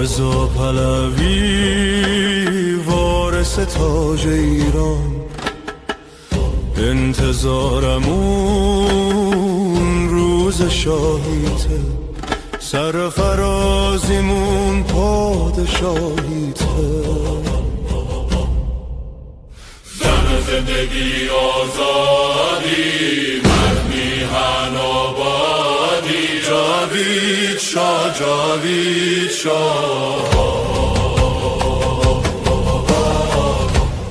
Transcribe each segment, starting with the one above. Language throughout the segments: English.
رضا پهلوی وارث تاج ایران، انتظارمون روز شاهیته، سرفرازیمون پادشاهیته. زن زندگی آزادی، مرد میهن آبادی، جاوید شاه، جاوید شاه.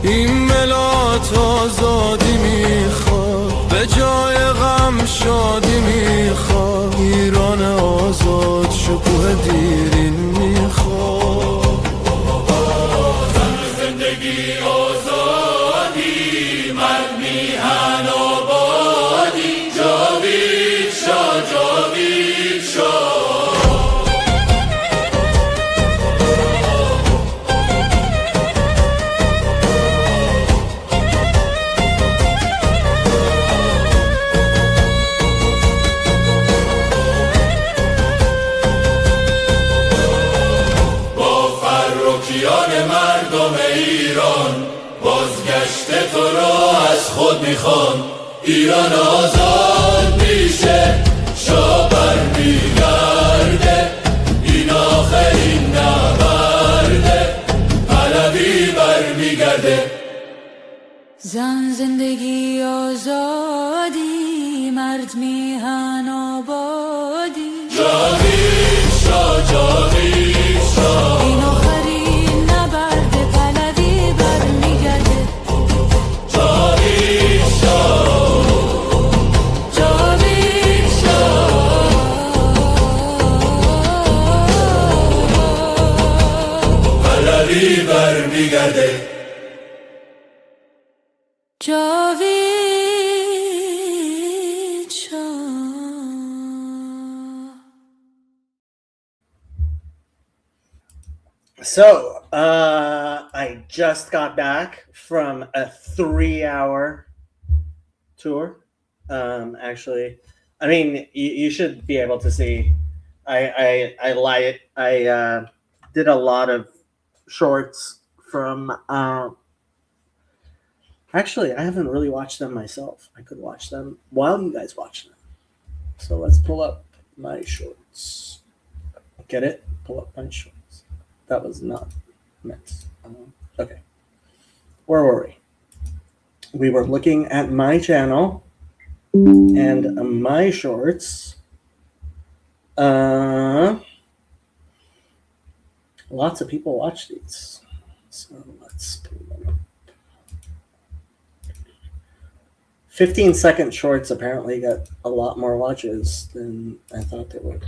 این ملت آزادی میخواد، به جای غم شادی میخواد، ایران آزاد شکوه دیرین میخواد. زن زندگی آزادی، مرد میهن آبادی، جاوید شاه، جاوید شاه. مردم ایران بازگشت تو را از خود میخوان، ایران آزاد میشه، شاه برمیگرده، این آخرین نبرده، پهلوی برمیگرده. زن زندگی آزادی، مرد میهن آبادی، جاوید شاه، جاوید شاه. این آخرین نبرد، پهلوی برمیگرده. جاوید شاه، جاوید شاه، پهلوی برمیگرده. جاوید شاه. So, I just got back from a 3-hour tour. Actually, I mean, you should be able to see. I did a lot of shorts from. Actually, I haven't really watched them myself. I could watch them while you guys watch them. So let's pull up my shorts. Get it? Pull up my shorts. That was not meant. Okay. Where were we? We were looking at my channel and my shorts. Lots of people watch these. So let's pull them up. 15-second shorts apparently got a lot more watches than I thought they would.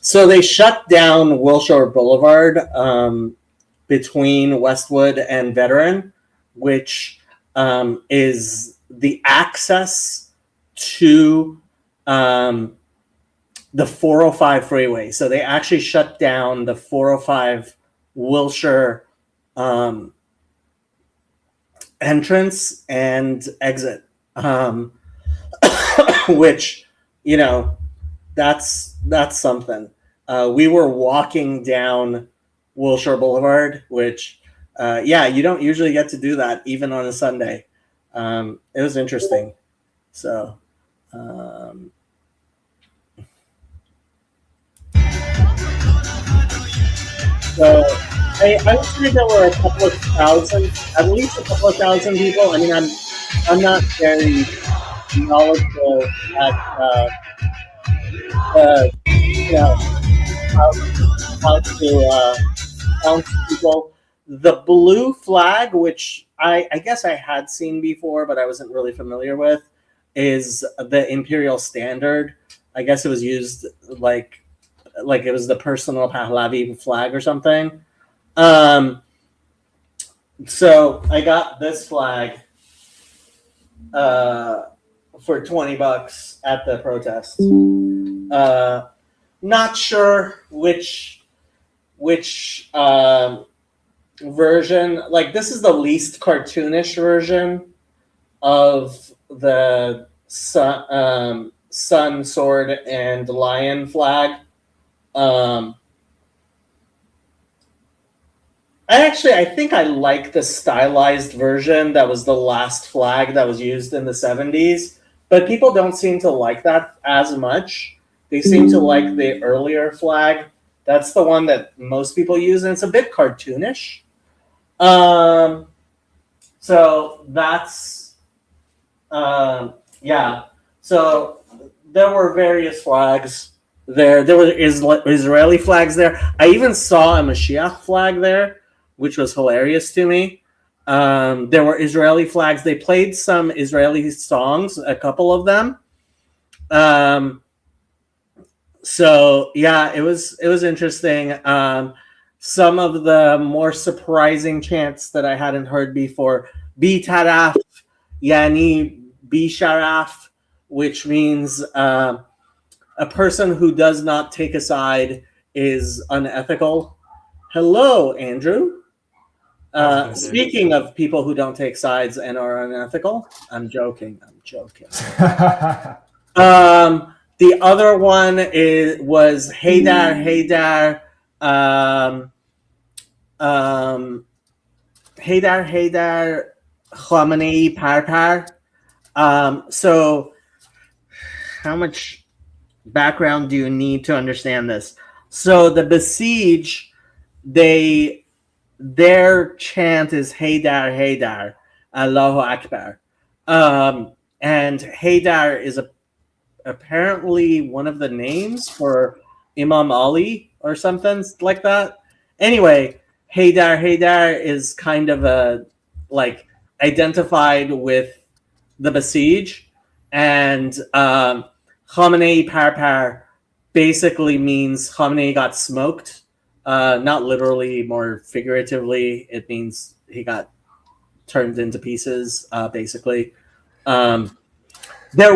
So they shut down Wilshire Boulevard between Westwood and Veteran, which is the access to the 405 freeway. So they actually shut down the 405 Wilshire entrance and exit, which, you know, that's something. We were walking down Wilshire Boulevard, which, yeah, you don't usually get to do that even on a Sunday. It was interesting. So, I would say there were a couple of thousand, at least a couple of thousand people. I mean, I'm not very knowledgeable at you know, how to count people. The blue flag, which I guess I had seen before, but I wasn't really familiar with, is the Imperial Standard. I guess it was used like it was the personal Pahlavi flag or something. So I got this flag, for $20 at the protest. Not sure which version. Like, this is the least cartoonish version of the sun, sword, and lion flag. I think I like the stylized version that was the last flag that was used in the 70s, but people don't seem to like that as much. They seem to like the earlier flag. That's the one that most people use, and it's a bit cartoonish. So that's, yeah. So there were various flags there. There were Israeli flags there. I even saw a Mashiach flag there, which was hilarious to me. There were Israeli flags. They played some Israeli songs, a couple of them. So yeah, it was interesting. Some of the more surprising chants that I hadn't heard before: Bi Taraf, Yani Bi Sharaf, which means a person who does not take a side is unethical. Hello, Andrew. Speaking of people who don't take sides and are unethical, I'm joking. The other one was Haydar, Haydar, Khamenei, Par. So how much background do you need to understand this? So the Basij, their chant is Haydar, Allahu Akbar. And Haydar is apparently one of the names for Imam Ali or something like that. Anyway, Haydar is kind of identified with the Basij, and Khamenei Par basically means Khamenei got smoked. Not literally, more figuratively, it means he got turned into pieces, basically. There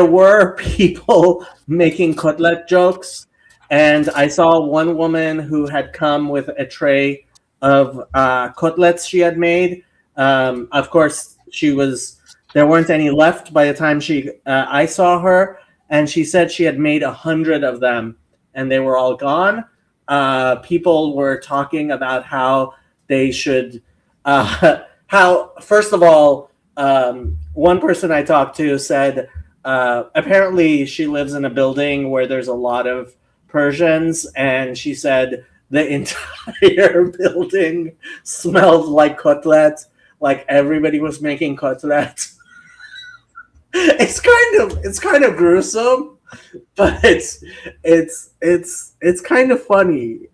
were people making kotlet jokes, and I saw one woman who had come with a tray of kotlets she had made. Of course, there weren't any left by the time I saw her, and she said she had made 100 of them, and they were all gone. People were talking about how they should, first of all, one person I talked to said apparently she lives in a building where there's a lot of Persians, and she said the entire building smelled like kotlet, like everybody was making kotlet. It's kind of gruesome, but it's kind of funny.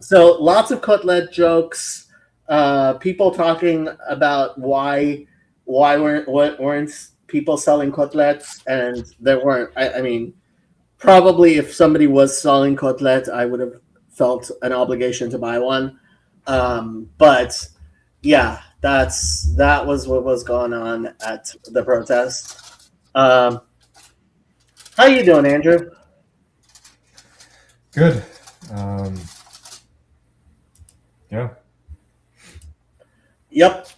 So lots of kotlet jokes. People talking about why weren't people selling kotlets, and there weren't. I mean, probably if somebody was selling kotlet, I would have felt an obligation to buy one. But yeah, that was what was going on at the protest. How you doing, Andrew? Good. Yeah. Yep.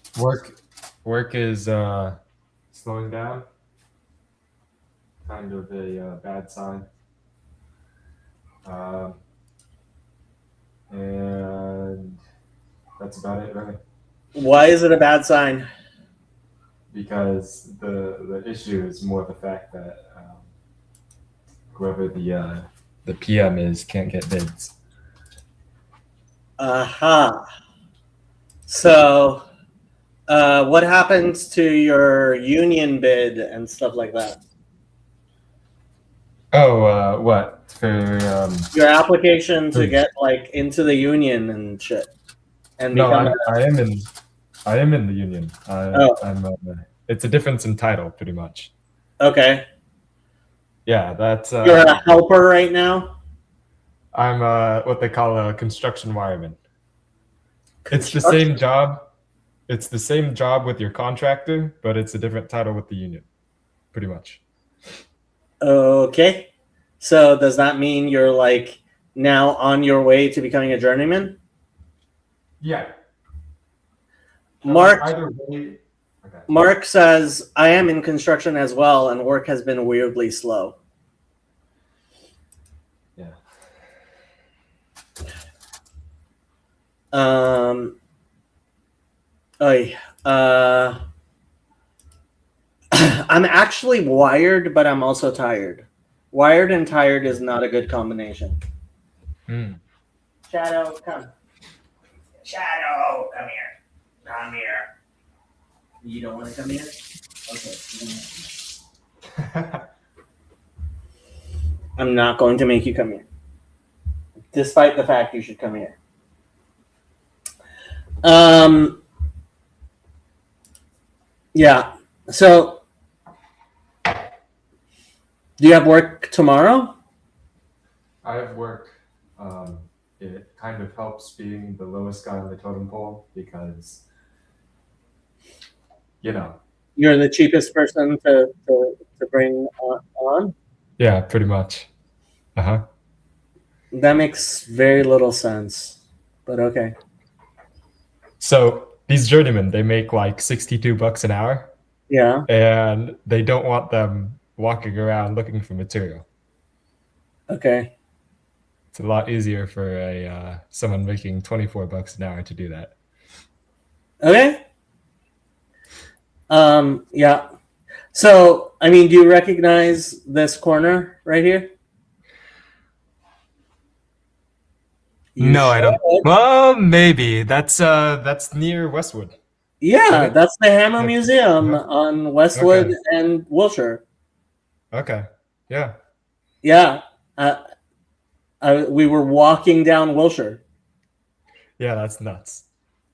Work is slowing down. Kind of a bad sign. And that's about it, really. Why is it a bad sign? Because the issue is more the fact that whoever the PM is can't get bids. Aha. So, what happens to your union bid and stuff like that? Oh, what for? Your application to get into the union and shit. And No, become I am in the union. I'm. It's a difference in title, pretty much. okay. Yeah, that's. You're a helper right now. I'm what they call a construction wireman. It's the same job. It's the same job with your contractor, but it's a different title with the union, pretty much. Okay. So does that mean you're like now on your way to becoming a journeyman? Yeah. Mark Either way. Okay. Mark says, I am in construction as well, and work has been weirdly slow. Yeah. I'm actually wired, but I'm also tired. Wired and tired is not a good combination. Shadow, come. Shadow, come here. Come here. You don't want to come here? Okay. I'm not going to make you come here. Despite the fact you should come here. Yeah. So, do you have work tomorrow? I have work. It kind of helps being the lowest guy on the totem pole because, you know. You're the cheapest person to bring on? Yeah, pretty much. Uh-huh. That makes very little sense, but okay. So these journeymen, they make like $62 an hour. Yeah. And they don't want them walking around looking for material. Okay. It's a lot easier for someone making $24 an hour to do that. Okay. Yeah. So, I mean, do you recognize this corner right here? No, I don't. Well, maybe that's near Westwood. Yeah, Okay. that's the Hammer Museum Okay. on Westwood Okay. and Wilshire. Okay. Yeah. Yeah. We were walking down Wilshire. Yeah, that's nuts.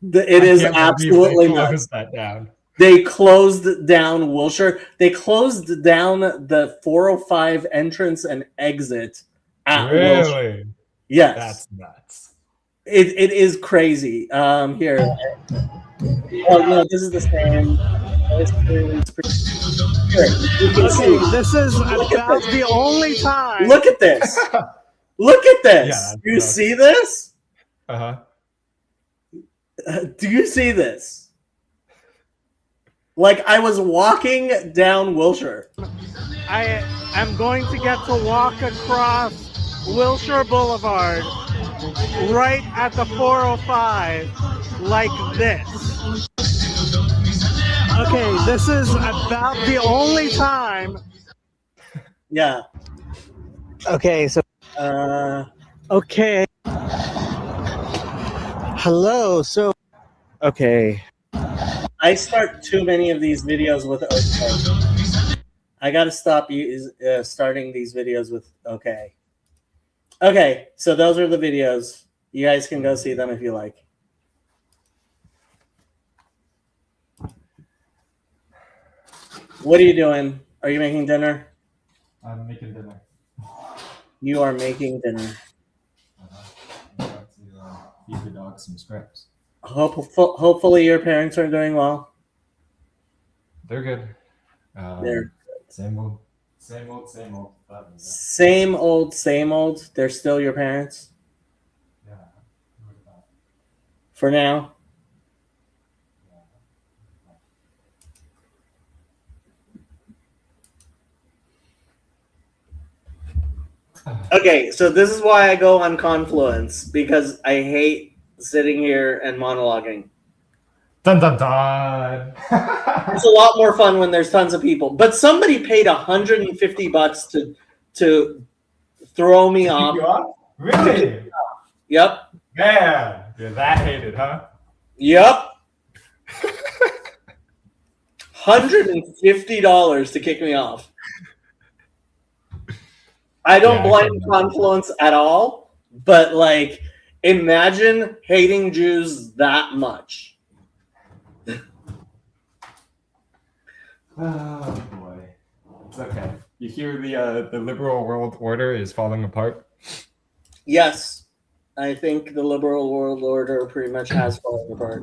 It I is can't believe absolutely they nuts. closed that down. They closed down Wilshire. They closed down the 405 entrance and exit at Wilshire. Really? Yes. That's nuts. It is crazy. Here. Oh no, this is the same. Here, you can see. This is about the only time. Look at this. Look at this. Yeah, Do you that's- see this? Uh-huh. Do you see this? Like I was walking down Wilshire. I am going to get to walk across Wilshire Boulevard right at the 405 like this. Okay, this is about the only time. Yeah. Okay, so okay. Hello. So okay. I start too many of these videos with okay. I gotta stop starting these videos with okay. Okay, so those are the videos. You guys can go see them if you like. What are you doing? Are you making dinner? I'm making dinner. You are making dinner. I'm about to feed the dog some scraps. Hopefully your parents are doing well. They're good. They're same old. same old. They're still your parents Yeah. for now. Okay, so this is why I go on Confluence, because I hate sitting here and monologuing. Dun dun dun. It's a lot more fun when there's tons of people. But somebody paid $150 to throw me off. You off? Really? Yep. Man, you're that hated, huh? Yep. $150 to kick me off. I don't Yeah, I blame can Confluence at all, but like, imagine hating Jews that much. Oh boy, it's okay. You hear the liberal world order is falling apart. Yes, I think the liberal world order pretty much has fallen apart.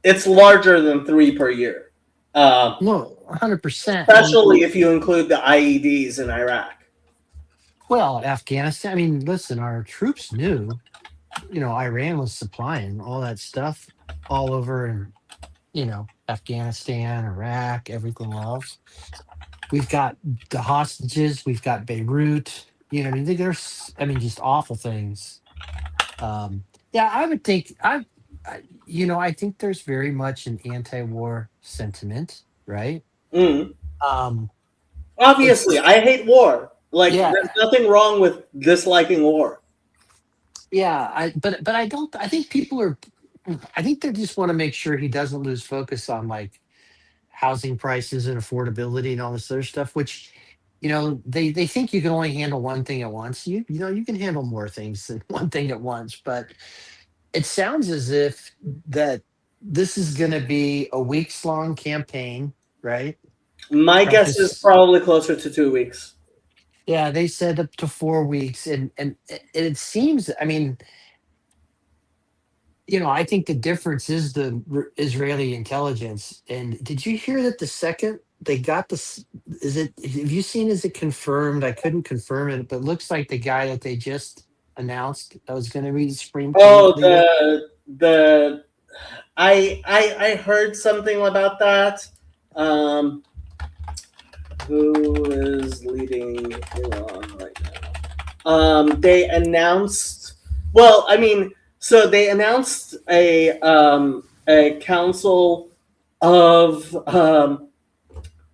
it's larger than 3 per year. No, 100%. Especially if you include the IEDs in Iraq. Well, Afghanistan. I mean, listen, our troops knew, Iran was supplying all that stuff all over in, Afghanistan, Iraq, everything else. We've got the hostages. We've got Beirut. I mean, there's, just awful things. Yeah, I would think I think there's very much an anti-war sentiment, right? Mm. Um, Obviously, it's I hate war. Like, yeah, there's nothing wrong with disliking war. yeah. But I don't. I think people are. I think they just want to make sure he doesn't lose focus on like housing prices and affordability and all this other stuff, which they think you can only handle one thing at once. You can handle more things than one thing at once, but it sounds as if that this is going to be a weeks long campaign, right? My Trump guess is is, probably closer to 2 weeks. yeah, they said up to 4 weeks, and it seems. I mean, I think the difference is the Israeli intelligence. And did you hear that the second they got this? Is it? Have you seen? Is it confirmed? I couldn't confirm it, but it looks like the guy that they just announced that was going to be the Supreme Court Oh, leader. the I heard something about that. Who is leading Iran right now? They announced. Well, I mean, so they announced a council of Ayatollah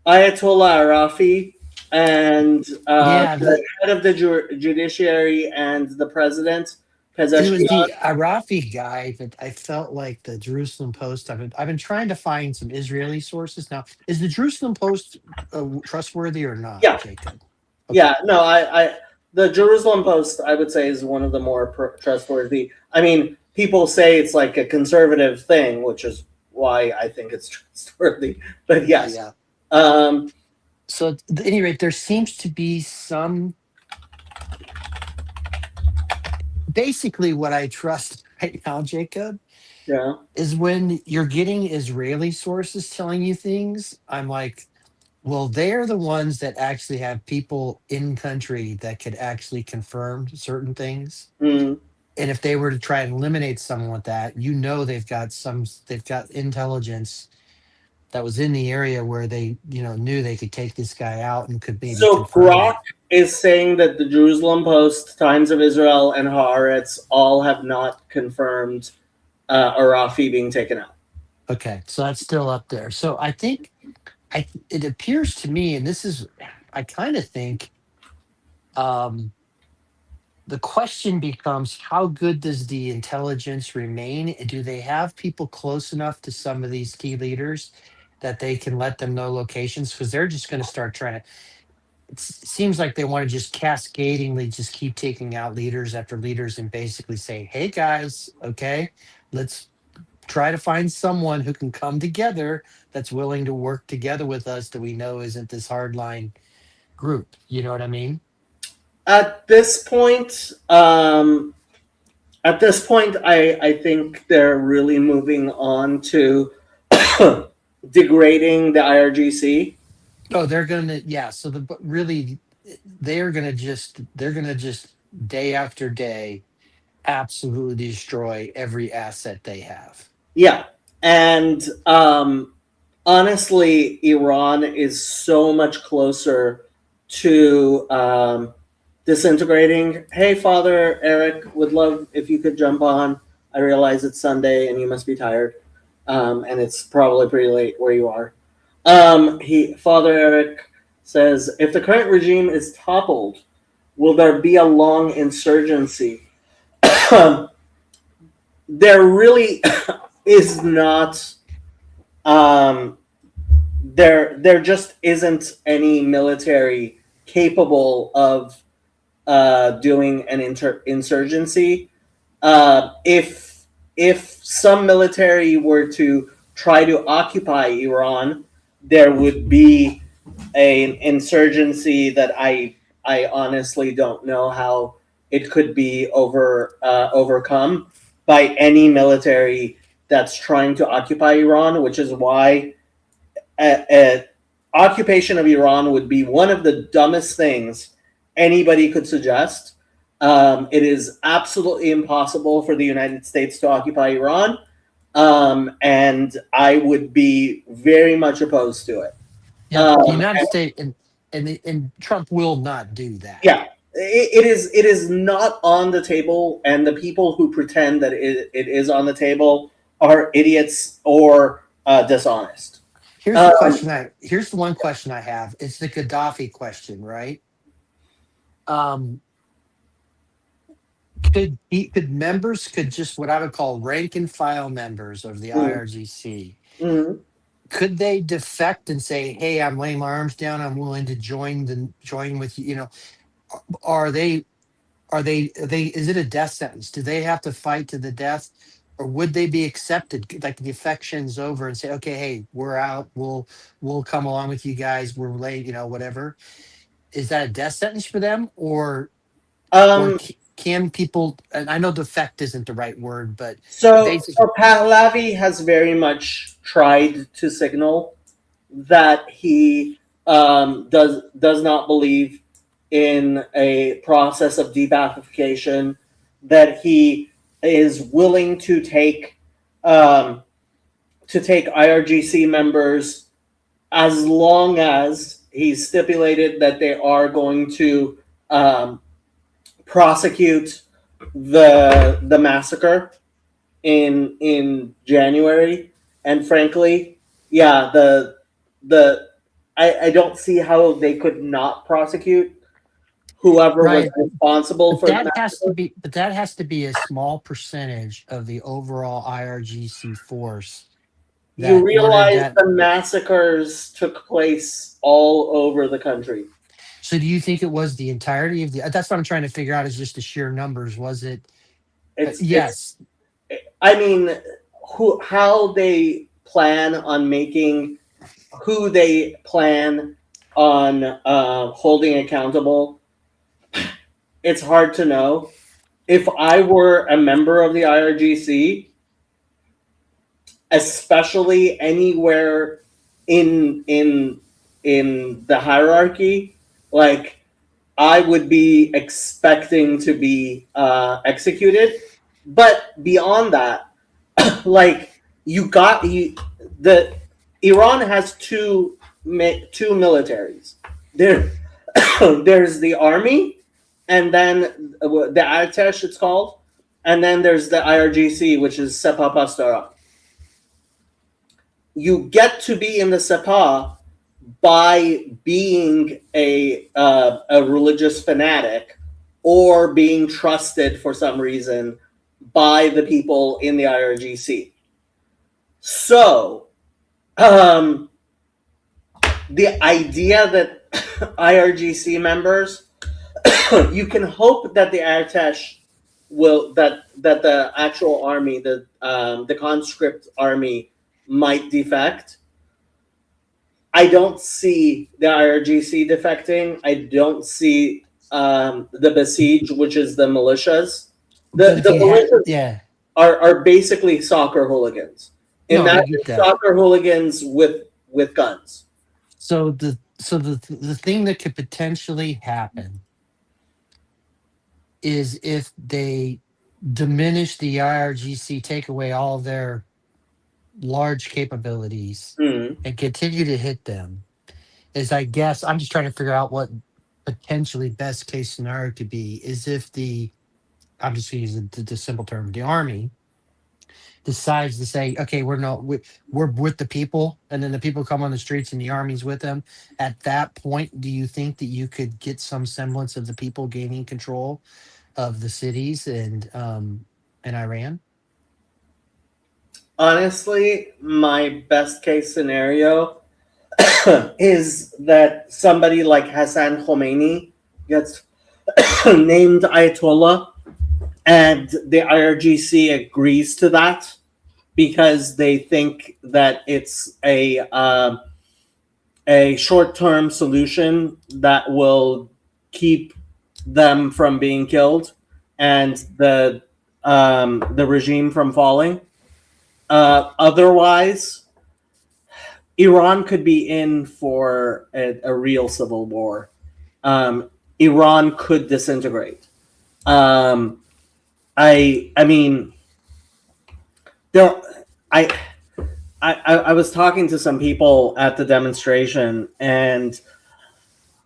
Arafi and Yeah, the head of the judiciary and the president, it was Pezeshkian. the Arafi guy that I felt like the Jerusalem Post. I've been trying to find some Israeli sources. Now, is the Jerusalem Post trustworthy or not, Yeah. Jacob? Yeah, no, the Jerusalem Post, I would say, is one of the more trustworthy. I mean, people say it's like a conservative thing, which is why I think it's trustworthy. But yes, Yeah. um, So at any rate, there seems to be some. Basically, what I trust right now, Jacob, yeah, is when you're getting Israeli sources telling you things. I'm like, well, they're the ones that actually have people in country that could actually confirm certain things. mm. And if they were to try and eliminate someone with that, they've got intelligence that was in the area where they, knew they could take this guy out and could maybe So confirm Grok it. is saying that the Jerusalem Post, Times of Israel, and Haaretz all have not confirmed Arafi being taken out. Okay, so that's still up there. So I think it appears to me, and I kind of think the question becomes how good does the intelligence remain? And do they have people close enough to some of these key leaders that they can let them know locations? Because they're just going to start trying to. It seems like they want to just cascadingly just keep taking out leaders after leaders and basically say, hey guys, okay, let's try to find someone who can come together that's willing to work together with us that we know isn't this hardline group. You know what I mean? At this point, I think they're really moving on to degrading the IRGC. Oh, they're gonna, yeah. So really, they're gonna just day after day absolutely destroy every asset they have. Yeah, and honestly, Iran is so much closer to disintegrating. Hey, Father Eric, would love if you could jump on. I realize it's Sunday and you must be tired, and it's probably pretty late where you are. Father Eric says, if the current regime is toppled, will there be a long insurgency? There really is not. There just isn't any military capable of doing an insurgency. If some military were to try to occupy Iran, there would be an insurgency that I honestly don't know how it could be overcome by any military that's trying to occupy Iran, which is why occupation of Iran would be one of the dumbest things anybody could suggest. It is absolutely impossible for the United States to occupy Iran, and I would be very much opposed to it. Yeah, the Um, United States and Trump will not do that. Yeah, it is not on the table, and the people who pretend that it is on the table are idiots or dishonest. Here's the question. Here's the one question I have. It's the Gaddafi question, right? Could members could just what I would call rank and file members of the IRGC, Mhm. could they defect and say, "Hey, I'm laying my arms down. I'm willing to join with you." You know, are they is it a death sentence? Do they have to fight to the death, or would they be accepted? Like the defection's over and say, "Okay, hey, we're out. We'll come along with you guys. We're late. You know, whatever." Is that a death sentence for them, or Um, can people? And I know defect isn't the right word, but so basically, Pahlavi has very much tried to signal that he does not believe in a process of de-Baathification, that he is willing to take IRGC members as long as he's stipulated that they are going to prosecute the massacre in January. And frankly, yeah, I don't see how they could not prosecute whoever right. was responsible for the That has to massacre. be, but that has to be a small percentage of the overall IRGC force. You That ordered realize that. the massacres took place all over the country. So, do you think it was the entirety of the? That's what I'm trying to figure out. Is just the sheer numbers? Was it? Yes. I mean, how they plan on making, who they plan on holding accountable, it's hard to know. If I were a member of the IRGC, especially anywhere in the hierarchy, like I would be expecting to be executed. But beyond that, like the Iran has two militaries. There's the army, and then the Artesh it's called, and then there's the IRGC, which is Sepah Pastara. You get to be in the Sepah by being a religious fanatic or being trusted for some reason by the people in the IRGC. So, the idea that IRGC members, you can hope that the Artesh will that the actual army, the conscript army, might defect. I don't see the IRGC defecting. I don't see the Basij, which is the militias. The militias are basically soccer hooligans. Imagine soccer hooligans with guns. So the thing that could potentially happen is if they diminish the IRGC, take away all their large capabilities, and continue to hit them. Is I guess I'm just trying to figure out what potentially best case scenario could be. Is if I'm just going to use the simple term, the army decides to say, okay, we're with the people, and then the people come on the streets and the army's with them. At that point, do you think that you could get some semblance of the people gaining control of the cities and Iran? Honestly, my best case scenario is that somebody like Hassan Khomeini gets named Ayatollah, and the IRGC agrees to that because they think that it's a short-term solution that will keep them from being killed and the regime from falling. Otherwise, Iran could be in for a real civil war. Iran could disintegrate. I mean, there. I was talking to some people at the demonstration, and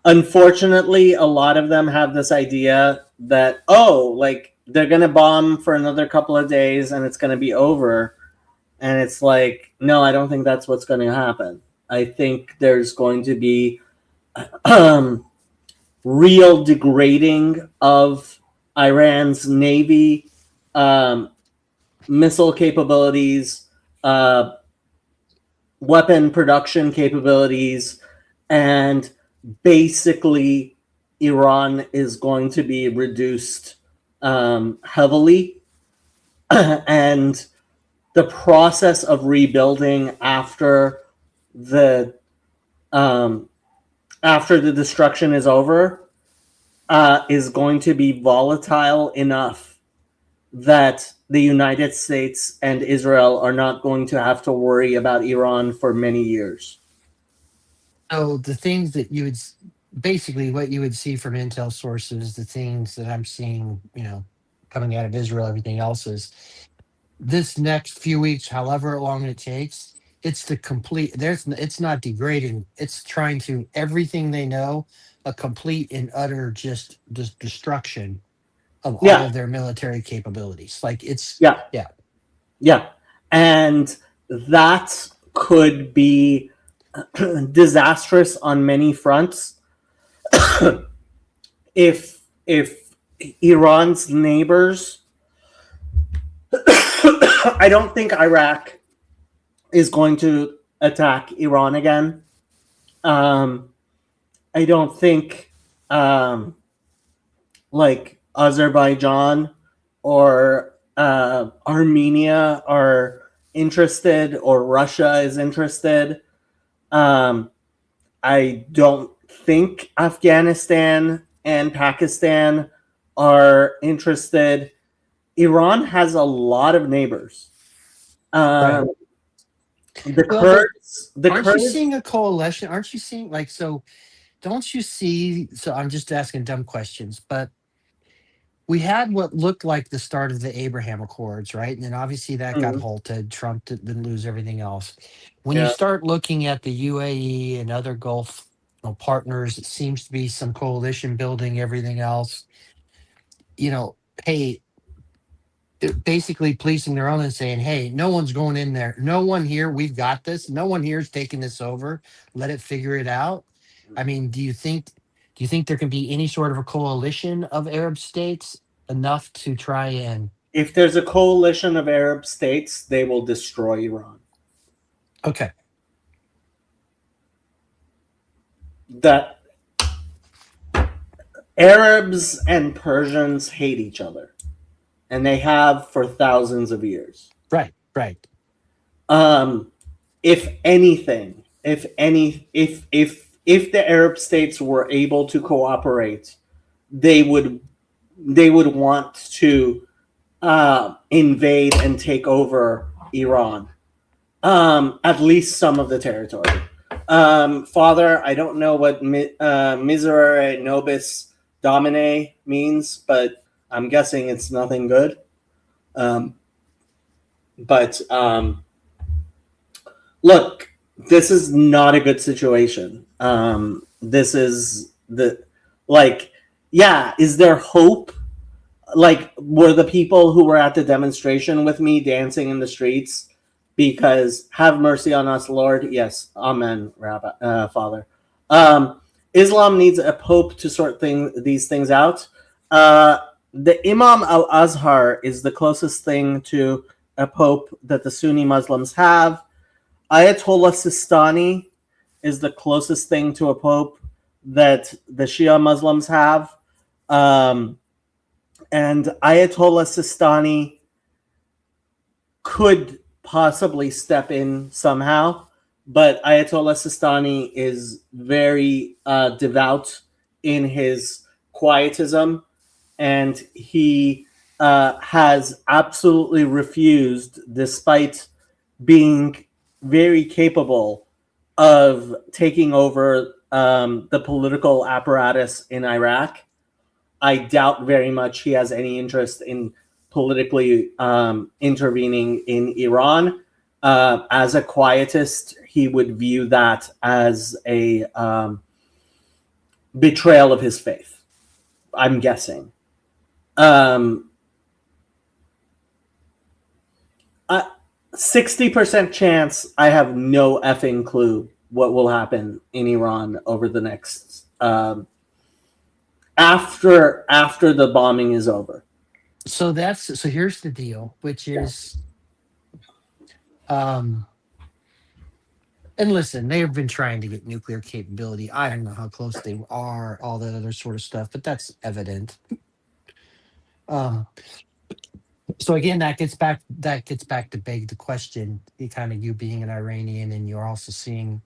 unfortunately, a lot of them have this idea that, oh, like they're gonna bomb for another couple of days and it's gonna be over. And it's like, no, I don't think that's what's going to happen. I think there's going to be real degrading of Iran's navy, missile capabilities, weapon production capabilities, and basically Iran is going to be reduced heavily. And the process of rebuilding after the destruction is over is going to be volatile enough that the United States and Israel are not going to have to worry about Iran for many years. So the things that you would basically what you would see from intel sources, the things that I'm seeing, coming out of Israel, everything else is this next few weeks, however long it takes, it's the complete. It's not degrading. It's trying to everything they know, a complete and utter just destruction of all Yeah, of their military capabilities. Like it's yeah, yeah. yeah. And that could be disastrous on many fronts. if Iran's neighbors, I don't think Iraq is going to attack Iran again. I don't think like Azerbaijan or Armenia are interested, or Russia is interested. I don't think Afghanistan and Pakistan are interested. Iran has a lot of neighbors. Right. The Well, Kurds, the aren't you Kurds, seeing a coalition? Aren't you seeing like so? Don't you see? So I'm just asking dumb questions, but we had what looked like the start of the Abraham Accords, right? And then obviously that got Mhm. halted. Trump didn't lose everything else. When you Yeah. start looking at the UAE and other Gulf partners, it seems to be some coalition building, everything else. Hey, basically policing their own and saying, hey, no one's going in there. No one here. We've got this. No one here is taking this over. Let it figure it out. I mean, do you think there can be any sort of a coalition of Arab states enough to try and If there's a coalition of Arab states, they will destroy Iran. okay. That Arabs and Persians hate each other, and they have for thousands of years. Right. If anything, if the Arab states were able to cooperate, they would want to invade and take over Iran, at least some of the territory. Father, I don't know what Miserere Nobis Domine means, but I'm guessing it's nothing good. But look, this is not a good situation. This is is there hope? Like, were the people who were at the demonstration with me dancing in the streets because have mercy on us, Lord? Yes, amen, Rabbi, Father. Islam needs a pope to sort these things out. The Imam al-Azhar is the closest thing to a pope that the Sunni Muslims have. Ayatollah Sistani is the closest thing to a pope that the Shia Muslims have. And Ayatollah Sistani could possibly step in somehow, but Ayatollah Sistani is very devout in his quietism, and he has absolutely refused, despite being very capable of taking over the political apparatus in Iraq. I doubt very much he has any interest in politically intervening in Iran. As a quietist, he would view that as a betrayal of his faith, I'm guessing. 60% chance I have no effing clue what will happen in Iran over the next after the bombing is over. So here's the deal, which is, and listen, they have been trying to get nuclear capability. I don't know how close they are, all that other sort of stuff, but that's evident. So again, that gets back to beg the question. You being an Iranian, and you're also seeing,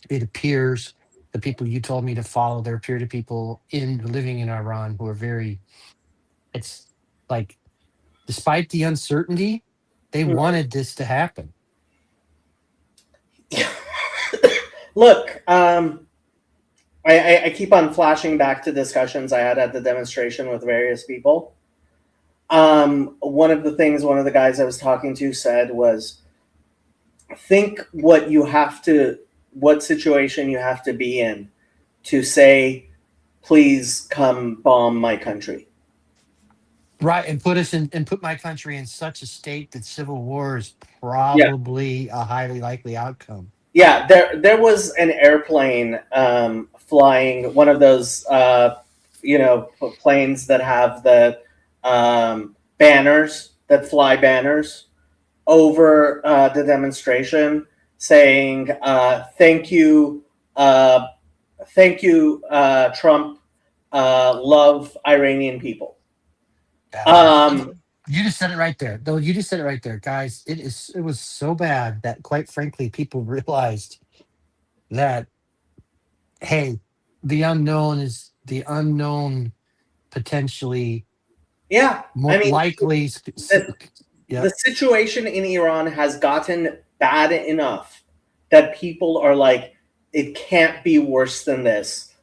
it appears, the people you told me to follow, there appear to people living in Iran who are very. It's like, despite the uncertainty, they wanted this to happen. Look, I keep on flashing back to discussions I had at the demonstration with various people. One of the guys I was talking to said was, think what situation you have to be in to say, please come bomb my country. Right, and put my country in such a state that civil war is probably a highly likely outcome. Yeah, there was an airplane flying, one of those planes that have the banners that fly banners over the demonstration, saying thank you Trump, love Iranian people. You just said it right there. Though you just said it right there, guys. It was so bad that, quite frankly, people realized that, hey, the unknown is the unknown, potentially. Yeah, likely. The situation in Iran has gotten bad enough that people are like, it can't be worse than this.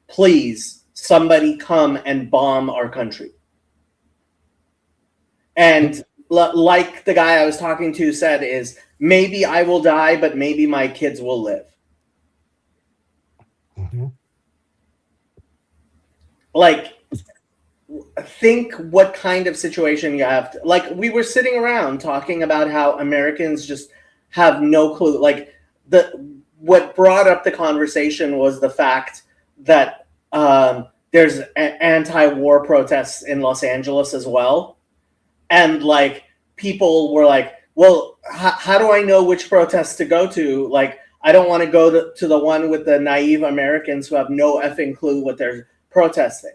Please, somebody come and bomb our country. And like the guy I was talking to said, is maybe I will die, but maybe my kids will live. Mm-hmm. Like, think what kind of situation you have to, like, we were sitting around talking about how Americans just have no clue. Like, what brought up the conversation was the fact that there's anti-war protests in Los Angeles as well. And like, people were like, well, how do I know which protests to go to? Like, I don't want to go to the one with the naive Americans who have no effing clue what they're protesting.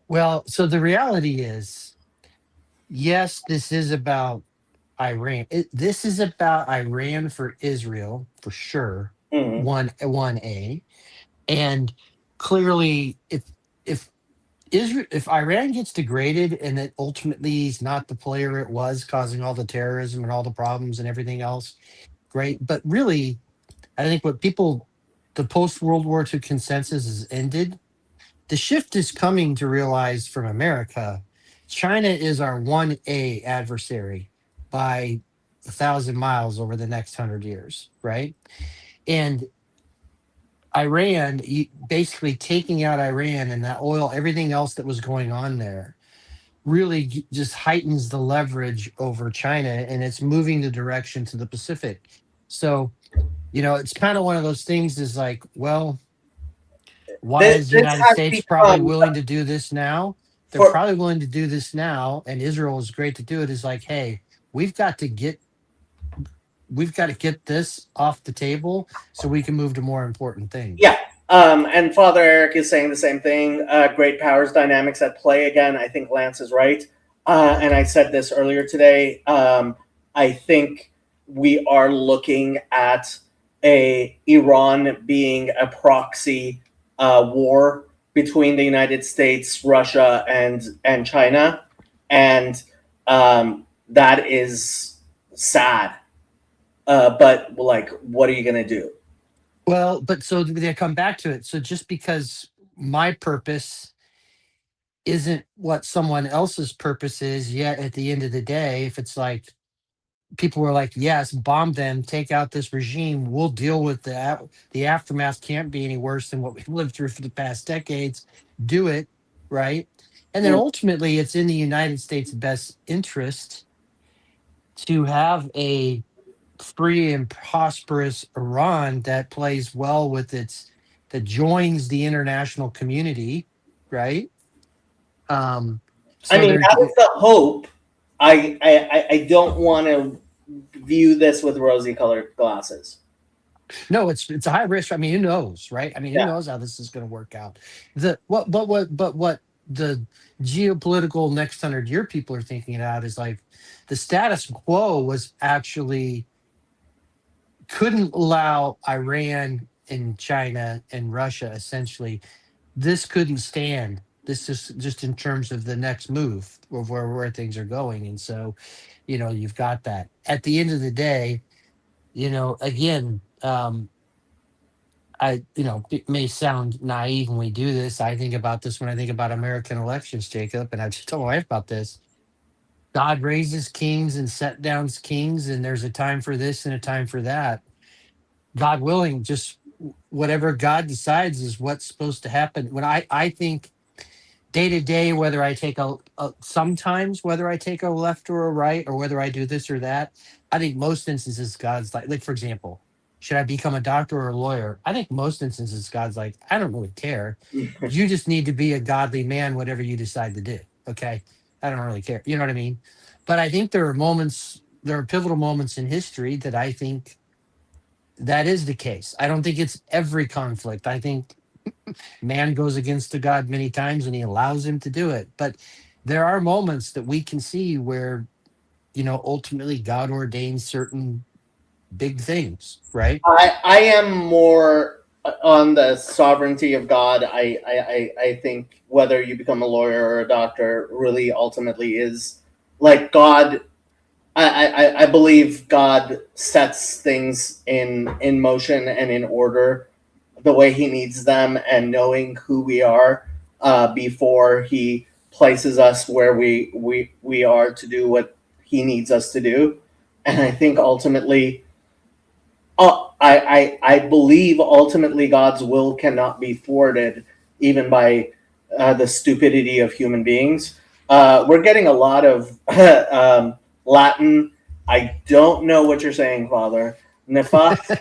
Well, so the reality is, yes, this is about Iran. This is about Iran for Israel, for sure. Mm-hmm. 1A. And clearly, if Iran gets degraded and it ultimately is not the player it was, causing all the terrorism and all the problems and everything else, great. But really, I think the post-World War II consensus is ended. The shift is coming to realize from America, China is our 1A adversary by 1,000 miles over the next 100 years, right? And Iran, basically taking out Iran and that oil, everything else that was going on there, really just heightens the leverage over China, and it's moving the direction to the Pacific. So, it's kind of one of those things is like, well, why is the United States probably willing to do this now? They're probably willing to do this now, and Israel is great to do it. Is like, hey, we've got to get this off the table so we can move to more important things. Yeah. And Father Eric is saying the same thing. Great powers dynamics at play again. I think Lance is right. And I said this earlier today. I think we are looking at Iran being a proxy war between the United States, Russia, and China. And that is sad. But like, what are you gonna do? Well, but so they come back to it. So just because my purpose isn't what someone else's purpose is, yet at the end of the day, if it's like people were like, yes, bomb them, take out this regime, we'll deal with that. The aftermath can't be any worse than what we've lived through for the past decades. Do it, right? And then Mm. ultimately, it's in the United States' best interest to have a free and prosperous Iran that plays well with that joins the international community, right? Um, I so mean, there, that was the hope. I don't want to view this with rosy colored glasses. no, it's a high risk. I mean, who knows, right? I mean, who Yeah. knows how this is going to work out? What the geopolitical next 100-year people are thinking about is like the status quo was actually couldn't allow Iran and China and Russia essentially. This couldn't stand. This is just in terms of the next move of where things are going, and so you've got that. At the end of the day, again, it may sound naive when we do this. I think about this when I think about American elections, Jacob, and I just told my wife about this. God raises kings and set down kings, and there's a time for this and a time for that. God willing, just whatever God decides is what's supposed to happen. When I think day to day, whether I take sometimes whether I take a left or a right, or whether I do this or that, I think most instances God's like for example, should I become a doctor or a lawyer? I think most instances God's like, I don't really care. You just need to be a godly man, whatever you decide to do. Okay, I don't really care. You know what I mean? But I think there are pivotal moments in history that I think that is the case. I don't think it's every conflict. I think man goes against the God many times and he allows him to do it. But there are moments that we can see where, ultimately God ordains certain big things, right? I am more on the sovereignty of God. I think whether you become a lawyer or a doctor really ultimately is like God. I believe God sets things in motion and in order the way He needs them, and knowing who we are before He places us where we are to do what He needs us to do. And I think ultimately, I believe ultimately God's will cannot be thwarted even by the stupidity of human beings. We're getting a lot of Latin. I don't know what you're saying, Father. Nefas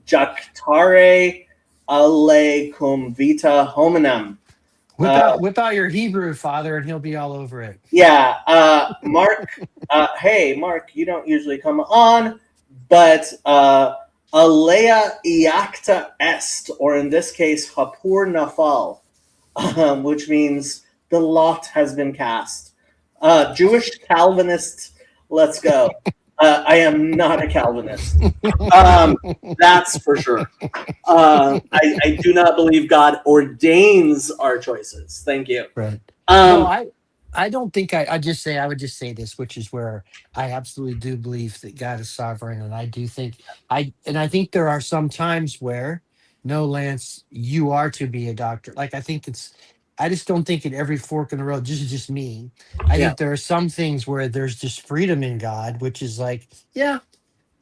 jactare alle cum vita hominum. Whip out your Hebrew, Father, and he'll be all over it. Yeah, Mark. Hey, Mark, you don't usually come on, but alea iacta est, or in this case, hapur nafal, which means the lot has been cast. Jewish Calvinist, let's go. I am not a Calvinist. That's for sure. I do not believe God ordains our choices. Thank you. Right. Um, No, I don't think I would just say this, which is where I absolutely do believe that God is sovereign. And I do think I think there are some times where, no, Lance, you are to be a doctor. Like I just don't think in every fork in the road, this is just me. I Yeah. think there are some things where there's just freedom in God, which is like, yeah,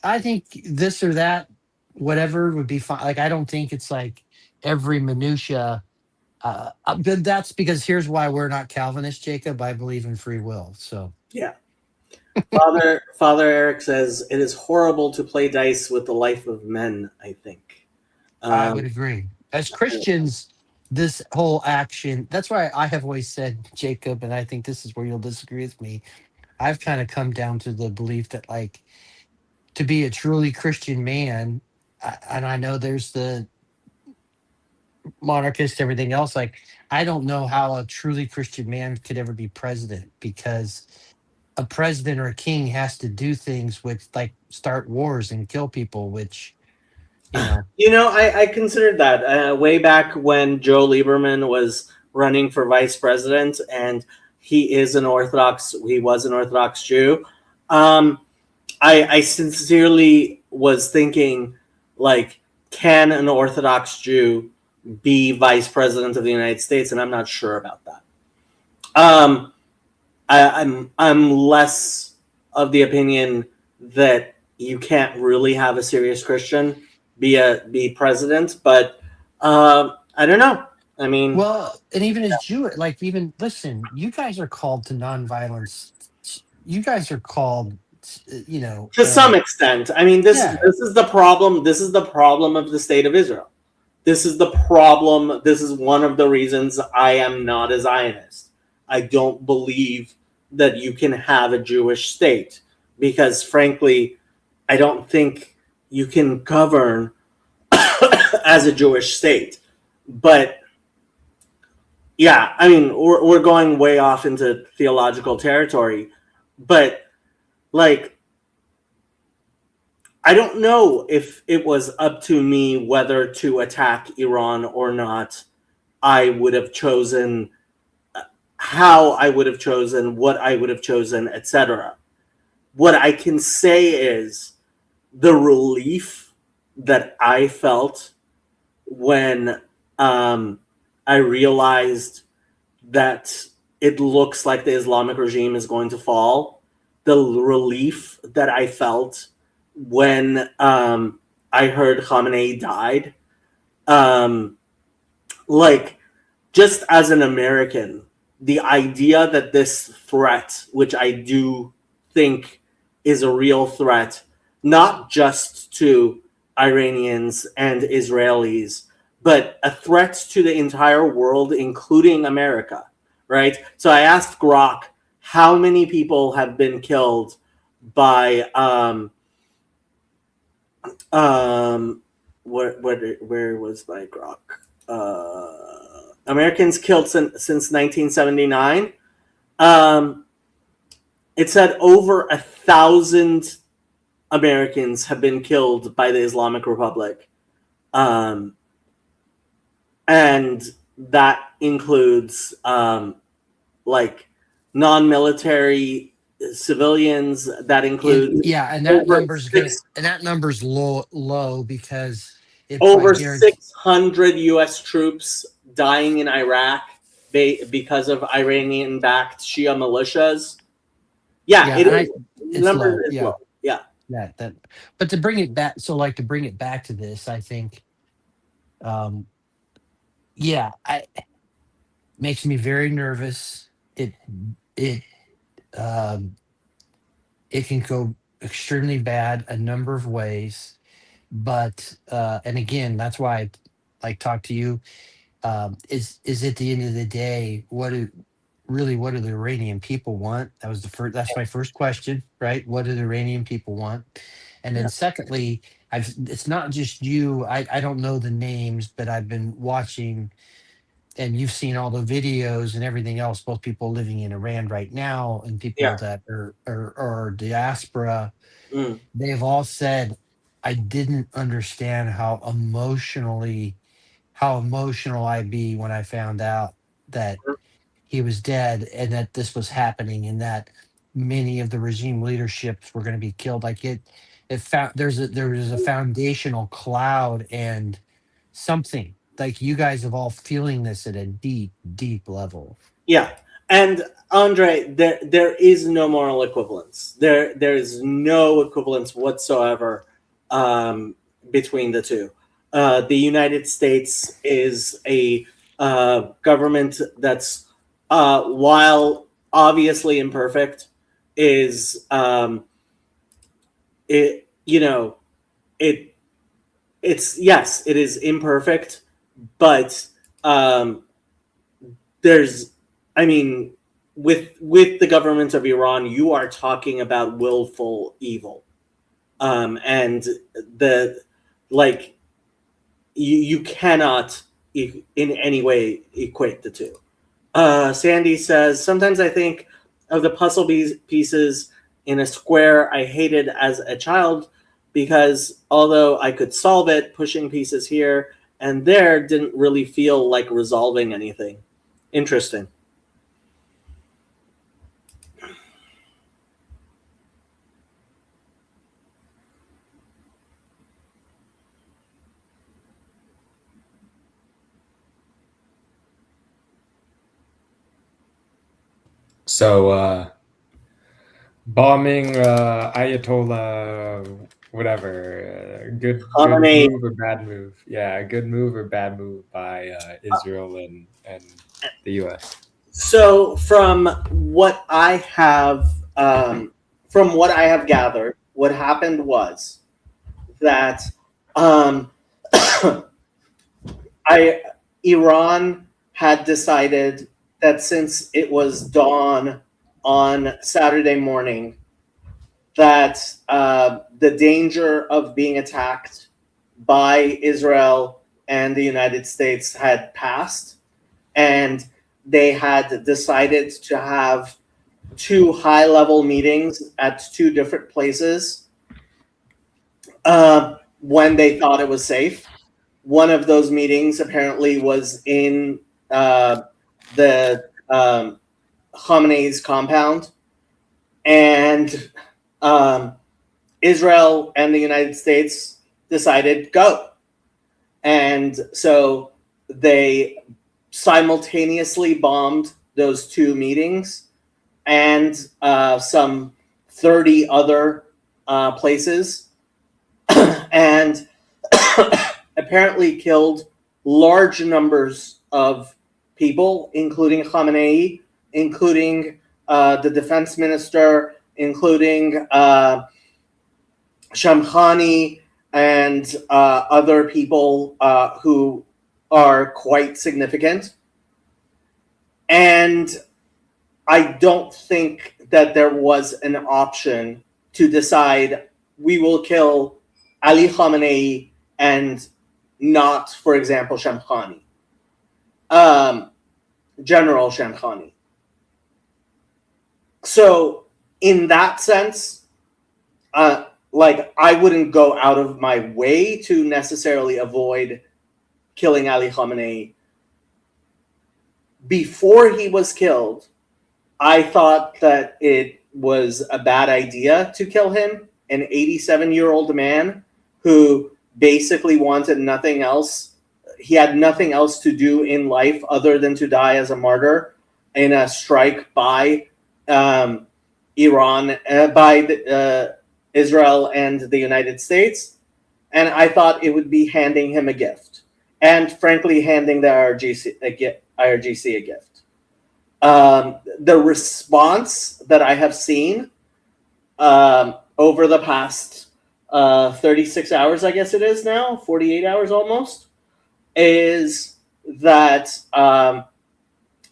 I think this or that, whatever would be fine. Like I don't think it's like every minutia. But that's because here's why we're not Calvinists, Jacob. I believe in free will. So Yeah. Father Eric says it is horrible to play dice with the life of men. I think. I would agree. As Christians, this whole action, that's why I have always said, Jacob, and I think this is where you'll disagree with me. I've kind of come down to the belief that, like, to be a truly Christian man, and I know there's the monarchist, everything else, like, I don't know how a truly Christian man could ever be president, because a president or a king has to do things with, like, start wars and kill people, which, I considered that way back when Joe Lieberman was running for vice president, and he was an Orthodox Jew. I sincerely was thinking, like, can an Orthodox Jew be vice president of the United States? And I'm not sure about that. I'm less of the opinion that you can't really have a serious Christian be president, but I don't know. I mean, Well, and even as Jew, like even listen, you guys are called to nonviolence. You guys are called, to some extent. I mean, this Yeah. this is the problem. This is the problem of the state of Israel. This is the problem. This is one of the reasons I am not a Zionist. I don't believe that you can have a Jewish state because, frankly, I don't think you can govern as a Jewish state. But yeah, I mean, we're going way off into theological territory, but like, I don't know if it was up to me whether to attack Iran or not. I would have chosen how I would have chosen, what I would have chosen, etc. What I can say is the relief that I felt when I realized that it looks like the Islamic regime is going to fall, the relief that I felt when I heard Khamenei died, like, just as an American, the idea that this threat, which I do think is a real threat, not just to Iranians and Israelis, but a threat to the entire world, including America, right? So I asked Grok how many people have been killed by where was my Grok? Americans killed since 1979. It said over 1,000 Americans have been killed by the Islamic Republic. And that includes like non-military civilians. That includes and that number's low because over 600 U.S. troops dying in Iraq because of Iranian-backed Shia militias. The number is low. Yeah. But to bring it back, to this, I think, makes me very nervous. It can go extremely bad a number of ways, but and again, that's why I talk to you. Is at the end of the day, what do the Iranian people want? That's my first question, right? What do the Iranian people want? And then secondly, it's not just you. I don't know the names, but I've been watching, and you've seen all the videos and everything else, both people living in Iran right now and people that are diaspora. They've all said, I didn't understand how emotional I'd be when I found out that he was dead and that this was happening and that many of the regime leaderships were going to be killed. Like there was a foundational cloud and something like you guys have all feeling this at a deep, deep level. Yeah. And Andre, there is no moral equivalence. There is no equivalence whatsoever between the two. The United States is a government that's, while obviously imperfect, is it is imperfect, but with the government of Iran, you are talking about willful evil, and you cannot in any way equate the two. Sandy says, sometimes I think of the puzzle pieces in a square I hated as a child because although I could solve it, pushing pieces here and there didn't really feel like resolving anything. Interesting. So bombing Ayatollah, whatever, good Khamenei. move or bad move? Yeah, good move or bad move by Israel and the U.S. So what I have from what I have gathered, what happened was that um, Iran had decided that since it was dawn on Saturday morning, that the danger of being attacked by Israel and the United States had passed, and they had decided to have two high-level meetings at two different places when they thought it was safe. One of those meetings apparently was in the Khamenei's compound, and Israel and the United States decided go. And so they simultaneously bombed those two meetings and some 30 other places, and apparently killed large numbers of people, including Khamenei, including the defense minister, including Shamkhani, and other people who are quite significant. And I don't think that there was an option to decide we will kill Ali Khamenei and not, for example, Shamkhani, General Shamkhani. So in that sense, like, I wouldn't go out of my way to necessarily avoid killing Ali Khamenei. Before he was killed, I thought that it was a bad idea to kill him, an 87-year-old man who basically wanted nothing else. He had nothing else to do in life other than to die as a martyr in a strike by Iran, by Israel and the United States. And I thought it would be handing him a gift, and frankly, handing the IRGC a gift. The response that I have seen over the past 36 hours, I guess it is now, 48 hours almost, is that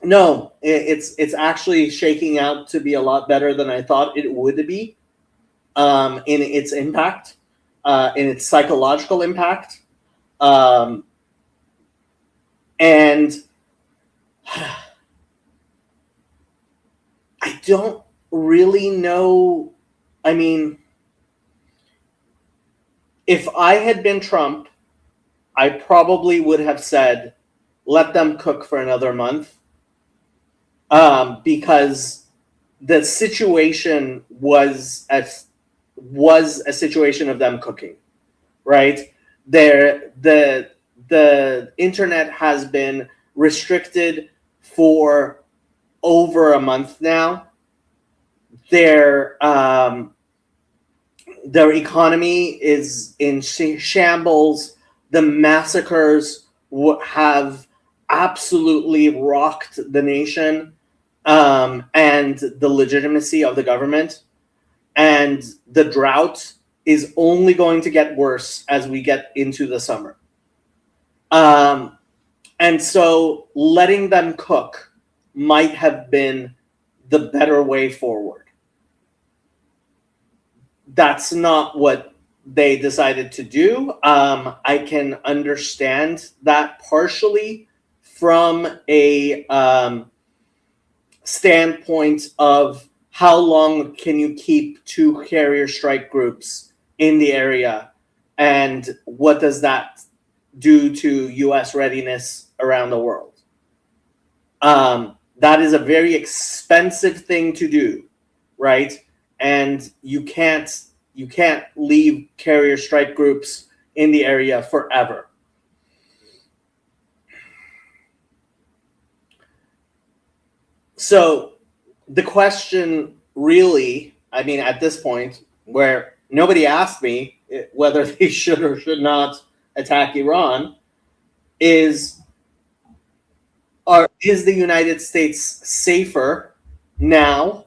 no, it's actually shaking out to be a lot better than I thought it would be in its impact, in its psychological impact. And I don't really know. I mean, if I had been Trump, I probably would have said, let them cook for another month, because the situation was a situation of them cooking, right? The internet has been restricted for over a month now. Their economy is in shambles. The massacres have absolutely rocked the nation and the legitimacy of the government. And the drought is only going to get worse as we get into the summer. And so letting them cook might have been the better way forward. That's not what they decided to do. I can understand that partially from a standpoint of how long can you keep two carrier strike groups in the area, and what does that do to U.S. readiness around the world? That is a very expensive thing to do, right? And you can't leave carrier strike groups in the area forever. So the question really, I mean, at this point, where nobody asked me whether they should or should not attack Iran, is is the United States safer now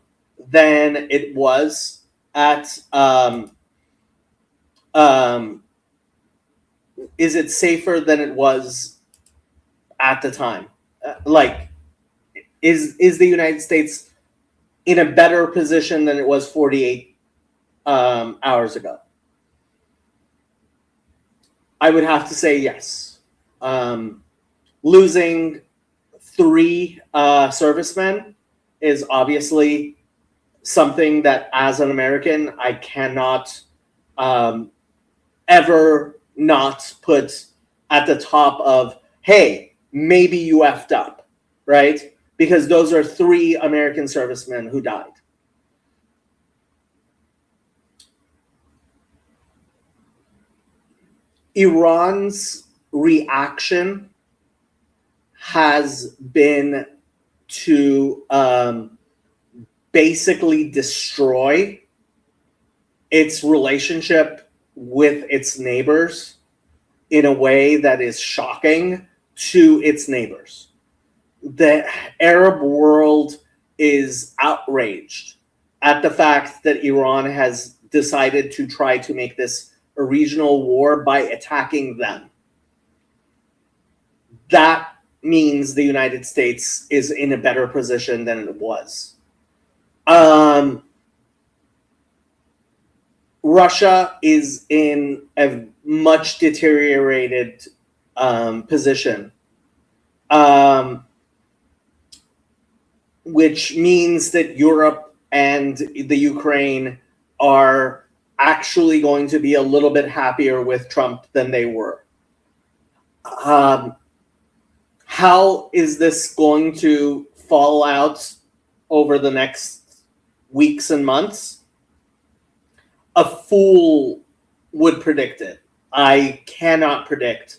than it was at is it safer than it was at the time? Like, is the United States in a better position than it was 48 hours ago? I would have to say yes. Losing 3 servicemen is obviously something that, as an American, I cannot ever not put at the top of, hey, maybe you effed up, right? Because those are 3 American servicemen who died. Iran's reaction has been to basically destroy its relationship with its neighbors in a way that is shocking to its neighbors. The Arab world is outraged at the fact that Iran has decided to try to make this a regional war by attacking them. That means the United States is in a better position than it was. Russia is in a much deteriorated position, which means that Europe and the Ukraine are actually going to be a little bit happier with Trump than they were. How is this going to fall out over the next weeks and months? A fool would predict it. I cannot predict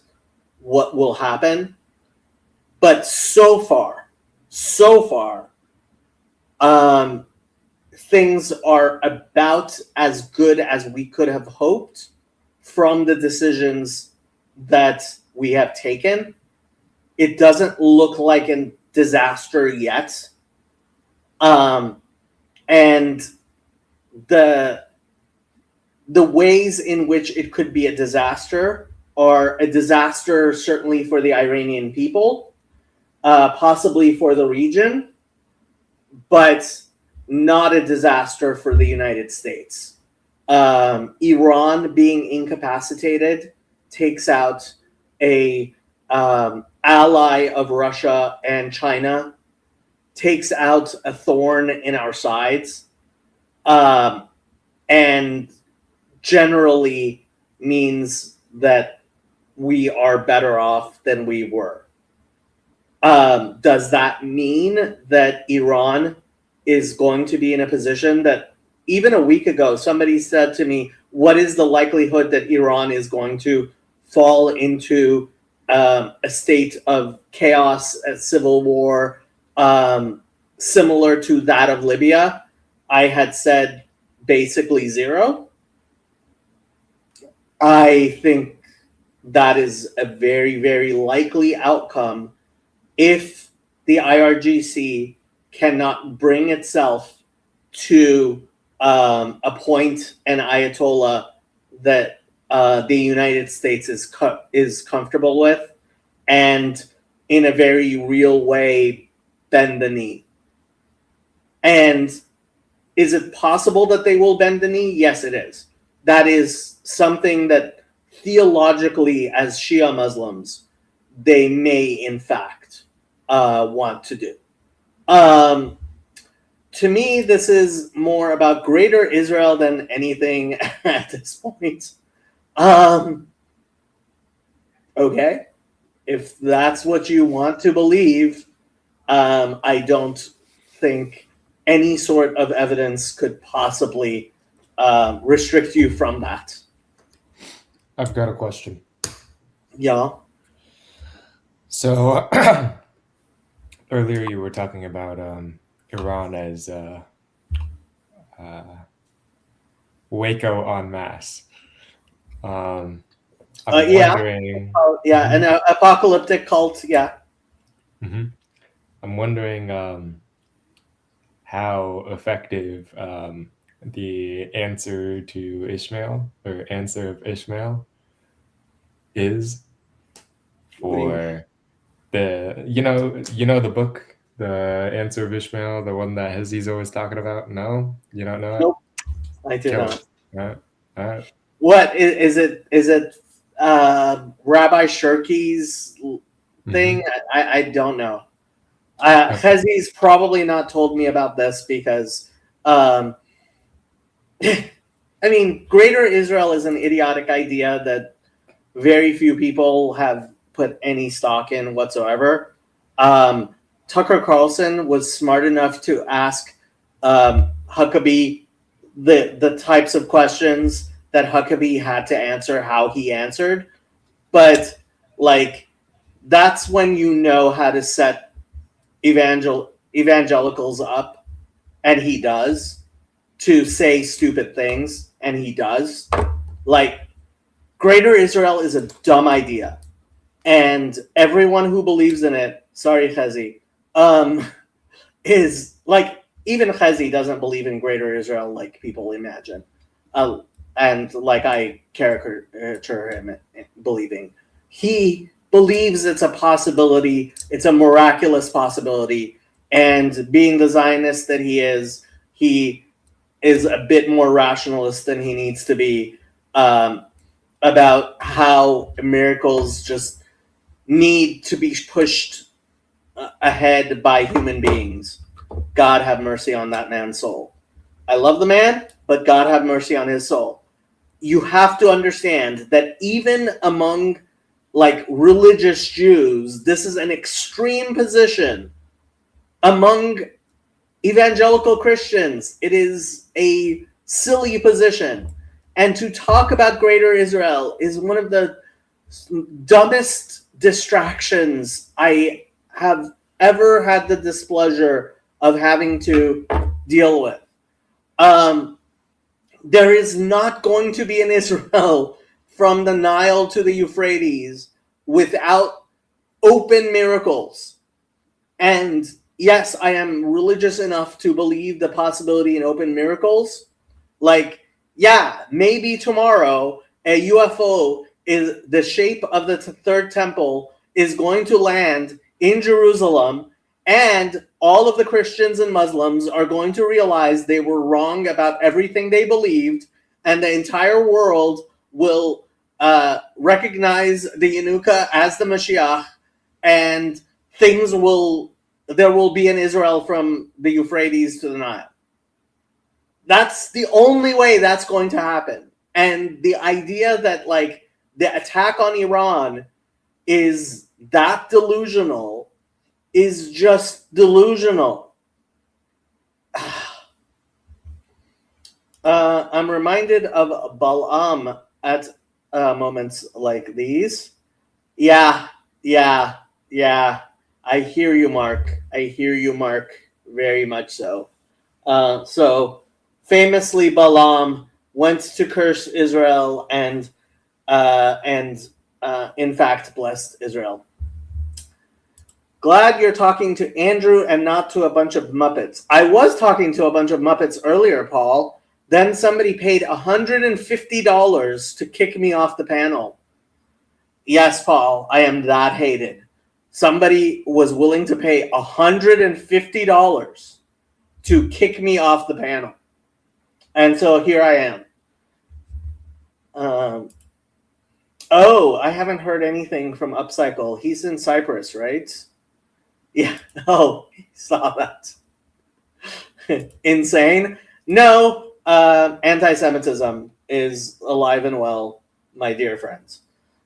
what will happen. But so far, things are about as good as we could have hoped from the decisions that we have taken. It doesn't look like a disaster yet. And the ways in which it could be a disaster are a disaster certainly for the Iranian people, possibly for the region, but not a disaster for the United States. Iran being incapacitated takes out a ally of Russia and China, takes out a thorn in our sides, and generally means that we are better off than we were. Does that mean that Iran is going to be in a position that, even a week ago, somebody said to me, what is the likelihood that Iran is going to fall into a state of chaos, a civil war, similar to that of Libya? I had said basically 0. I think that is a very, very likely outcome if the IRGC cannot bring itself to appoint an Ayatollah that the United States is comfortable with, and in a very real way bend the knee. And is it possible that they will bend the knee? Yes, it is. That is something that theologically, as Shia Muslims, they may in fact want to do. To me, this is more about greater Israel than anything at this point. Okay, if that's what you want to believe, I don't think any sort of evidence could possibly restrict you from that. I've got a question. Yeah. So earlier you were talking about Iran as Waco en masse. I'm Yeah. wondering. Yeah, an apocalyptic cult. Yeah. Mhm. I'm wondering how effective the answer to Ishmael or answer of Ishmael is What do you mean? for the book, the answer of Ishmael, the one that He's always talking about. No, you don't know it. Nope, I do Kill not. it. All right. What is it? Is it Rabbi Shirky's thing? I don't know. Chezzy's probably not told me about this because, I mean, Greater Israel is an idiotic idea that very few people have put any stock in whatsoever. Tucker Carlson was smart enough to ask Huckabee the types of questions that Huckabee had to answer how he answered. But, like, that's when you know how to set evangelicals up, and he does, to say stupid things, and he does. Like, Greater Israel is a dumb idea, and everyone who believes in it, sorry Chezi, is like, even Chezi doesn't believe in Greater Israel like people imagine, and like I caricature him believing. He believes it's a possibility, it's a miraculous possibility, and being the Zionist that he is a bit more rationalist than he needs to be about how miracles just need to be pushed ahead by human beings. God have mercy on that man's soul. I love the man, but God have mercy on his soul. You have to understand that even among like religious Jews, this is an extreme position. Among evangelical Christians, it is a silly position. And to talk about Greater Israel is one of the dumbest distractions I have ever had the displeasure of having to deal with. There is not going to be an Israel from the Nile to the Euphrates without open miracles. And yes, I am religious enough to believe the possibility in open miracles. Like, yeah, maybe tomorrow a UFO is the shape of the third temple is going to land in Jerusalem, and all of the Christians and Muslims are going to realize they were wrong about everything they believed, and the entire world will recognize the Yanuka as the Mashiach, and there will be an Israel from the Euphrates to the Nile. That's the only way that's going to happen. And the idea that like the attack on Iran is that delusional is just delusional. I'm reminded of Balaam at moments like these. Yeah. I hear you, Mark. Very much so. So famously, Balaam went to curse Israel and in fact blessed Israel. Glad you're talking to Andrew and not to a bunch of Muppets. I was talking to a bunch of Muppets earlier, Paul. Then somebody paid $150 to kick me off the panel. Yes, Paul, I am that hated. Somebody was willing to pay $150 to kick me off the panel. And so here I am. I haven't heard anything from Upcycle. He's in Cyprus, right? Yeah. Oh, saw that. Insane. No, anti-Semitism is alive and well, my dear friends.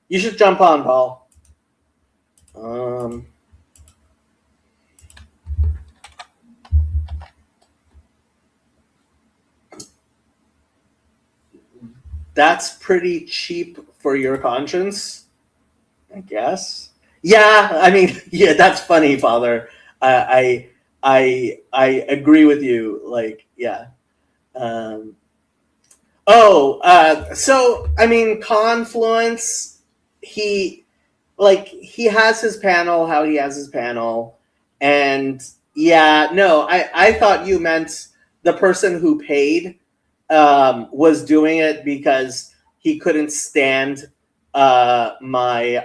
You should jump on, Paul. That's pretty cheap for your conscience, I guess. Yeah, I mean, yeah, that's funny, Father. I I agree with you. Like, yeah. So I mean, Confluence. He has his panel. How he has his panel, and yeah, no, I thought you meant the person who paid was doing it because he couldn't stand my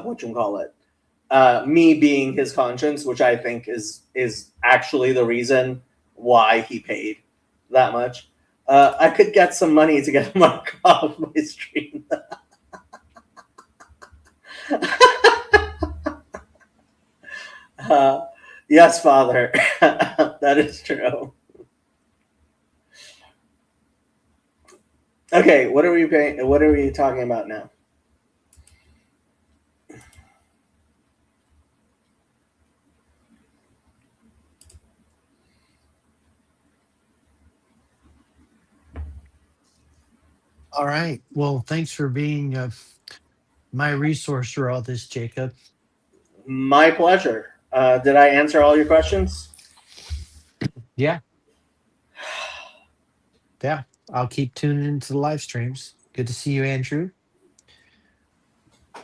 what you call it, me being his conscience, which I think is actually the reason why he paid that much. I could get some money to get him off my stream. Yes, Father, that is true. Okay, what are we paying? What are we talking about now? All right. Well, thanks for being my resource for all this, Jacob. My pleasure. Did I answer all your questions? Yeah. Yeah. I'll keep tuning into the live streams. Good to see you, Andrew.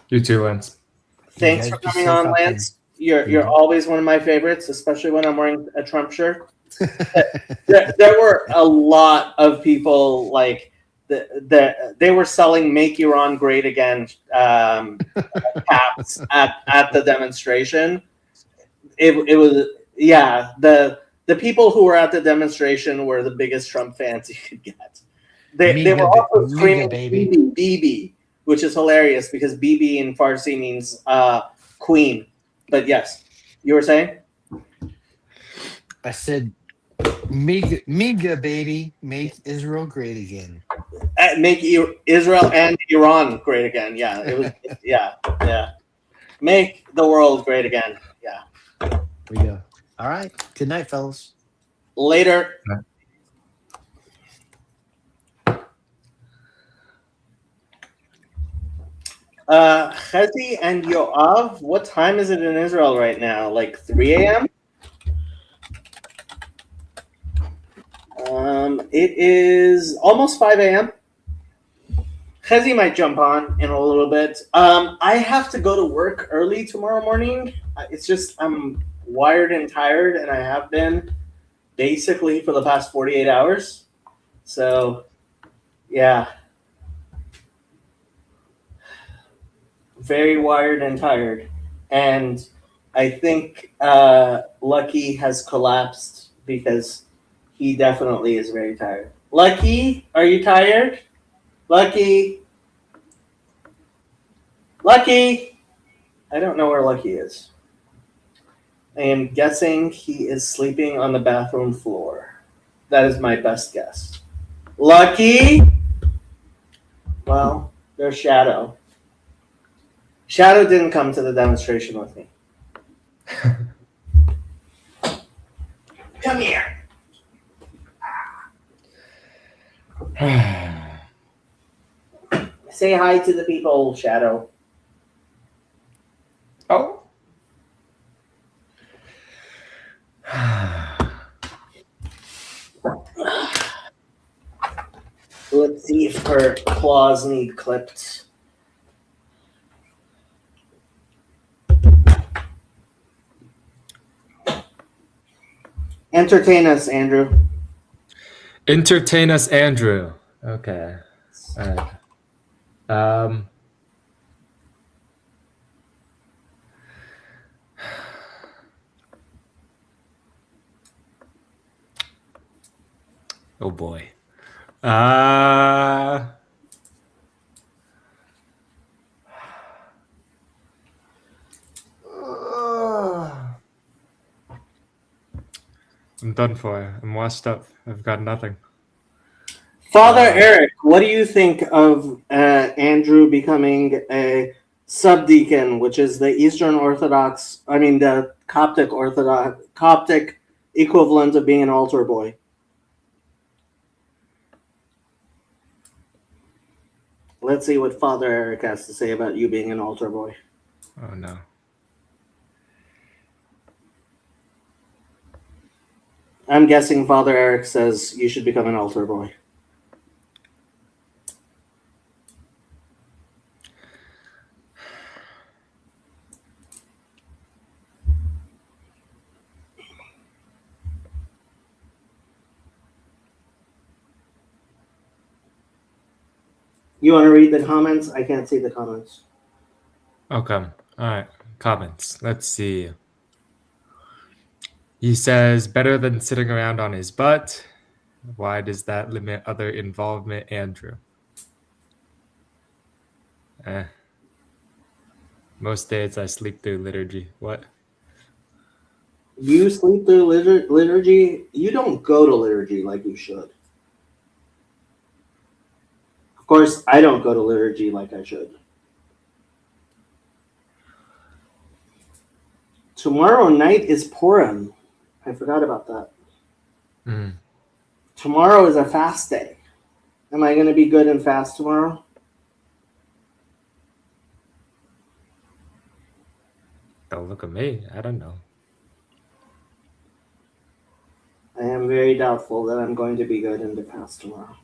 You too, Lance. Thanks guys for be coming safe on, out there. Lance. You're Mhm. always one of my favorites, especially when I'm wearing a Trump shirt. There were a lot of people like they were selling "Make Iran Great Again" caps at the demonstration. It was, yeah, the people who were at the demonstration were the biggest Trump fans you could get. They were also screaming baby. "Bibi," which is hilarious because "Bibi" in Farsi means queen. But yes, you were saying? I said, Miga, baby. Make Israel great again. Make Israel and Iran great again. Yeah, it was. Yeah. Make the world great again. Yeah. There we go. All right. Good night, fellas. Later. Chezi and Yoav, what time is it in Israel right now? Like 3 a.m.? It is almost 5 a.m. Chezi might jump on in a little bit. I have to go to work early tomorrow morning. It's just I'm wired and tired, and I have been basically for the past 48 hours. So, yeah. Very wired and tired. And I think Lucky has collapsed because he definitely is very tired. Lucky, are you tired? Lucky. Lucky. I don't know where Lucky is. I am guessing he is sleeping on the bathroom floor. That is my best guess. Lucky. Well, there's Shadow. Shadow didn't come to the demonstration with me. Come here. Say hi to the people, Shadow. Oh. Let's see if her claws need clipped. Entertain us, Andrew. Entertain us, Andrew. Okay. All right. Oh boy. I'm done for. I'm washed up. I've got nothing. Father Eric, what do you think of Andrew becoming a subdeacon, which is the Eastern Orthodox, the Coptic equivalent of being an altar boy? Let's see what Father Eric has to say about you being an altar boy. Oh no. I'm guessing Father Eric says you should become an altar boy. You want to read the comments? I can't see the comments. Okay. All right. Comments. Let's see. He says, better than sitting around on his butt. Why does that limit other involvement, Andrew? Most days I sleep through liturgy. What? You sleep through liturgy? You don't go to liturgy like you should. Of course, I don't go to liturgy like I should. Tomorrow night is Purim. I forgot about that. Tomorrow is a fast day. Am I going to be good and fast tomorrow? Don't look at me. I don't know. I am very doubtful that I'm going to be good and fast tomorrow.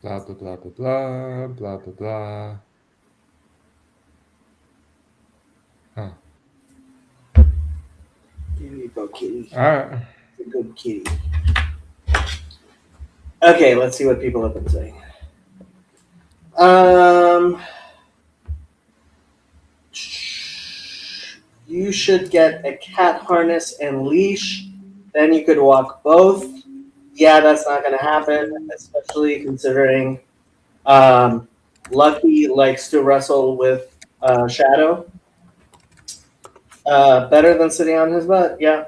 Blah, blah, blah, blah, blah, blah, blah, blah. Huh. There you go, kitty. All right. A good kitty. Okay, let's see what people have been saying. You should get a cat harness and leash. Then you could walk both. Yeah, that's not going to happen, especially considering Lucky likes to wrestle with Shadow. Better than sitting on his butt, yeah.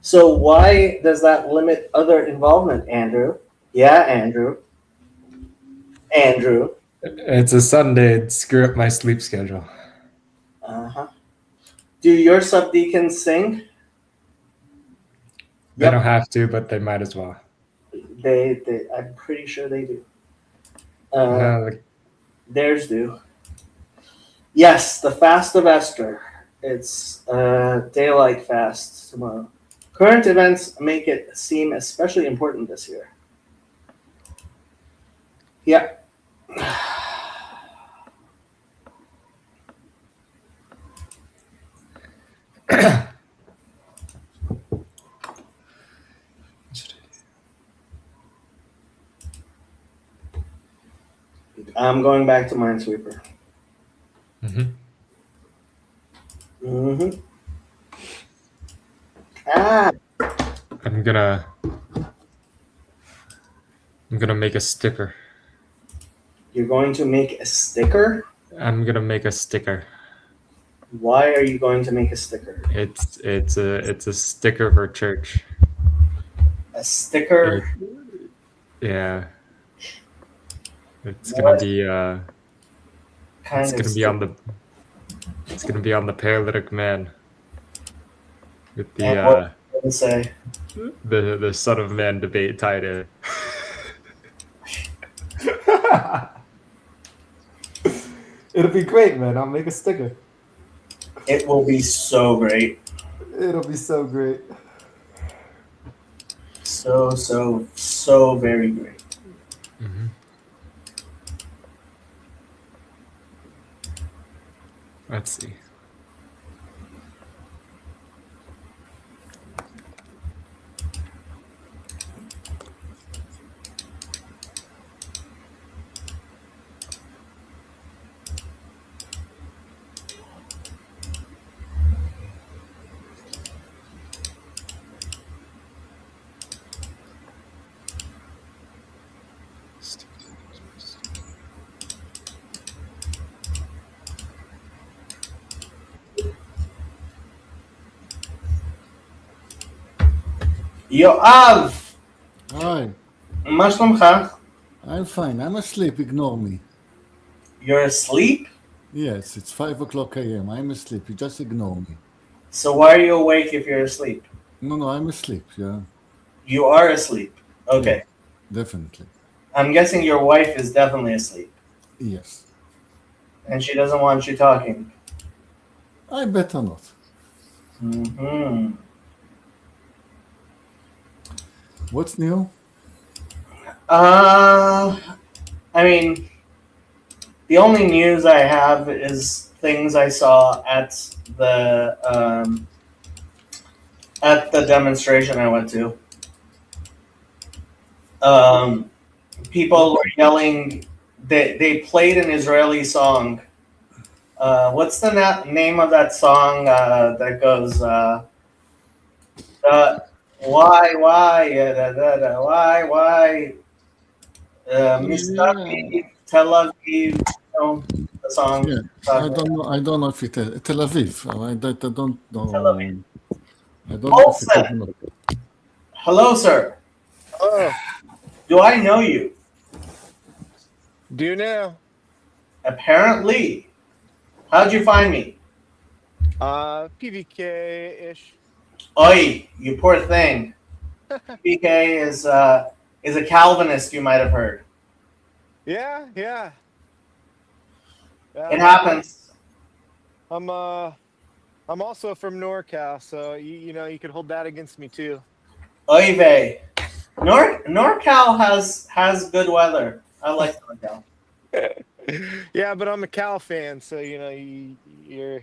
So why does that limit other involvement, Andrew? Yeah, Andrew. Andrew. It's a Sunday. It'd screw up my sleep schedule. Uh-huh. Do your subdeacons sing? They Yep. don't have to, but they might as well. They I'm pretty sure they do. Like, Theirs do. Yes, the Fast of Esther. It's daylight fast tomorrow. Current events make it seem especially important this year. Yeah. I'm going back to Minesweeper. mhm. Mm-hmm. Ah, I'm gonna make a sticker. you're going to make a sticker? I'm gonna make a sticker. Why are you going to make a sticker? It's a sticker for church. A sticker? Yeah. It's What gonna be kind it's of gonna be on the it's gonna be on the paralytic man with And what the does it say? the Son of Man debate tied in. It'll be great, man. I'll make a sticker. It will be so great. It'll be so great. So very great. Mm-hmm. Let's see. Yoav! Hi, מה שלומך? I'm fine. I'm asleep. Ignore me. You're asleep? Yes, it's 5 o'clock a.m. I'm asleep. You just ignore me. So why are you awake if you're asleep? No, I'm asleep. Yeah, You are asleep. Okay. definitely. I'm guessing your wife is definitely asleep. Yes. And she doesn't want you talking. I better not. Hmm. What's new? I mean, the only news I have is things I saw at the demonstration I went to. People were yelling. They played an Israeli song. What's the name of that song that goes? Why, why? Mistafi, Tel Aviv, you know, the song. Yeah, I don't know. I don't know if it is Tel Aviv. I don't know. Tel Aviv. I don't know if it Olsen. is. Hello, sir. Oh, Do I know you? do you now? Apparently. How'd you find me? PVK-ish. Oi, you poor thing. PK is a Calvinist, you might have heard. Yeah. It happens. I'm also from NorCal, so you know you could hold that against me too. Oy vey. NorCal has good weather. I like NorCal. Yeah, but I'm a Cal fan, so you know you're.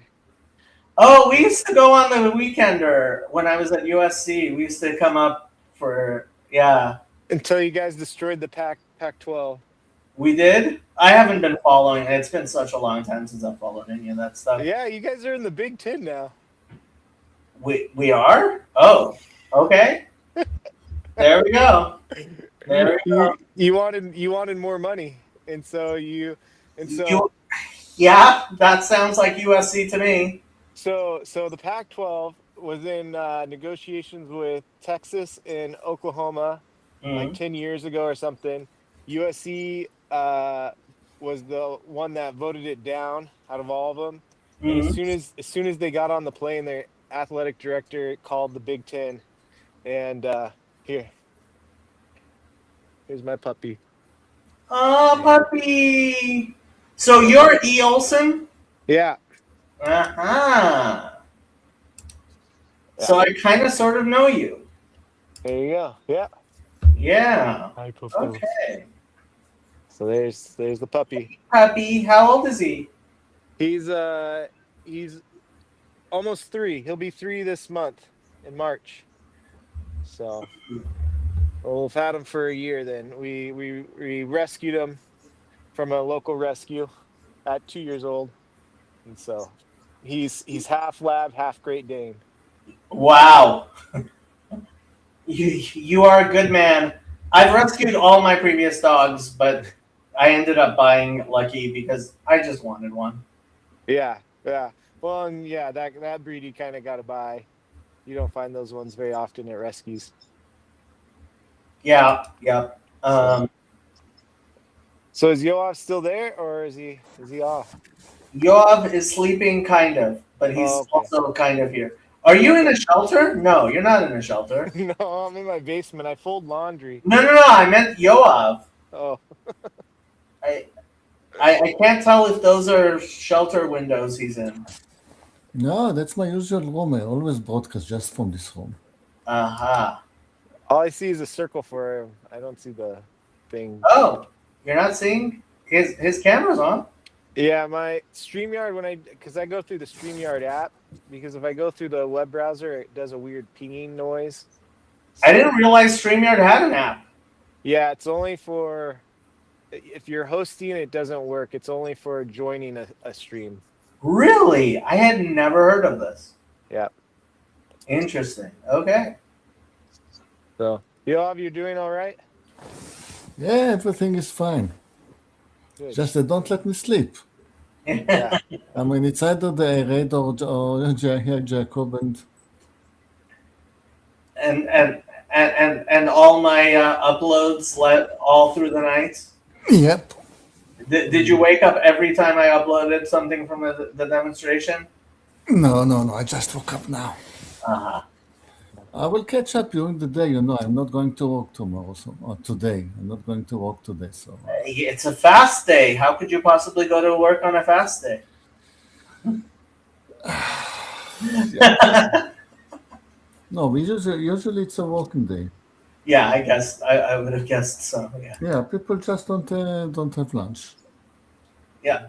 Oh, we used to go on the weekender when I was at USC. We used to come up for, yeah. Until you guys destroyed the Pac-12. We did? I haven't been following. It's been such a long time since I've followed any of that stuff. Yeah, you guys are in the Big Ten now. We are? Oh, okay. There we go. There we go. You wanted more money, and so Yeah, that sounds like USC to me. So the Pac-12 was in negotiations with Texas and Oklahoma like 10 years ago or something. USC was the one that voted it down out of all of them. And as soon as they got on the plane, their athletic director called the Big Ten, and here's my puppy. Oh, puppy. So you're E. Olsen? Yeah. Uh-huh. So I kind of sort of know you. There you go. Yeah. Yeah. Hi, Puppy. Okay. So there's the puppy. Puppy, how old is he? He's almost 3. He'll be 3 this month in March. So we've had him for a year. Then we rescued him from a local rescue at 2 years old, and so he's half lab, half Great Dane. Wow. You are a good man. I've rescued all my previous dogs, but I ended up buying Lucky because I just wanted one. Yeah. Well, and yeah, that breed you kind of got to buy. You don't find those ones very often at rescues. Yeah. So is Yoav still there, or is he off? Yoav is sleeping, kind of, but he's Oh, okay. also kind of here. Are you in a shelter? No, you're not in a shelter. No, I'm in my basement. I fold laundry. No, I meant Yoav. Oh, I can't tell if those are shelter windows he's in. No, that's my usual room. I always broadcast just from this room. Aha. all I see is a circle for him. I don't see the thing. Oh, you're not seeing his camera's on. Yeah, my StreamYard, because I go through the StreamYard app, because if I go through the web browser, it does a weird pinging noise. I didn't realize StreamYard had an app. Yeah, it's only for, if you're hosting, it doesn't work. It's only for joining a stream. Really? I had never heard of this. Yeah. Interesting. Okay. So, Yoav, you're doing all right? Yeah, everything is fine. Good. Just they don't let me sleep. Yeah. I mean, it's either the Arid or Jacob, and and all my uploads all through the night. Yep. Did you wake up every time I uploaded something from the demonstration? No. I just woke up now. Uh-huh. I will catch up during the day. I'm not going to work tomorrow, or today. I'm not going to work today, so. It's a fast day. How could you possibly go to work on a fast day? No, usually it's a working day. Yeah, I guess I would have guessed so. Yeah. Yeah, people just don't have lunch. Yeah.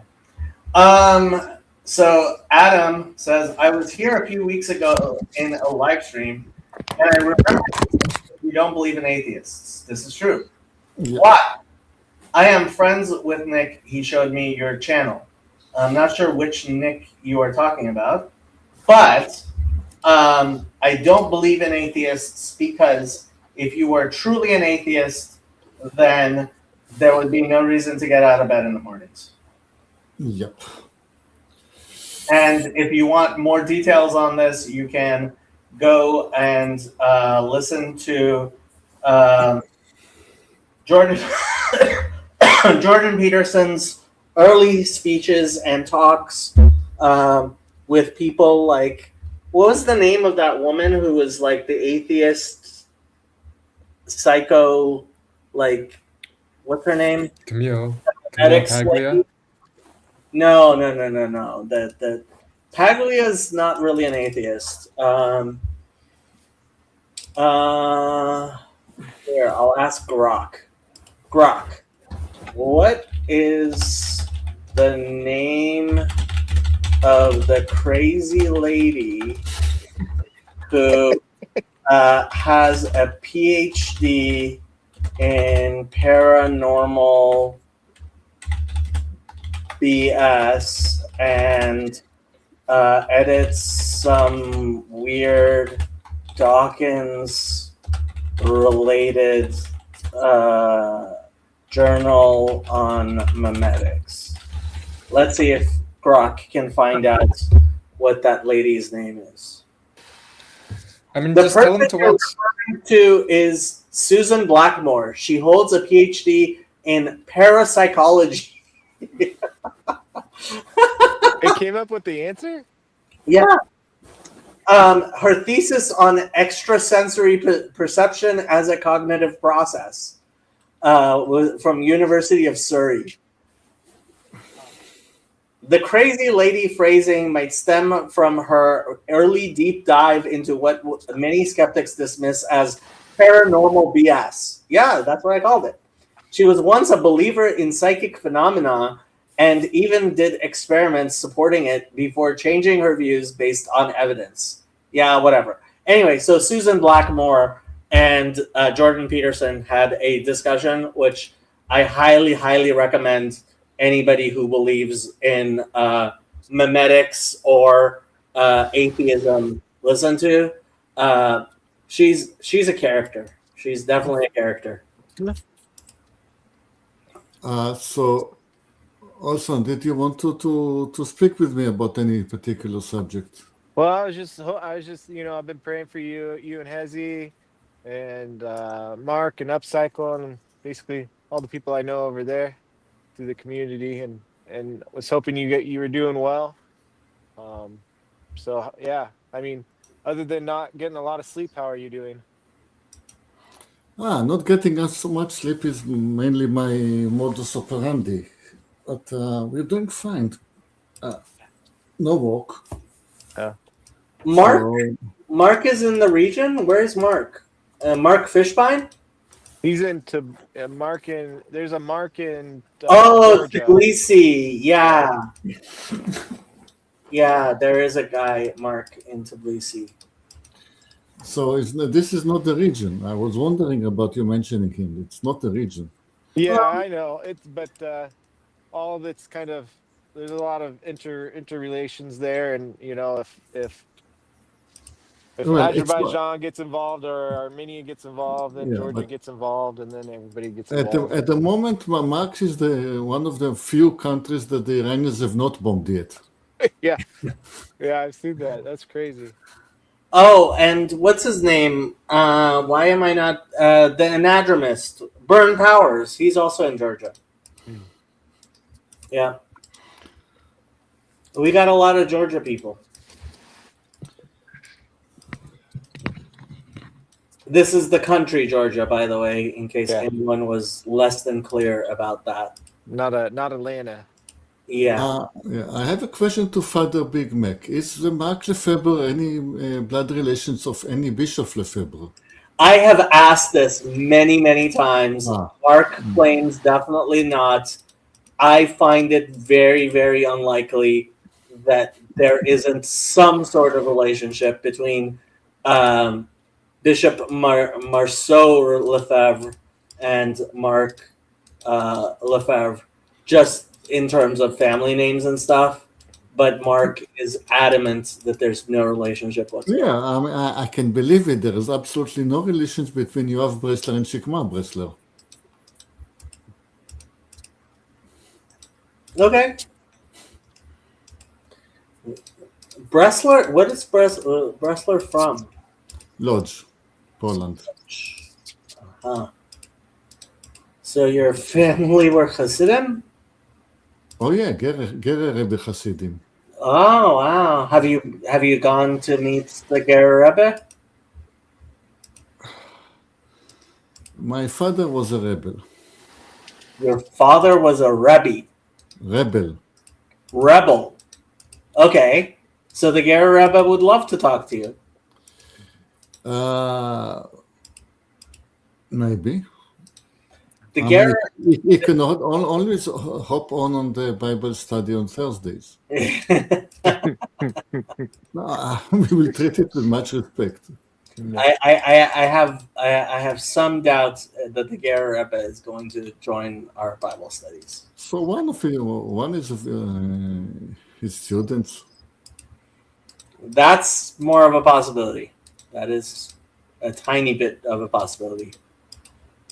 So Adam says, I was here a few weeks ago in a live stream, and I remember you don't believe in atheists. This is true. Yeah. Why? I am friends with Nick. He showed me your channel. I'm not sure which Nick you are talking about, but I don't believe in atheists because if you were truly an atheist, then there would be no reason to get out of bed in the mornings. Yep. And if you want more details on this, you can go and listen to Jordan Jordan Peterson's early speeches and talks with people like, what was the name of that woman who was like the atheist psycho, like, what's her name? Camille Medics Paglia. lady? No. The Paglia's not really an atheist. Here, I'll ask Grok. Grok, what is the name of the crazy lady who has a PhD in paranormal BS and edits some weird Dawkins related journal on memetics? Let's see if Grok can find out what that lady's name is. I mean, The just tell person him to you're watch. referring to is Susan Blackmore. She holds a PhD in parapsychology. It came up with the answer? Yeah. Her thesis on extrasensory perception as a cognitive process was from University of Surrey. The crazy lady phrasing might stem from her early deep dive into what many skeptics dismiss as paranormal BS. Yeah, that's what I called it. She was once a believer in psychic phenomena and even did experiments supporting it before changing her views based on evidence. Yeah, whatever. Anyway, so Susan Blackmore and Jordan Peterson had a discussion, which I highly, highly recommend anybody who believes in memetics or atheism listen to. She's a character. She's definitely a character. So, also, did you want to speak with me about any particular subject? Well, I was just, I've been praying for you and Hezi, and Mark and Upcycle, and basically all the people I know over there through the community, and was hoping you were doing well. So yeah, I mean, other than not getting a lot of sleep, how are you doing? Not getting us so much sleep is mainly my modus operandi, but we're doing fine. No work. Mark, So, Mark is in the region. Where is Mark? Mark Fishbein? He's into Mark in. There's a Mark in. Oh, Georgia. Tbilisi. Yeah. Yeah, there is a guy, Mark, in Tbilisi. so this is not the region. I was wondering about you mentioning him. It's not the region. Yeah, I know. But all of it's kind of, there's a lot of interrelations there, and if Well, it's Azerbaijan gets involved or Armenia gets involved, then Yeah, Georgia but- gget involved, and then everybody gets At involved. the moment, Marx is one of the few countries that the Iranians have not bombed yet. Yeah, I've seen that. That's crazy. Oh, and what's his name? Why am I not the anadromist? Burn Powers. He's also in Georgia. Hmm. Yeah, we got a lot of Georgia people. This is the country Georgia, by the way, in case Yeah. anyone was less than clear about that. Not Atlanta. Yeah. Yeah, I have a question to Father Big Mac. Is the Mark Lefebvre any blood relations of any Bishop Lefebvre? I have asked this many, many times. Ah. Mark claims definitely not. I find it very, very unlikely that there isn't some sort of relationship between Bishop Marceau Lefebvre and Mark Lefebvre, just in terms of family names and stuff. But Mark is adamant that there's no relationship whatsoever. Yeah, I mean, I can believe it. There is absolutely no relations between Yoav Bresler and Shikma Bresler. Okay. Bresler, what is Bresler from? Lodz, Poland. Huh. So your family were Hasidim? Oh yeah, Gerer Rebbe Hasidim. Oh wow! Have you gone to meet the Ger Rebbe? My father was a rebel. Your father was a Rebbe. Rebel. Rebel. Okay. So the Ger Rebbe would love to talk to you. Maybe. The I Ger. mean, you can always hop on the Bible study on Thursdays. No, we will treat it with much respect. I have some doubts that the Ger Rebbe is going to join our Bible studies. So one is his students. That's more of a possibility. That is a tiny bit of a possibility.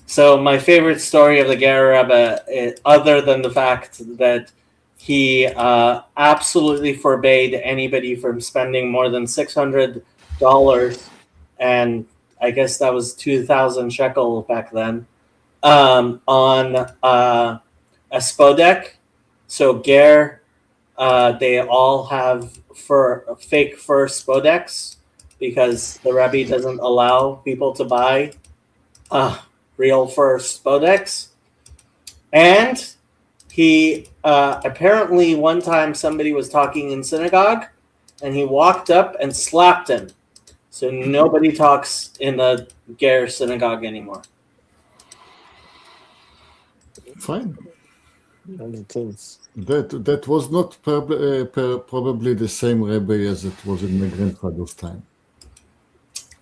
So my favorite story of the Ger Rebbe, other than the fact that he absolutely forbade anybody from spending more than $600, and I guess that was 2,000 shekel back then, on a spodek. So Ger, they all have fake fur spodeks because the Rebbe doesn't allow people to buy real fur spodeks. And he apparently one time somebody was talking in synagogue and he walked up and slapped him. So nobody talks in the Ger synagogue anymore. Fine. Intense. That was not probably the same Rebbe as it was in my grandfather's time.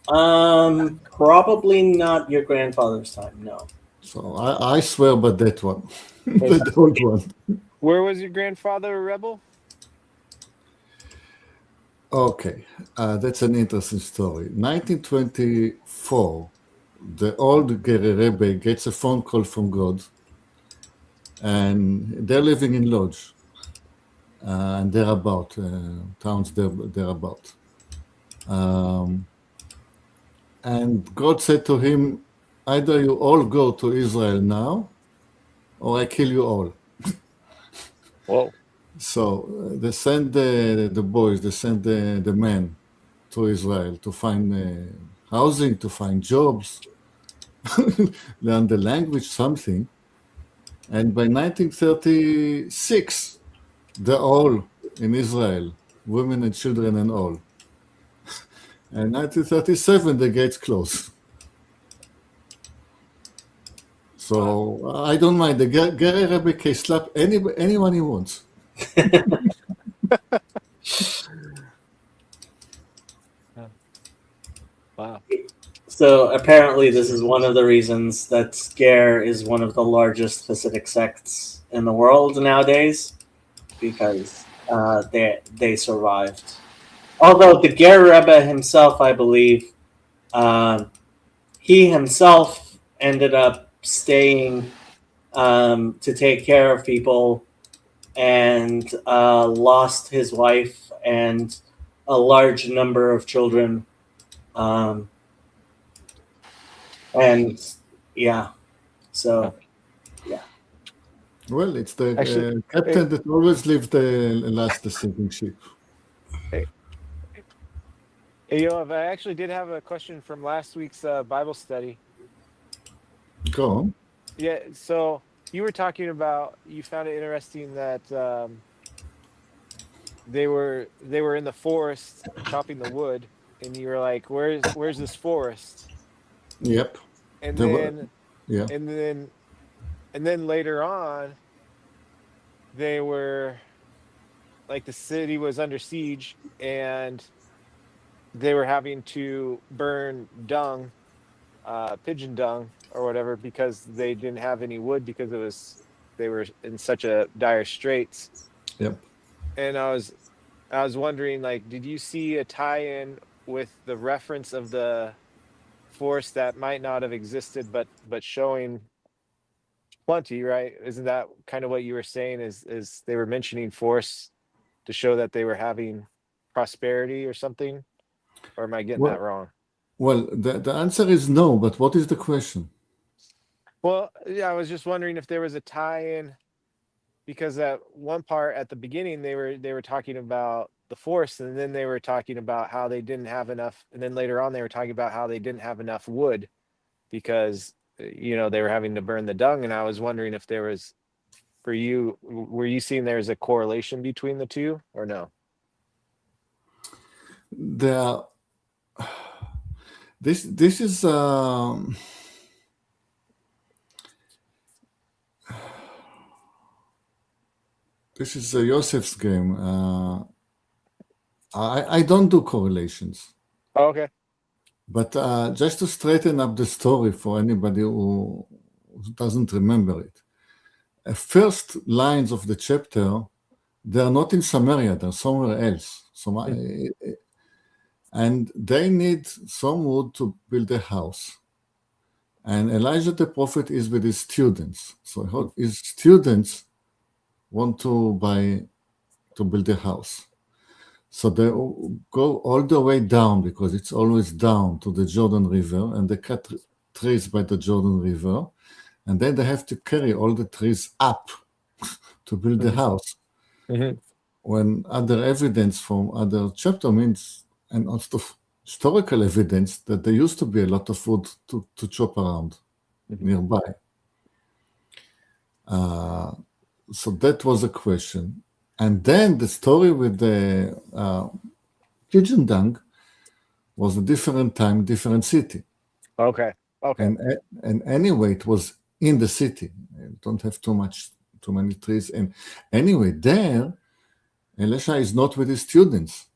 Probably not your grandfather's time, no. So I swear by that one, the old one. Where was your grandfather a rebel? Okay, that's an interesting story. 1924, the old Gerer Rebbe gets a phone call from God, and they're living in Lodz, and thereabout, towns thereabout. And God said to him, either you all go to Israel now, or I kill you all. Whoa. So they send the boys, they send the men to Israel to find housing, to find jobs, learn the language, something. And by 1936, they're all in Israel, women and children and all. And 1937, the gates close. So I don't mind. The Gerer Rebbe can slap anyone he wants. Wow. So apparently this is one of the reasons that Ger is one of the largest Hasidic sects in the world nowadays, because they survived. Although the Ger Rebbe himself, I believe, he himself ended up staying to take care of people and lost his wife and a large number of children And yeah, so Well, it's the Actually, captain that always leaves the last sinking ship. Hey, Yoav, I actually did have a question from last week's Bible study. Go on. Yeah, so you were talking about, you found it interesting that they were in the forest chopping the wood, and you were like, where's this forest? Yep. And There were- then Yeah. and then later on, they were like, the city was under siege, and they were having to burn dung, pigeon dung or whatever, because they didn't have any wood, because they were in such a dire straits. Yep. And I was wondering, like, did you see a tie-in with the reference of the forest that might not have existed, but showing plenty, right? Isn't that kind of what you were saying? Is they were mentioning forests to show that they were having prosperity or something? Or am I getting that wrong? Well, the answer is no, but what is the question? Well, yeah, I was just wondering if there was a tie-in, because at one part at the beginning they were talking about the forest, and then they were talking about how they didn't have enough, and then later on they were talking about how they didn't have enough wood because they were having to burn the dung. And I was wondering if there was, for you, were you seeing there's a correlation between the two or no? There. This is this is Yosef's game. I don't do correlations, Oh, okay. but just to straighten up the story for anybody who doesn't remember it, first lines of the chapter, they're not in Samaria, they're somewhere else. And they need some wood to build a house. And Elijah the prophet is with his students. So his students want to build a house. So they go all the way down, because it's always down, to the Jordan River, and they cut trees by the Jordan River. And then they have to carry all the trees up to build the house. Mhm. When other evidence from other chapter means, and also historical evidence, that there used to be a lot of wood to chop around nearby. So that was a question. And then the story with the pigeon dung was a different time, different city. Okay. And anyway, it was in the city. You don't have too many trees. And anyway, there, Elisha is not with his students.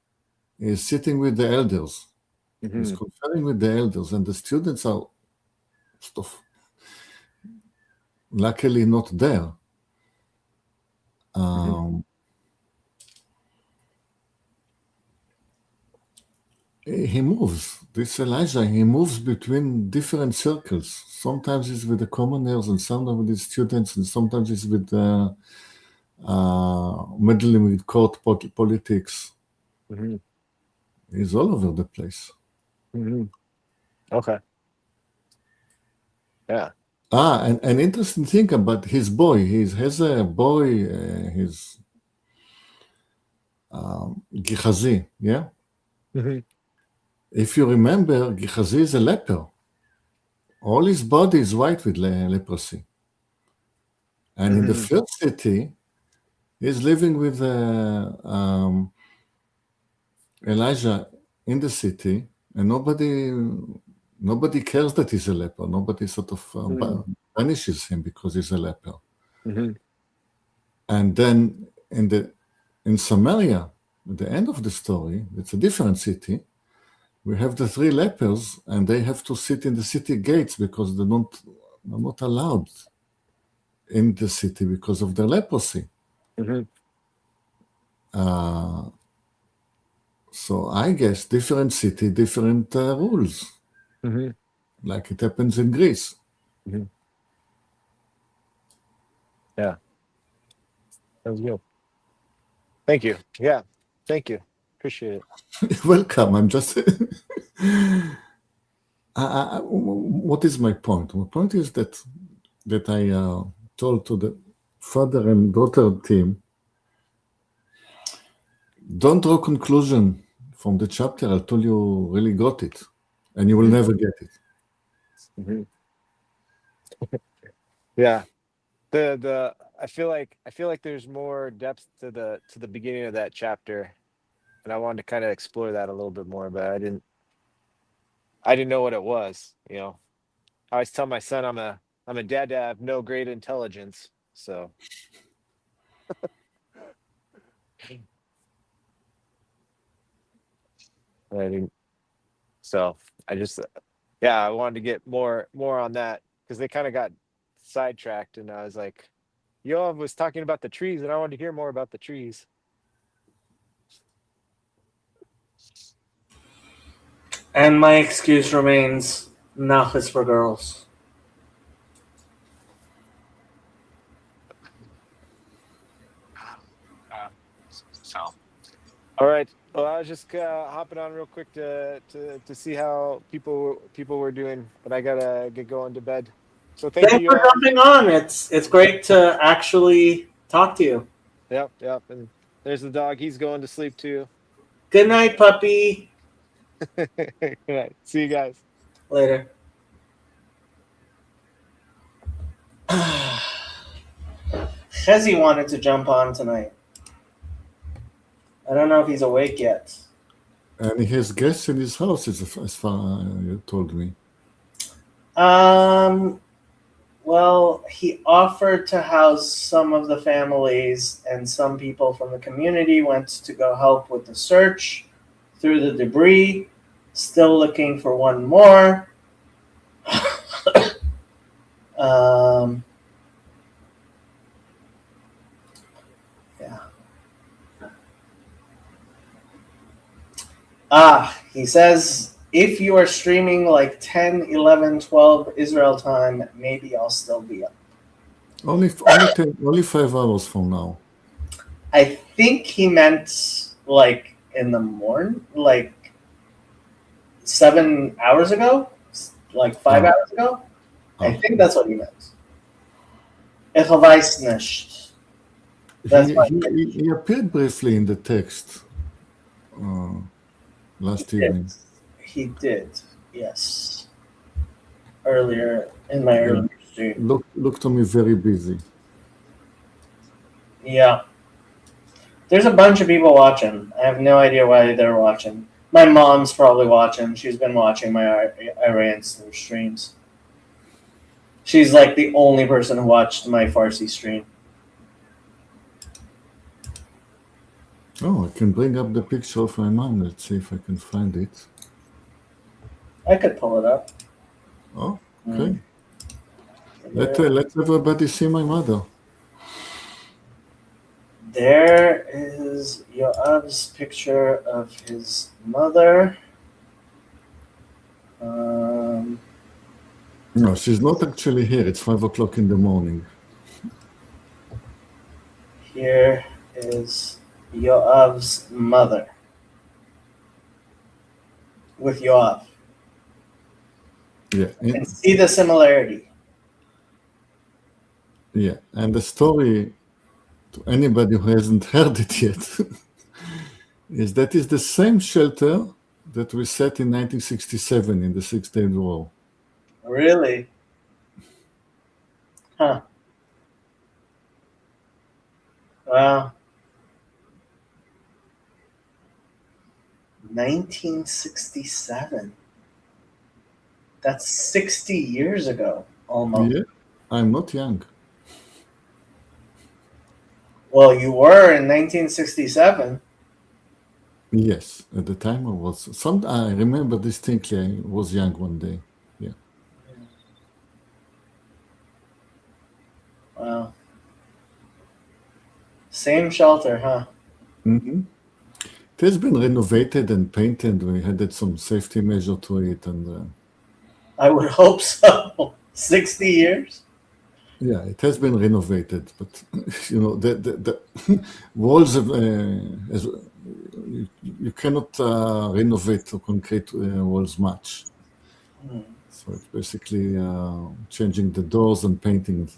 He's sitting with the elders. He's conferring with the elders, and the students are luckily not there. He moves. This Elijah, he moves between different circles. Sometimes he's with the commoners, and sometimes with his students, and sometimes he's with meddling with court politics. He's all over the place. Okay. Yeah. And an interesting thing about his boy, he has a boy, his Gehazi, yeah? If you remember, Gehazi is a leper. All his body is white with leprosy. And in the first city, he's living with Elijah in the city, and nobody cares that he's a leper. Nobody sort of punishes him because he's a leper. And then in Samaria, at the end of the story, it's a different city. We have the 3 lepers, and they have to sit in the city gates because they're not allowed in the city because of their leprosy. So I guess different city, different rules, like it happens in Greece. Yeah. That was good. Thank you. Yeah. Thank you. Appreciate it. Welcome. I'm just What is my point? My point is that I told to the father and daughter team, don't draw conclusion from the chapter until you really got it, and you will never get it. Yeah. I feel like there's more depth to the beginning of that chapter, and I wanted to kind of explore that a little bit more, but I didn't know what it was. You know, I always tell my son I'm a dad to have no great intelligence, so. I didn't. So I just, yeah, I wanted to get more on that because they kind of got sidetracked, and I was like, Yoav was talking about the trees, and I wanted to hear more about the trees. And my excuse remains Nachas for girls. So, all right. Well, I was just hopping on real quick to see how people were doing, but I gotta get going to bed. So thanks Thanks you. for jumping on. It's great to actually talk to you. Yep. And there's the dog. He's going to sleep too. Good night, puppy. Good night. See you guys later. Chezi wanted to jump on tonight. I don't know if he's awake yet. And he has guests in his house, as far you told me. Well, he offered to house some of the families, and some people from the community went to go help with the search through the debris. Still looking for one more. He says, if you are streaming like 10, 11, 12 Israel time, maybe I'll still be up. Only 5 hours from now. I think he meant like in the morning, like 7 hours ago, like 5 hours ago. I think that's what he meant. Ich weiß nicht. He appeared briefly in the text last evening. He did, yes. Earlier in my earlier stream. Looked to me very busy. Yeah. There's a bunch of people watching. I have no idea why they're watching. My mom's probably watching. She's been watching my Iran streams. She's like the only person who watched my Farsi stream. Oh, I can bring up the picture of my mom. Let's see if I can find it. I could pull it up. Oh, okay. Let everybody see my mother. There is Yoav's picture of his mother. No, she's not actually here. It's 5 o'clock in the morning. Here is Yoav's mother with Yoav. Yeah. You can see the similarity. Yeah, and the story, to anybody who hasn't heard it yet, is that is the same shelter that we set in 1967 in the Six-Day War. Really? Huh. Wow. 1967. That's 60 years ago, almost. Yeah, I'm not young. Well, you were in 1967. Yes, at the time I was. I remember distinctly. I was young one day. Yeah. Wow. Same shelter, huh? Mm-hmm. It has been renovated and painted. We added some safety measure to it, and I would hope so. 60 years? yeah, it has been renovated, but you know the walls have, you cannot renovate the concrete walls much. So it's basically changing the doors and painting.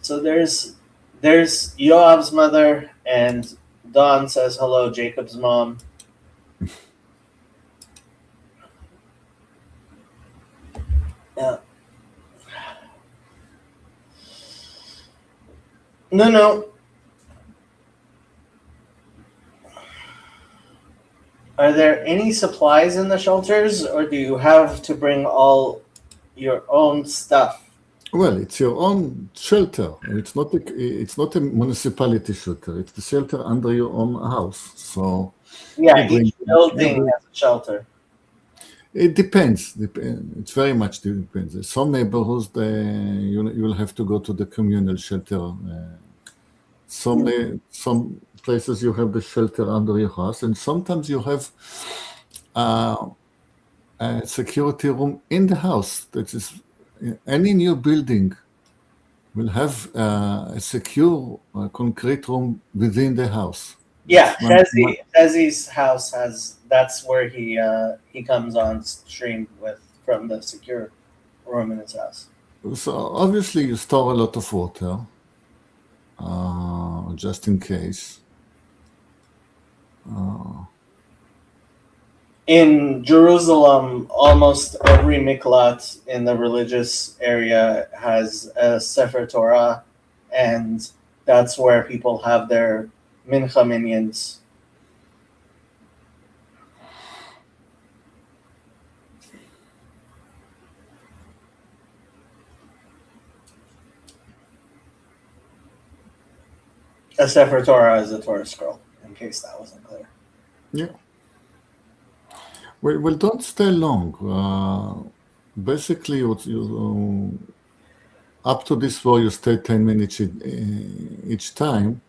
So there's Yoav's mother, and Dawn says hello, Jacob's mom. Yeah. No. Are there any supplies in the shelters, or do you have to bring all your own stuff? Well, it's your own shelter. It's not a municipality shelter. It's the shelter under your own house. So Yeah, you bring- each building has a shelter. it depends. It's very much depends. Some neighborhoods, you'll have to go to the communal shelter. Some places you have the shelter under your house, and sometimes you have a security room in the house. That is, any new building will have a secure concrete room within the house. Yeah, That's one- Desi's house has. That's where he comes on stream from the secure room in his house. So obviously you store a lot of water, just in case. In Jerusalem, almost every miklat in the religious area has a Sefer Torah, and that's where people have their mincha minions. A Sefer Torah is a Torah scroll, in case that wasn't clear. Yeah. Well, don't stay long. Basically, up to this war, you stay 10 minutes each time.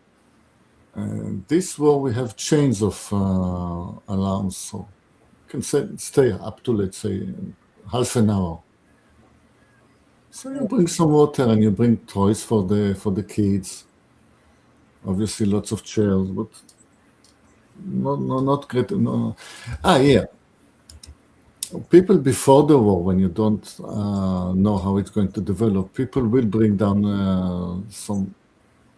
This war, we have chains of alarms, so you can stay up to, let's say, half an hour. So you bring some water and you bring toys for the kids. Obviously, lots of chairs, but not great. No. Yeah. People before the war, when you don't know how it's going to develop, people will bring down some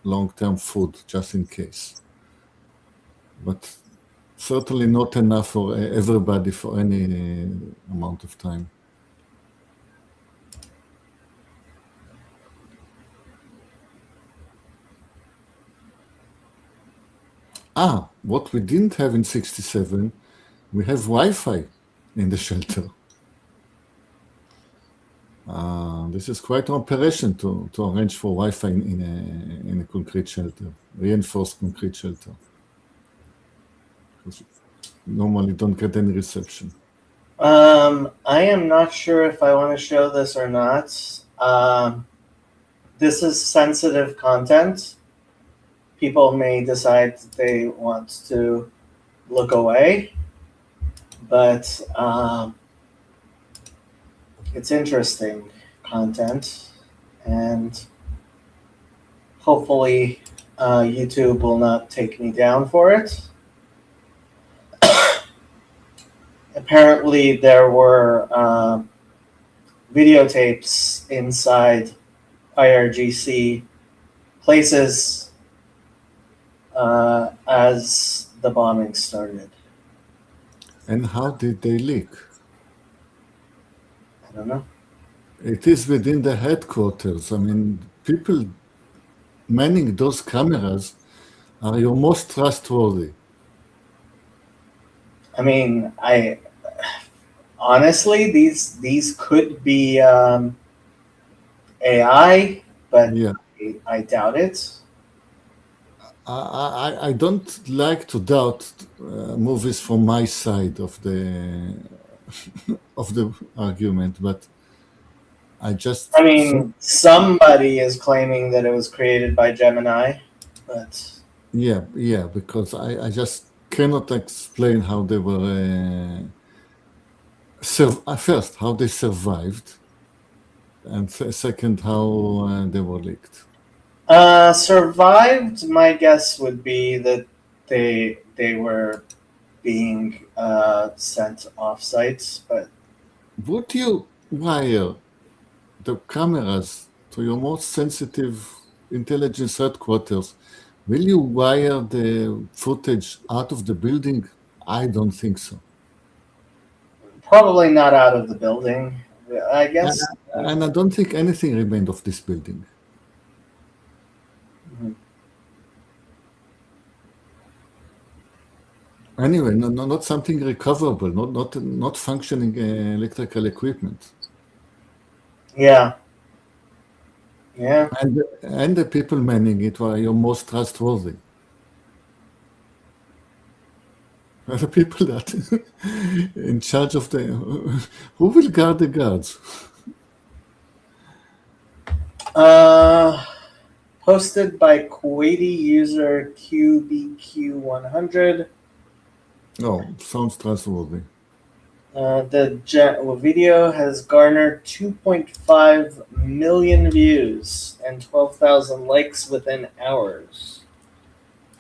long-term food just in case. But certainly not enough for everybody for any amount of time. What we didn't have in 67, we have Wi-Fi in the shelter. This is quite an operation to arrange for Wi-Fi in a concrete shelter, reinforced concrete shelter. Because normally don't get any reception. I am not sure if I want to show this or not. This is sensitive content. People may decide that they want to look away, but it's interesting content, and hopefully YouTube will not take me down for it. Apparently there were videotapes inside IRGC places as the bombing started. And how did they leak? I don't know. It is within the headquarters. I mean, people manning those cameras are your most trustworthy. I mean, honestly, these could be AI, but Yeah. I doubt it. I don't like to doubt movies from my side of the argument, but I just I mean, somebody is claiming that it was created by Gemini, but yeah, because I just cannot explain how they were first how they survived, and second how they were leaked. Survived. My guess would be that they were being sent off site, but Would you wire the cameras to your most sensitive intelligence headquarters? Will you wire the footage out of the building? I don't think so. probably not out of the building. I guess. And I don't think anything remained of this building. Mhm. Anyway, not something recoverable, not functioning electrical equipment. Yeah. Yeah. And the people manning it were your most trustworthy. The people that in charge of the who will guard the guards? Posted by Kuwaiti user QBQ100. Oh, sounds trustworthy. The video has garnered 2.5 million views and 12,000 likes within hours.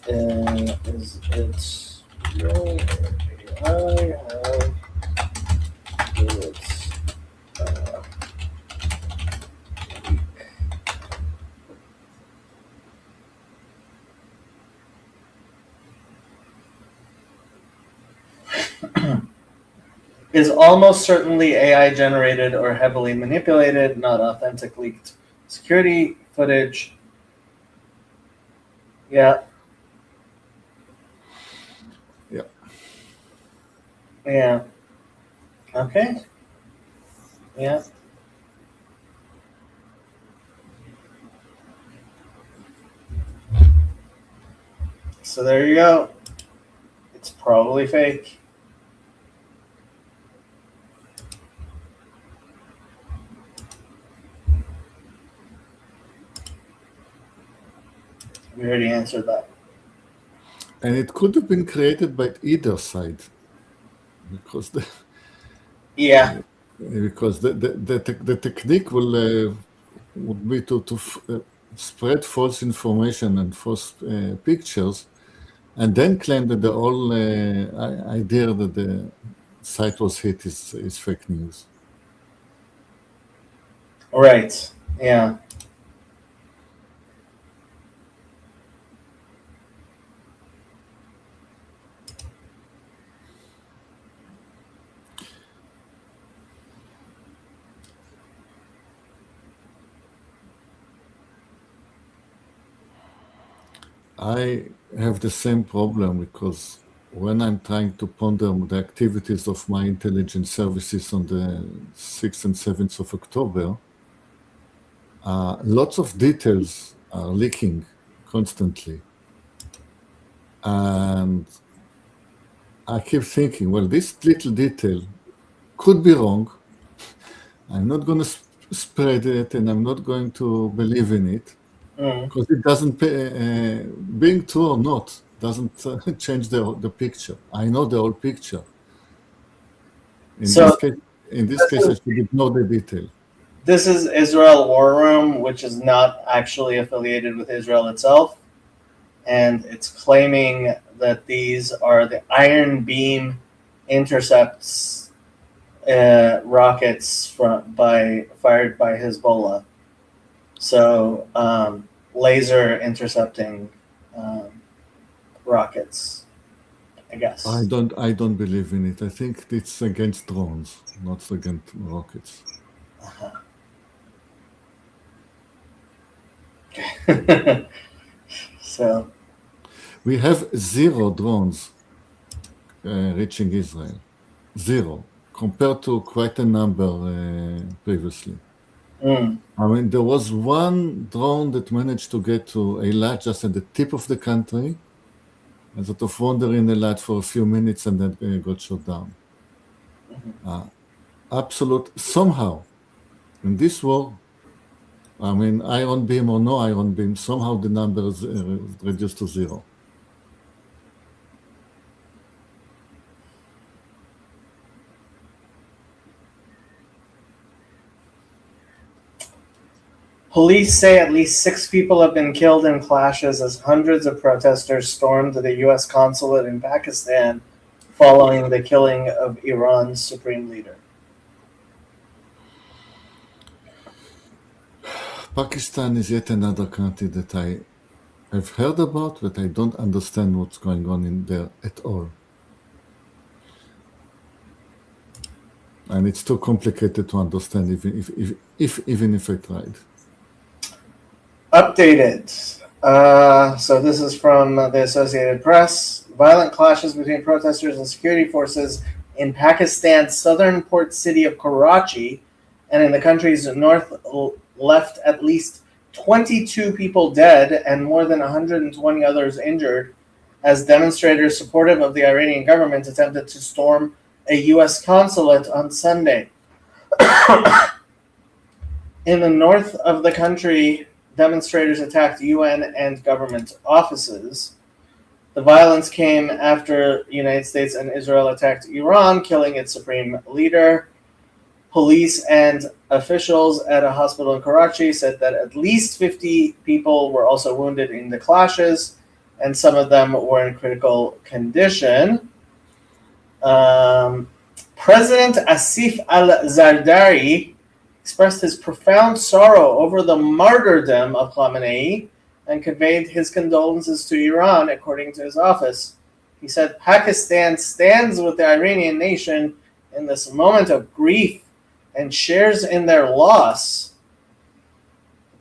Is it real? I have it. Is almost certainly AI generated or heavily manipulated, not authentic leaked security footage. Yeah. Yeah. Yeah. Okay. Yeah. So there you go. It's probably fake. We already answered that. And it could have been created by either side, because the Yeah. the technique will would be to spread false information and false pictures, and then claim that the whole idea that the site was hit is fake news. Right. Yeah. I have the same problem because when I'm trying to ponder the activities of my intelligence services on the 6th and 7th of October, lots of details are leaking constantly. And I keep thinking, well, this little detail could be wrong. I'm not going to spread it and I'm not going to believe in it. Because it doesn't, being true or not, doesn't change the picture. I know the whole picture. In this case, I should ignore the detail. This is Israel War Room, which is not actually affiliated with Israel itself. And it's claiming that these are the Iron Beam intercepts rockets fired by Hezbollah. So laser intercepting rockets, I guess. I don't believe in it. I think it's against drones, not against rockets. So we have 0 drones reaching Israel. 0, compared to quite a number previously. I mean, there was one drone that managed to get to Eilat just at the tip of the country, and sort of wander in Eilat for a few minutes and then got shot down. Absolute, somehow, in this war, I mean, Iron Beam or no Iron Beam, somehow the number is reduced to 0. Police say at least 6 people have been killed in clashes as hundreds of protesters stormed the U.S. consulate in Pakistan following the killing of Iran's supreme leader. Pakistan is yet another country that I have heard about, but I don't understand what's going on in there at all. And it's too complicated to understand, even if I tried. Updated. So this is from the Associated Press. Violent clashes between protesters and security forces in Pakistan's southern port city of Karachi and in the country's north left at least 22 people dead and more than 120 others injured as demonstrators supportive of the Iranian government attempted to storm a U.S. consulate on Sunday. In the north of the country, demonstrators attacked UN and government offices. The violence came after the United States and Israel attacked Iran, killing its supreme leader. Police and officials at a hospital in Karachi said that at least 50 people were also wounded in the clashes, and some of them were in critical condition. President Asif al-Zardari expressed his profound sorrow over the martyrdom of Khamenei and conveyed his condolences to Iran, according to his office. He said, Pakistan stands with the Iranian nation in this moment of grief and shares in their loss.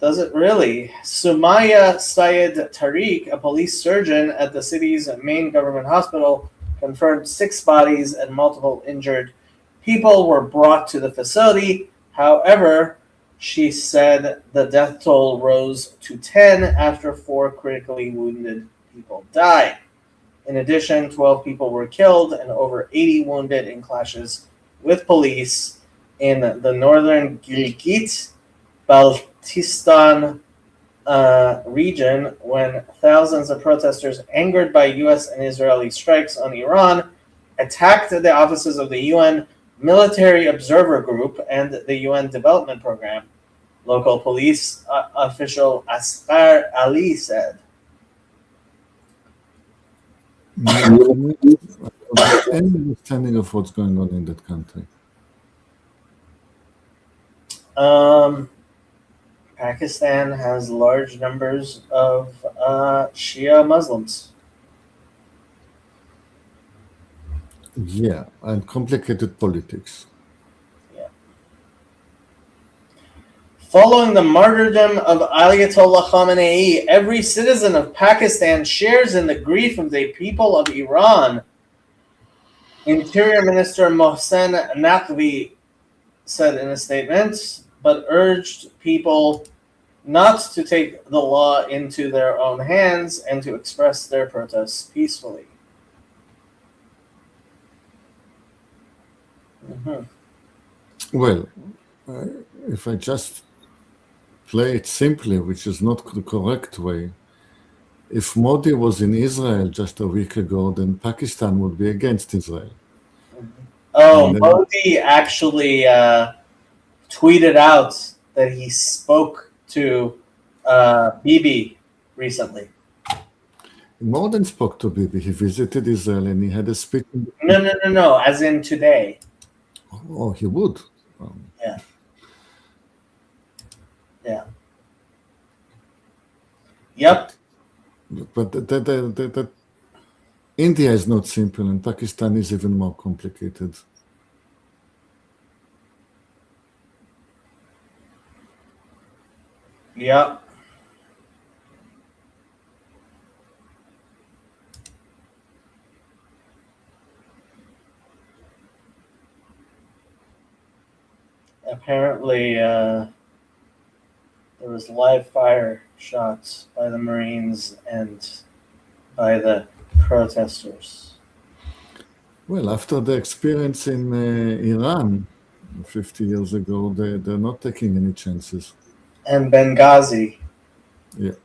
Does it really? Sumaya Syed Tariq, a police surgeon at the city's main government hospital, confirmed 6 bodies and multiple injured people were brought to the facility. However, she said the death toll rose to 10 after 4 critically wounded people died. In addition, 12 people were killed and over 80 wounded in clashes with police in the northern Gilgit-Baltistan region when thousands of protesters angered by U.S. and Israeli strikes on Iran attacked the offices of the UN Military Observer Group and the UN Development Program, local police official Asghar Ali said. I don't have any understanding of what's going on in that country. Pakistan has large numbers of Shia Muslims. Yeah, and complicated politics. Following the martyrdom of Ayatollah Khamenei, every citizen of Pakistan shares in the grief of the people of Iran. Interior Minister Mohsen Naqvi said in a statement, but urged people not to take the law into their own hands and to express their protests peacefully. Well, if I just play it simply, which is not the correct way, if Modi was in Israel just a week ago, then Pakistan would be against Israel. Oh, Modi actually tweeted out that he spoke to Bibi recently. More than spoke to Bibi, he visited Israel and he had a speech. No, as in today. Oh, he would. Yeah. Yep. But India is not simple, and Pakistan is even more complicated. Yep. Apparently, there was live fire shots by the Marines and by the protesters. Well, after the experience in Iran 50 years ago, they're not taking any chances. And Benghazi. Yeah.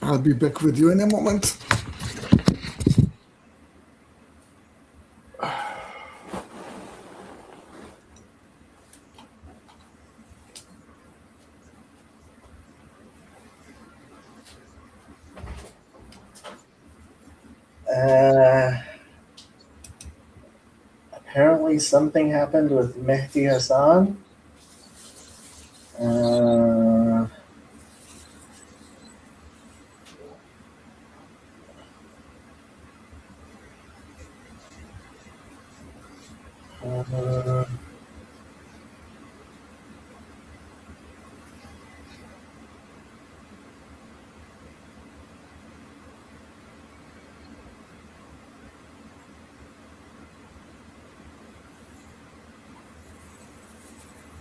I'll be back with you in a moment. Apparently something happened with Mehdi Hassan.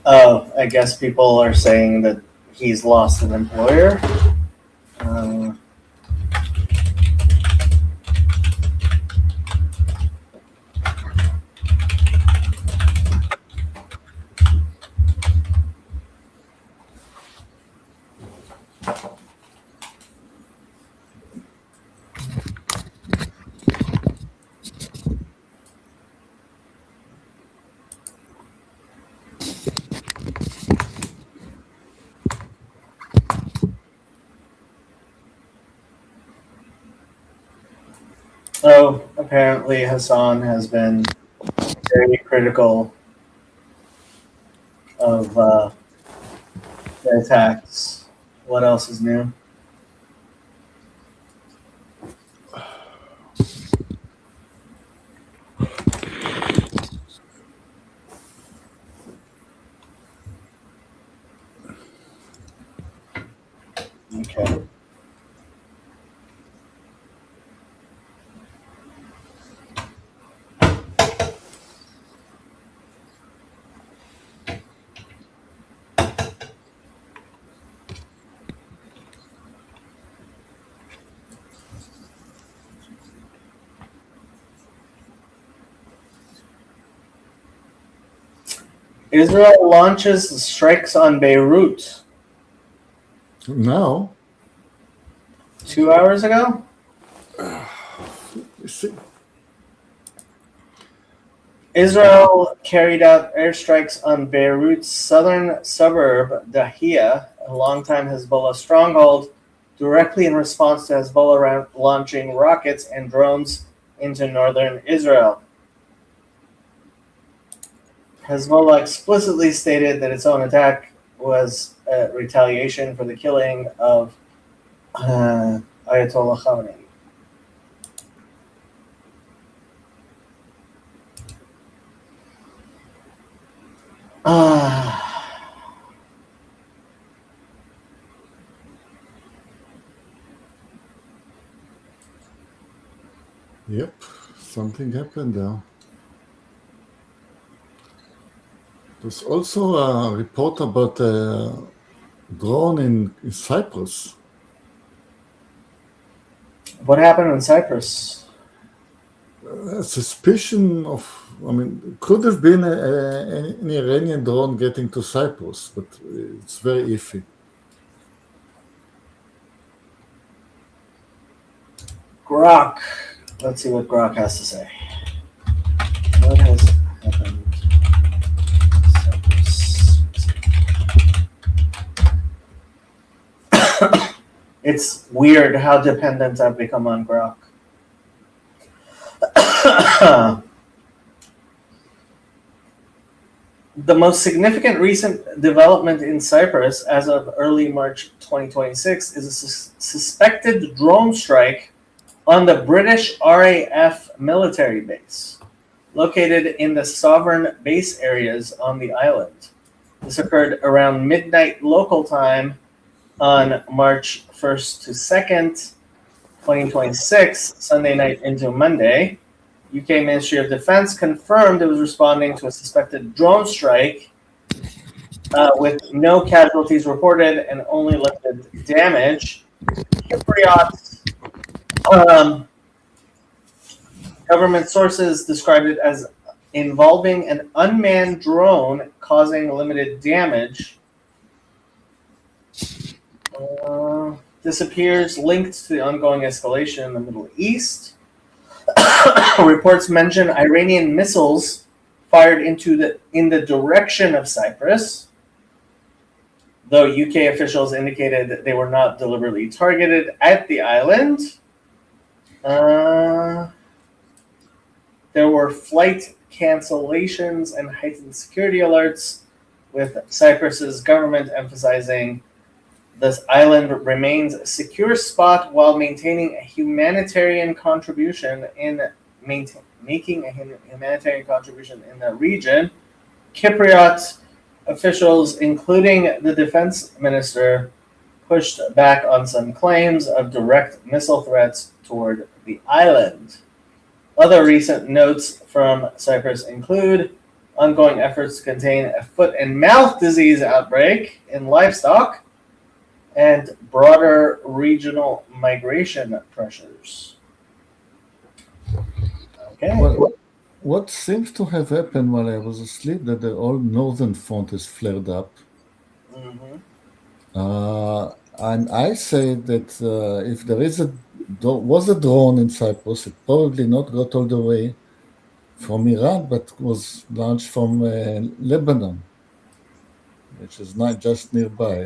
Oh, I guess people are saying that he's lost an employer. So apparently Hassan has been very critical of the attacks. What else is new? Okay. Israel launches strikes on Beirut Now, 2 hours ago. you see. Israel carried out airstrikes on Beirut's southern suburb, Dahia, a longtime Hezbollah stronghold, directly in response to Hezbollah launching rockets and drones into northern Israel. Hezbollah explicitly stated that its own attack was a retaliation for the killing of Ayatollah Khamenei. Yep, something happened there. There's also a report about a drone in Cyprus. What happened in Cyprus? A suspicion of, I mean, could have been an Iranian drone getting to Cyprus, but it's very iffy. Grok. Let's see what Grok has to say. What has happened? It's weird how dependent I've become on Grok. The most significant recent development in Cyprus as of early March 2026 is a suspected drone strike on the British RAF military base, located in the sovereign base areas on the island. This occurred around midnight local time on March 1st to 2nd, 2026, Sunday night into Monday. UK Ministry of Defense confirmed it was responding to a suspected drone strike with no casualties reported and only limited damage. Cypriot government sources described it as involving an unmanned drone causing limited damage. disappears linked to the ongoing escalation in the Middle East. Reports mention Iranian missiles fired in the direction of Cyprus, though UK officials indicated that they were not deliberately targeted at the island. There were flight cancellations and heightened security alerts, with Cyprus's government emphasizing this island remains a secure spot while maintaining a humanitarian contribution in making a humanitarian contribution in the region. Cypriot officials, including the defense minister, pushed back on some claims of direct missile threats toward the island. Other recent notes from Cyprus include ongoing efforts to contain a foot and mouth disease outbreak in livestock and broader regional migration pressures. Okay. What seems to have happened while I was asleep, that the whole northern front is flared up. And I say that if there was a drone in Cyprus, it probably not got all the way from Iran, but was launched from Lebanon, which is not just nearby.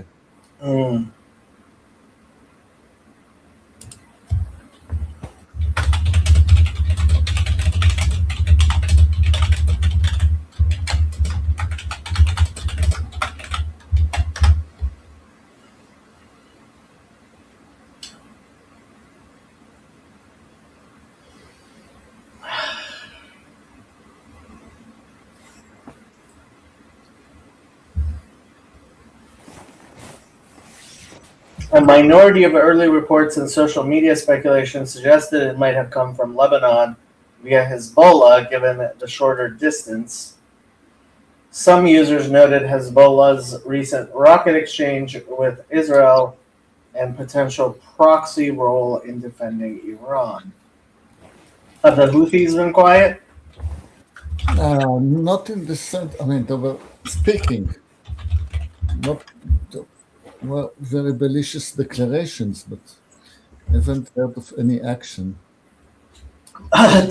A minority of early reports and social media speculation suggested it might have come from Lebanon via Hezbollah, given the shorter distance. Some users noted Hezbollah's recent rocket exchange with Israel and potential proxy role in defending Iran. Have the Houthis been quiet? Not in the sense, I mean, they were speaking, not very malicious declarations, but I haven't heard of any action.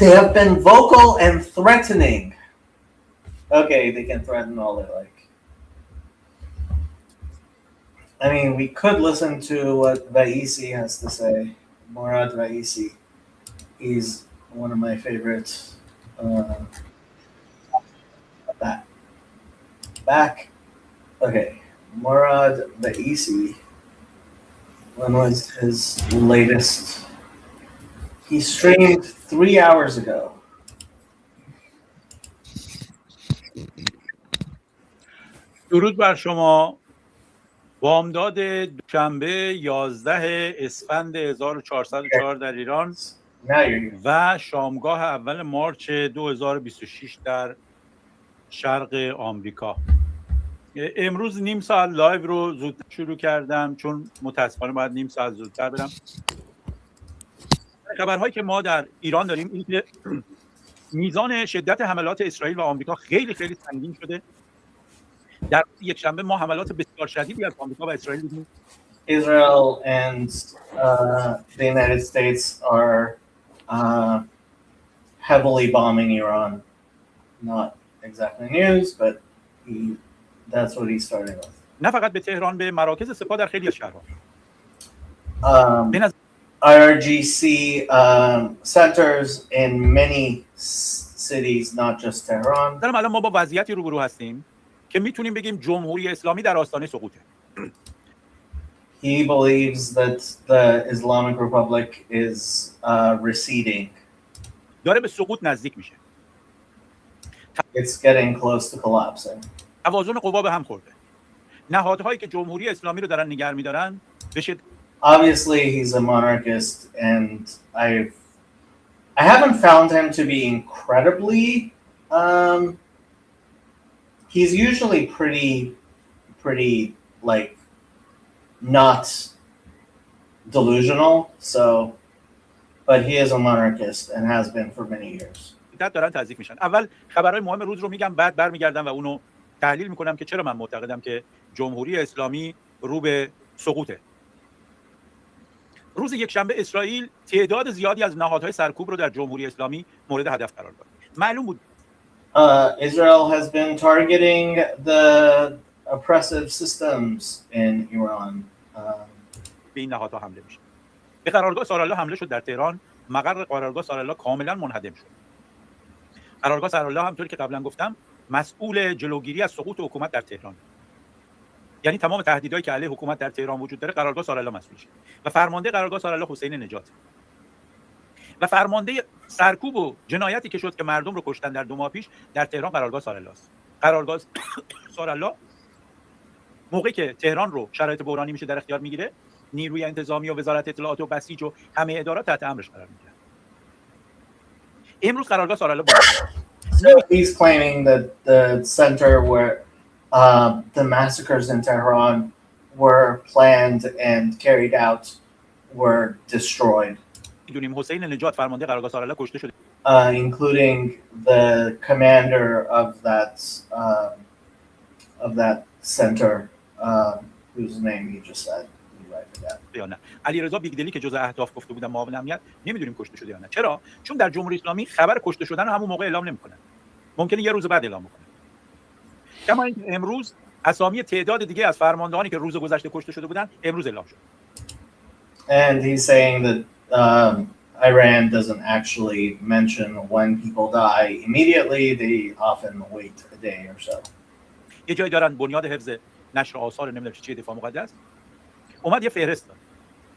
They have been vocal and threatening. Okay, they can threaten all they like. I mean, we could listen to what Vaisi has to say. Morad Vaisi. He's one of my favorites. Back. Okay. Morad Vaisi. When was his latest? He streamed 3 hours ago. درود بر شما. بامداد دوشنبه 11 اسفند 1404 در ایران و شامگاه اول مارچ 2026 در شرق آمریکا. امروز نیم ساعت لایو رو زودتر شروع کردم چون متاسفانه باید نیم ساعت زودتر برم. خبرهایی که ما در ایران داریم این که میزان شدت حملات اسرائیل و آمریکا خیلی خیلی سنگین شده. در یک شنبه ما حملات بسیار شدیدی از آمریکا و اسرائیل دیدیم. Israel and the United States are heavily bombing Iran. Not exactly news, but that's what he's starting with. نه فقط به تهران، به مراکز سپاه در خیلی از شهرها. IRGC centers in many cities, not just Tehran. در الان ما با وضعیتی روبرو هستیم که میتونیم بگیم جمهوری اسلامی در آستانه سقوطه. He believes that the Islamic Republic is receding. داره به سقوط نزدیک میشه. It's getting close to collapsing. توازن قوا به هم خورده. نهادهایی که جمهوری اسلامی رو دارن نگه می‌دارن بشه. Obviously he's a monarchist and I haven't found him to be incredibly he's usually pretty like not delusional, so but he is a monarchist and has been for many years. دارن تضعیف میشن. اول خبرهای مهم روز رو میگم، بعد برمیگردم و اونو تحلیل میکنم که چرا من معتقدم که جمهوری اسلامی رو به سقوطه. روز یکشنبه اسرائیل تعداد زیادی از نهادهای سرکوب رو در جمهوری اسلامی مورد هدف قرار داد. معلوم بود Israel has been targeting the oppressive systems in Iran. به این نهادها حمله میشه. به قرارگاه سارالله حمله شد در تهران. مقر قرارگاه سارالله کاملا منهدم شد. قرارگاه سارالله همونطوری که قبلا گفتم مسئول جلوگیری از سقوط حکومت در تهران. یعنی تمام تهدیدایی که علیه حکومت در تهران وجود داره قرارگاه سارالله مسئولشه. و فرمانده قرارگاه سارالله حسین نجات. و فرمانده سرکوب و جنایتی که شد که مردم رو کشتن در 2 ماه پیش در تهران قرارگاه سارالله است. قرارگاه سارالله موقعی که تهران رو شرایط بحرانی میشه در اختیار میگیره، نیروی انتظامی و وزارت اطلاعات و بسیج و همه ادارات تحت امرش قرار میگیرن. امروز قرارگاه سارالله So he's claiming that the center where the massacres in Tehran were planned and carried out were destroyed. میدونیم حسین نجات فرمانده قرارگاه سارالله کشته شده. Including the commander of that center, whose name you just said. یا نه علیرضا بیگدلی که جزء اهداف گفته بودن معاون امنیت نمیدونیم کشته شده یا نه. چرا؟ چون در جمهوری اسلامی خبر کشته شدن رو همون موقع اعلام نمیکنن. ممکنه یه روز بعد اعلام بکنن. کما اینکه امروز اسامی تعداد دیگه از فرماندهانی که روز گذشته کشته شده بودن امروز اعلام شد. And he's saying that Iran doesn't actually mention when people die immediately. They often wait a day or so. یه جایی دارن بنیاد حفظ نشر آثار نمیدونم چی دفاع مقدس اومد یه فهرست داد.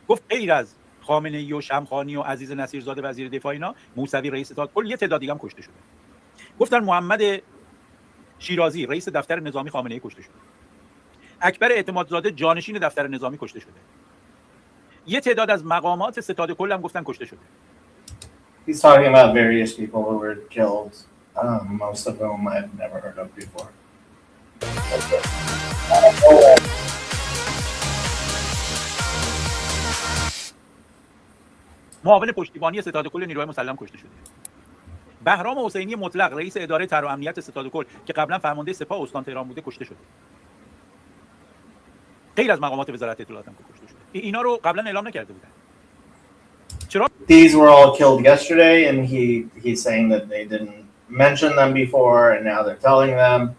گفت غیر از خامنه‌ای و شمخانی و عزیز نصیرزاده وزیر دفاع اینا، موسوی رئیس اتحاد کل یه تعداد دیگه هم کشته شده. گفتن محمد شیرازی رئیس دفتر نظامی خامنه‌ای کشته شده. اکبر اعتمادزاده جانشین دفتر نظامی کشته شده. یه تعداد از مقامات ستاد کل هم گفتن کشته شده. He's talking about various people who were killed, most of whom I've never heard of before. معاون پشتیبانی ستاد کل نیروهای مسلح کشته شده. بهرام حسینی مطلق رئیس اداره طرح و امنیت ستاد کل که قبلا فرمانده سپاه استان تهران بوده کشته شده. غیر از مقامات وزارت اطلاعات هم کشته شده. اینا رو قبلا اعلام نکرده بودن. چرا؟ These were all killed yesterday, and he's saying that they didn't mention them before, and now they're telling them.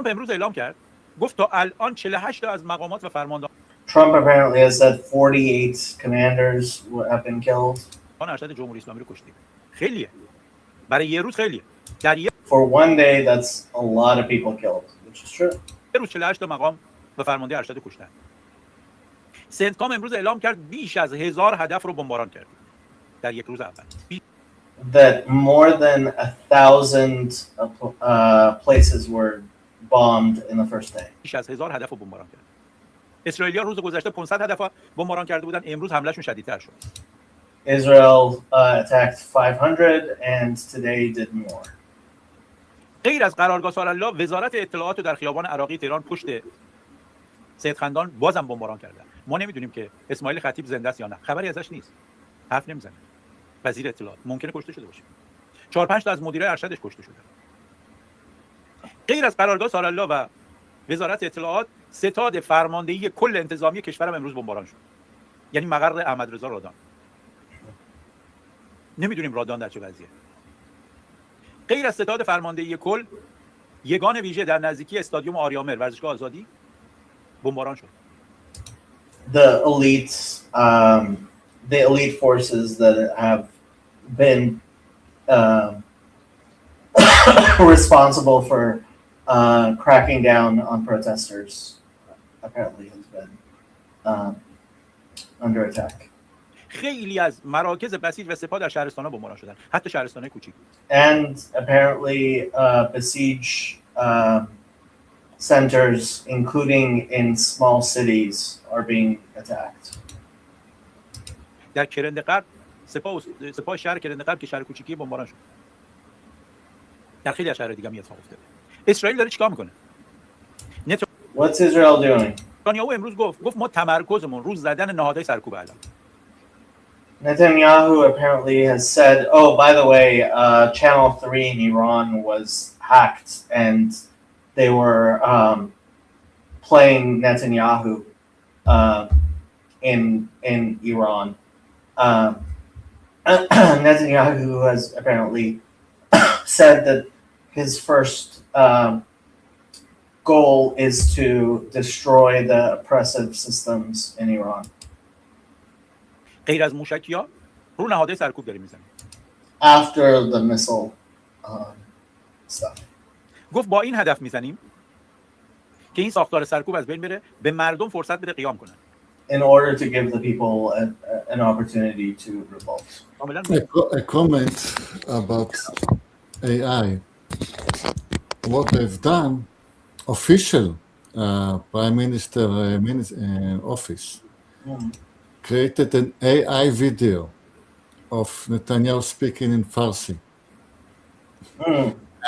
امروز اعلام کرد. گفت تا الان 48 تا از مقامات و فرماندهان Trump apparently has said 48 commanders have been killed. ارشد جمهوری اسلامی رو کشته. خیلیه. برای یه روز خیلیه. در یه For one day, that's a lot of people killed, which is true. روز 48 تا مقام و فرمانده ارشد کشتن. سنتکام امروز اعلام کرد بیش از 1000 هدف رو بمباران کرد. در یک روز اول. That more than 1,000 places were bombed in the first day. بیش از 1000 هدف رو بمباران کرد. اسرائیلی‌ها روز گذشته 500 هدف بمباران کرده بودن، امروز حملهشون شدیدتر شد. Israel attacked 500 and today did more. غیر از قرارگاه سارالله، وزارت اطلاعات در خیابان عراقی تهران پشت سید خندان بازم بمباران کردن. ما نمیدونیم که اسماعیل خطیب زنده است یا نه. خبری ازش نیست. حرف نمیزنه. وزیر اطلاعات ممکنه کشته شده باشه. 4-5 تا از مدیرای ارشدش کشته شده. غیر از قرارگاه سارالله و وزارت اطلاعات، ستاد فرماندهی کل انتظامی کشورم امروز بمباران شد. یعنی مقر احمدرضا رادان. نمیدونیم رادان در چه وضعیه. غیر از ستاد فرماندهی کل، یگان ویژه در نزدیکی استادیوم آریامر ورزشگاه آزادی بمباران شد. The elite forces that have been responsible for cracking down on protesters apparently has been under attack. خیلی از مراکز بسیج و سپاه در شهرستان‌ها بمباران شدن، حتی شهرستان‌های کوچیک. And apparently besiege centers, including in small cities, are being attacked. در کرندقرب سپاه شهر کرندقرب که شهر کوچیکی بمباران شد. در خیلی از شهرهای دیگه هم اتفاق افتاده. اسرائیل داره چیکار میکنه؟ What's Israel doing? نتانیاهو امروز گفت ما تمرکزمون روز زدن نهادهای سرکوب الان. Netanyahu apparently has said, oh, by the way, Channel 3 in Iran was hacked and they were playing Netanyahu in Iran. Netanyahu has apparently said that his first goal is to destroy the oppressive systems in Iran. غیر از موشکی‌ها رو نهادهای سرکوب داریم میزنیم. After the missile stuff. گفت با این هدف میزنیم که این ساختار سرکوب از بین بره، به مردم فرصت بده قیام کنن. In order to give the people an opportunity to revolt. A comment about AI. What they've done, official Prime Minister office created an AI video of Netanyahu speaking in Farsi.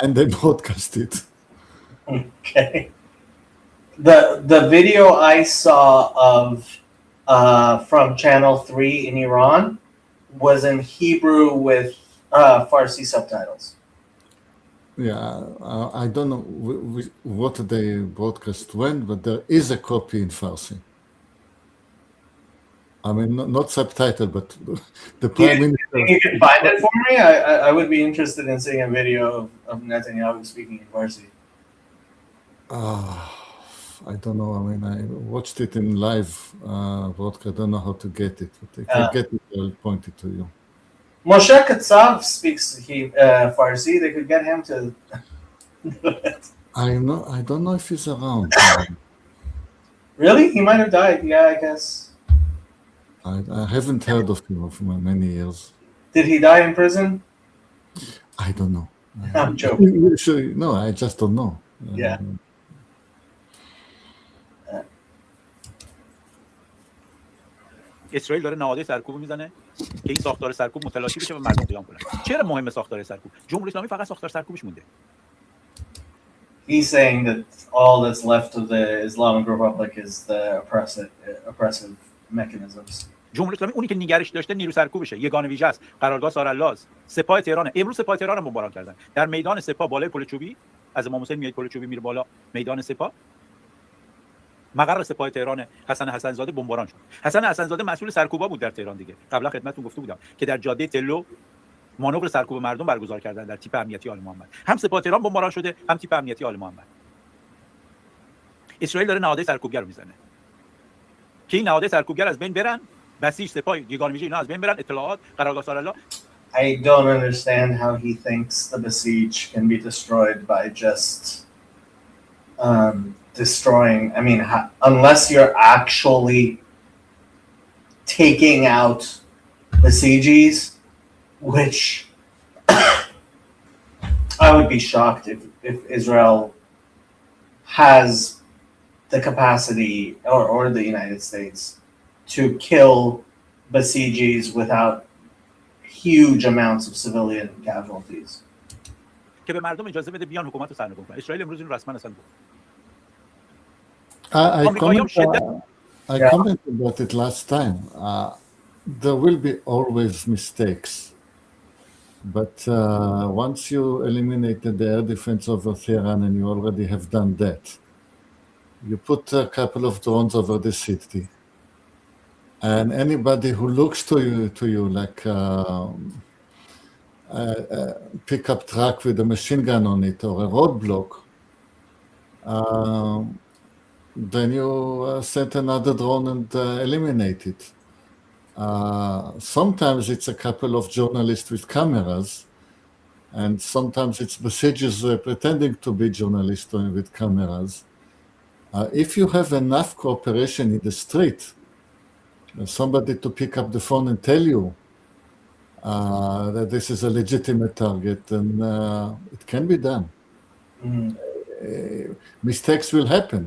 And they broadcast it. Okay. The video I saw of from Channel 3 in Iran was in Hebrew with Farsi subtitles. Yeah, I don't know what they broadcast when, but there is a copy in Farsi. I mean, not subtitled, but the Prime Minister. You can find it for me? I would be interested in seeing a video of Netanyahu speaking in Farsi. I don't know. I mean, I watched it in live broadcast. I don't know how to get it. But if I get it, I'll point it to you. Moshe Katsav speaks Farsi. They could get him to do it. I don't know if he's around. Really? He might have died. Yeah, I guess. I haven't heard of him for many years. Did he die in prison? I don't know. I'm joking. No, I just don't know. Yeah. اسرائیل داره نهادهای سرکوب میزنه که این ساختار سرکوب متلاشی بشه و مردم قیام کنن. چرا مهمه ساختار سرکوب؟ جمهوری اسلامی فقط ساختار سرکوبش مونده. He's saying that all that's left of the Islamic Republic is the oppressive mechanisms. جمهوری اسلامی اونی که نگرش داشته نیرو سرکوبشه، یگان ویژه است، قرارگاه ساراللاز، سپاه تهران. امروز سپاه تهران رو بمباران کردن. در میدان سپاه بالای پل چوبی، از امام حسین میاد پل چوبی میره بالا میدان سپاه. مقر سپاه تهران حسن حسن‌زاده بمباران شد. حسن حسن‌زاده مسئول سرکوبا بود در تهران دیگه. قبلا خدمتتون گفته بودم که در جاده تلو مانور سرکوب مردم برگزار کردن در تیپ امنیتی آل محمد. هم سپاه تهران بمباران شده، هم تیپ امنیتی آل محمد. اسرائیل داره نهادهای سرکوبگر رو میزنه. که این نهادهای سرکوبگر از بین برن، بسیج سپاه یگان ویژه اینا از بین برن، اطلاعات قرارگاه سارالله. I don't understand how he thinks the besieged can be destroyed by just destroying. I mean, unless you're actually taking out besieges, which I would be shocked if Israel has the capacity or the United States to kill besieges without huge amounts of civilian casualties. که به مردم اجازه بده بیان حکومت رو سرنگون کنن. اسرائیل امروز این رسما اصلا گفت. I commented about it last time. There will be always mistakes, but once you eliminated the air defense over Tehran, and you already have done that, you put a couple of drones over the city, and anybody who looks to you like a pickup truck with a machine gun on it or a roadblock, then you send another drone and eliminate it. Sometimes it's a couple of journalists with cameras, and sometimes it's besiegers pretending to be journalists with cameras. If you have enough cooperation in the street, somebody to pick up the phone and tell you that this is a legitimate target, then it can be done. Mistakes will happen.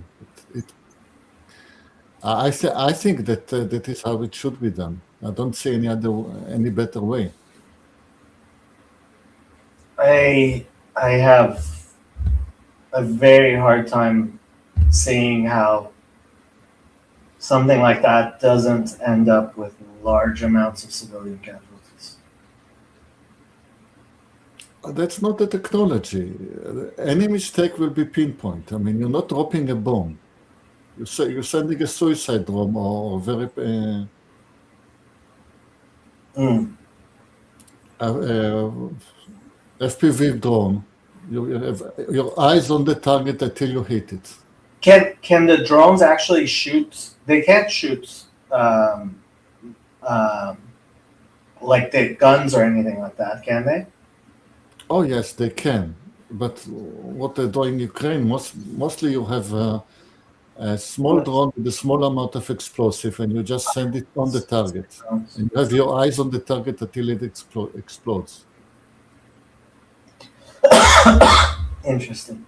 I think that is how it should be done. I don't see any better way. I have a very hard time seeing how something like that doesn't end up with large amounts of civilian casualties. That's not the technology. Any mistake will be pinpoint. I mean, you're not dropping a bomb. You're sending a suicide drone or very. FPV drone. You have your eyes on the target until you hit it. Can the drones actually shoot? They can't shoot like the guns or anything like that, can they? Oh yes, they can. But what they do in Ukraine, mostly you have a small drone with a small amount of explosive, and you just send it on the target. And you have your eyes on the target until it explodes. Interesting.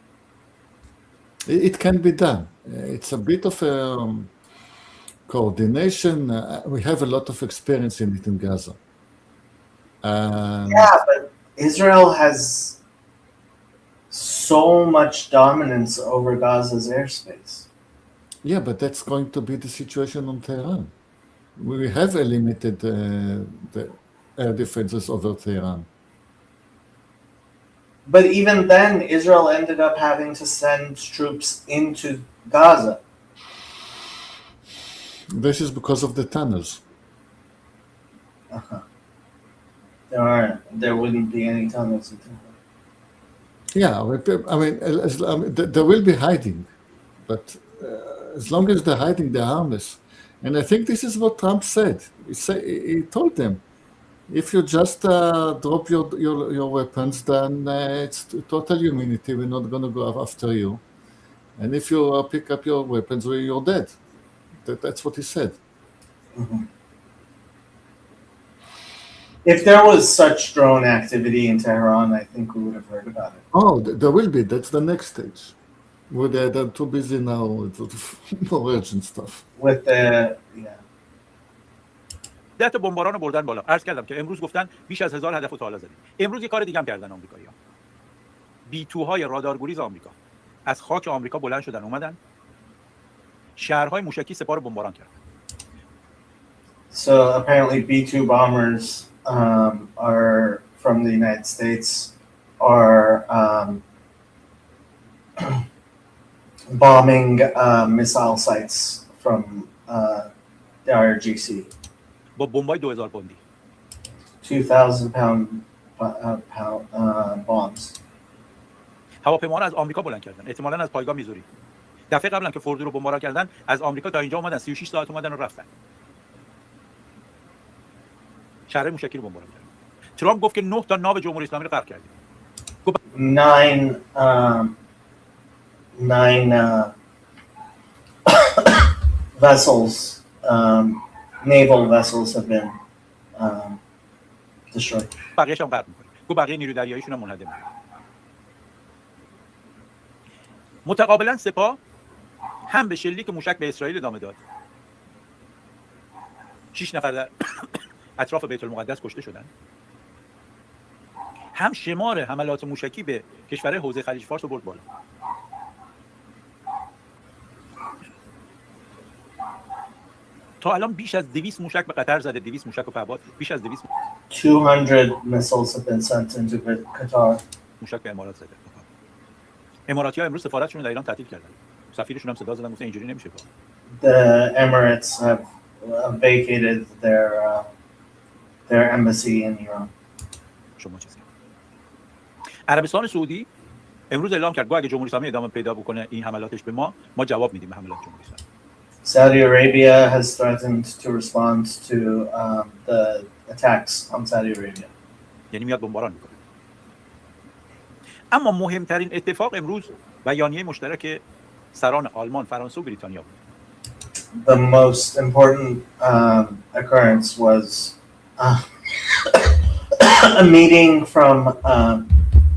It can be done. It's a bit of a coordination. We have a lot of experience in it in Gaza. Yeah, but Israel has so much dominance over Gaza's airspace. Yeah, but that's going to be the situation on Tehran. We have limited the air defenses over Tehran. But even then, Israel ended up having to send troops into Gaza. This is because of the tunnels. There wouldn't be any tunnels into Gaza. Yeah, I mean, there will be hiding, but as long as they're hiding, they're harmless. And I think this is what Trump said. He told them, if you just drop your weapons, then it's total immunity. We're not going to go after you. And if you pick up your weapons, you're dead. That's what he said. Mm-hmm. If there was such drone activity in Tehran, I think we would have heard about it. Oh, there will be. That's the next stage. They're too busy now with more urgent stuff. With the, yeah. ده بمباران بردن بالا. عرض کردم که امروز گفتن بیش از 1000 هدف رو تا حالا زدیم. امروز یه کار دیگه هم کردن آمریکایی‌ها. B2های رادارگریز آمریکا از خاک آمریکا بلند شدن اومدن. شهرهای موشکی سپاه بمباران کردن. So apparently B2 bombers are from the United States are bombing missile sites from the IRGC. با بمبای 2000 پوندی. 2,000 pound bombs. هواپیما رو از آمریکا بلند کردن. احتمالاً از پایگاه میزوری. دفعه قبلا که فوردو رو بمباران کردن از آمریکا تا اینجا اومدن 36 ساعت اومدن و رفتن. شهر موشکی رو بمباران کردن. ترامپ گفت که 9 تا ناو جمهوری اسلامی رو غرق کردیم. 9 vessels, naval vessels have been destroyed. بقیه‌اش هم غرق می‌کنیم. گفت بقیه نیروی دریاییشون هم منهدم می‌کنیم. متقابلا سپاه هم به شلیک موشک به اسرائیل ادامه داد. 6 نفر در اطراف بیت المقدس کشته شدند. هم شمار حملات موشکی به کشورهای حوزه خلیج فارس رو برد بالا. تا الان بیش از 200 موشک به قطر زده، 200 موشک و پهپاد، بیش از 200 200 missiles have been sent into Qatar. موشک به امارات زده. اماراتی‌ها امروز سفارتشون رو در ایران تعطیل کردن. سفیرشون هم صدا زدن گفتن اینجوری نمیشه کار. The Emirates have vacated their embassy in Iran. شما چیزی. عربستان سعودی امروز اعلام کرد اگه جمهوری اسلامی ادامه پیدا بکنه این حملاتش به ما جواب میدیم به حملات جمهوری اسلامی. Saudi Arabia has threatened to respond to the attacks on Saudi Arabia. یعنی میاد بمباران میکنه. اما مهمترین اتفاق امروز بیانیه مشترک سران آلمان، فرانسه و بریتانیا بود. The most important occurrence was a meeting from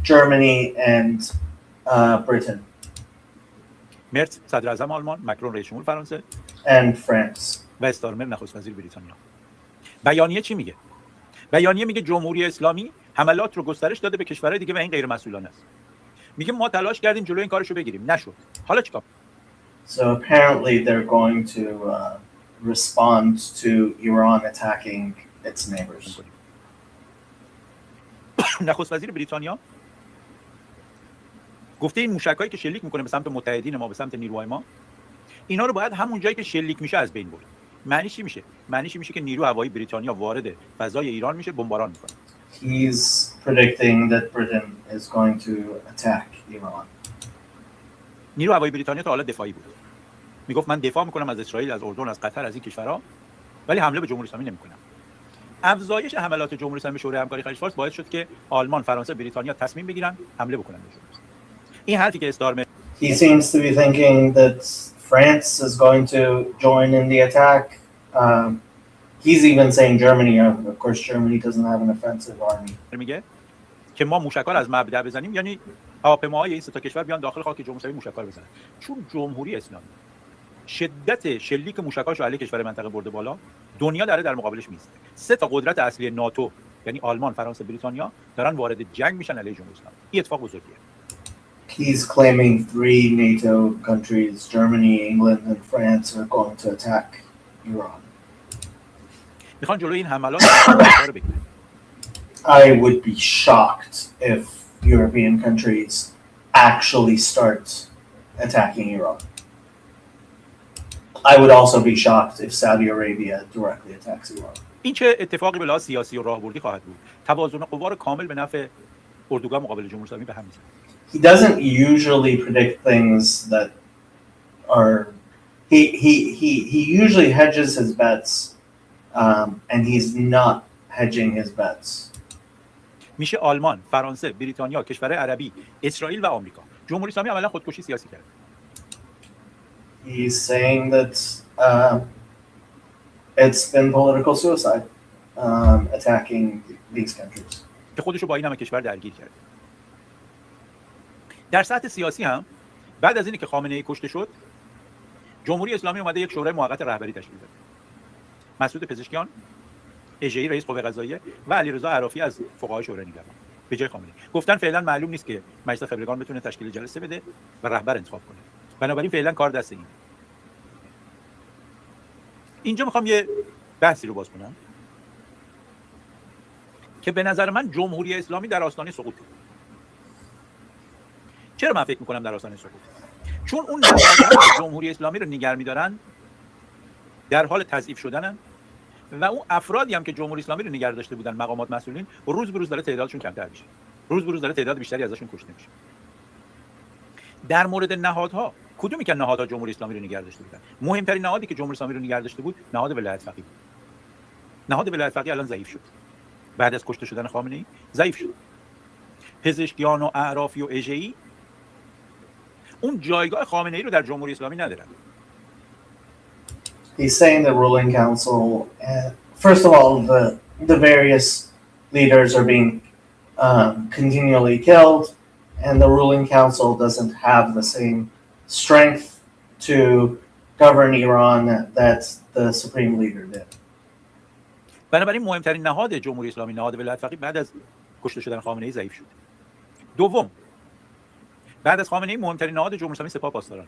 Germany and Britain. مرتز صدر اعظم آلمان، مکرون رئیس جمهور فرانسه and France. و استارمر نخست وزیر بریتانیا. بیانیه چی میگه؟ بیانیه میگه جمهوری اسلامی حملات رو گسترش داده به کشورهای دیگه و این غیر مسئولانه است. میگه ما تلاش کردیم جلوی این کارشو بگیریم، نشد. حالا چیکار؟ So apparently they're going to respond to Iran attacking its neighbors. نخست وزیر بریتانیا گفته این موشکایی که شلیک میکنه به سمت متحدین ما، به سمت نیروهای ما، اینا رو باید همون جایی که شلیک میشه از بین برد. معنیش چی میشه؟ معنیش میشه که نیرو هوایی بریتانیا وارد فضای ایران میشه، بمباران میکنه. He's predicting that Britain is going to attack Iran. نیرو هوایی بریتانیا تا حالا دفاعی بود. میگفت من دفاع میکنم از اسرائیل، از اردن، از قطر، از این کشورها، ولی حمله به جمهوری اسلامی نمیکنم. افزایش حملات جمهوری اسلامی شورای همکاری خلیج فارس باعث شد که آلمان، فرانسه، بریتانیا تصمیم بگیرن حمله بکنن به جمهوری اسلامی. این حرفی که استارمر He seems to be thinking that France is going to join in the attack. He's even saying Germany. Of course, Germany doesn't have an offensive army. میگه که ما موشک‌ها از مبدأ بزنیم، یعنی هواپیماهای این سه تا کشور بیان داخل خاک جمهوری اسلامی موشک‌ها بزنن. چون جمهوری اسلامی شدت شلیک موشک‌هاش رو علیه کشور منطقه برده بالا، دنیا داره در مقابلش میسته. سه تا قدرت اصلی ناتو یعنی آلمان، فرانسه، بریتانیا دارن وارد جنگ میشن علیه جمهوری اسلامی. این اتفاق بزرگیه. He's claiming 3 NATO countries, Germany, England, and France, are going to attack Iran. میخوان جلوی این حملات رو بگیرن. I would be shocked if European countries actually start attacking Iran. I would also be shocked if Saudi Arabia directly attacks Iran. این چه اتفاقی به لحاظ سیاسی و راهبردی خواهد بود؟ توازن قوا رو کامل به نفع اردوگاه مقابل جمهوری اسلامی به هم میزنه. He doesn't usually predict things that are. He usually hedges his bets, and he's not hedging his bets. میشه آلمان، فرانسه، بریتانیا، کشورهای عربی، اسرائیل و آمریکا. جمهوری اسلامی عملا خودکشی سیاسی کرد. He's saying that it's been political suicide, attacking these countries. که خودشو با این همه کشور درگیر کرد. در سطح سیاسی هم بعد از اینی که خامنه‌ای کشته شد، جمهوری اسلامی اومده یک شورای موقت رهبری تشکیل داد. مسعود پزشکیان، اژه‌ای رئیس قوه قضاییه و علیرضا عرافی از فقهای شورای نگهبان به جای خامنه‌ای. گفتن فعلا معلوم نیست که مجلس خبرگان بتونه تشکیل جلسه بده و رهبر انتخاب کنه. بنابراین فعلا کار دست اینه. اینجا میخوام یه بحثی رو باز کنم که به نظر من جمهوری اسلامی در آستانه سقوطه. چرا من فکر میکنم در آستانه سقوط؟ چون اون نهادهایی که جمهوری اسلامی رو نگه می‌دارن در حال تضعیف شدنن و اون افرادی هم که جمهوری اسلامی رو نگه داشته بودن، مقامات مسئولین، روز به روز داره تعدادشون کمتر میشه. روز به روز داره تعداد بیشتری ازشون کشته میشه. در مورد نهادها، کدومی که نهادها جمهوری اسلامی رو نگه داشته بودن؟ مهمترین نهادی که جمهوری اسلامی رو نگه داشته بود، نهاد ولایت فقیه بود. نهاد ولایت فقیه الان ضعیف شد. بعد از کشته شدن خامنه‌ای ضعیف شد. پزشکیان و اعرافی و اژه‌ای اون جایگاه خامنه‌ای رو در جمهوری اسلامی ندارن. He's saying the ruling council, first of all, the various leaders are being continually killed, and the ruling council doesn't have the same strength to govern Iran that the supreme leader did. بنابراین مهمترین نهاد جمهوری اسلامی، نهاد ولایت فقیه، بعد از کشته شدن خامنه‌ای ضعیف شد. دوم، بعد از خامنه‌ای مهمترین نهاد جمهوری اسلامی سپاه پاسداران.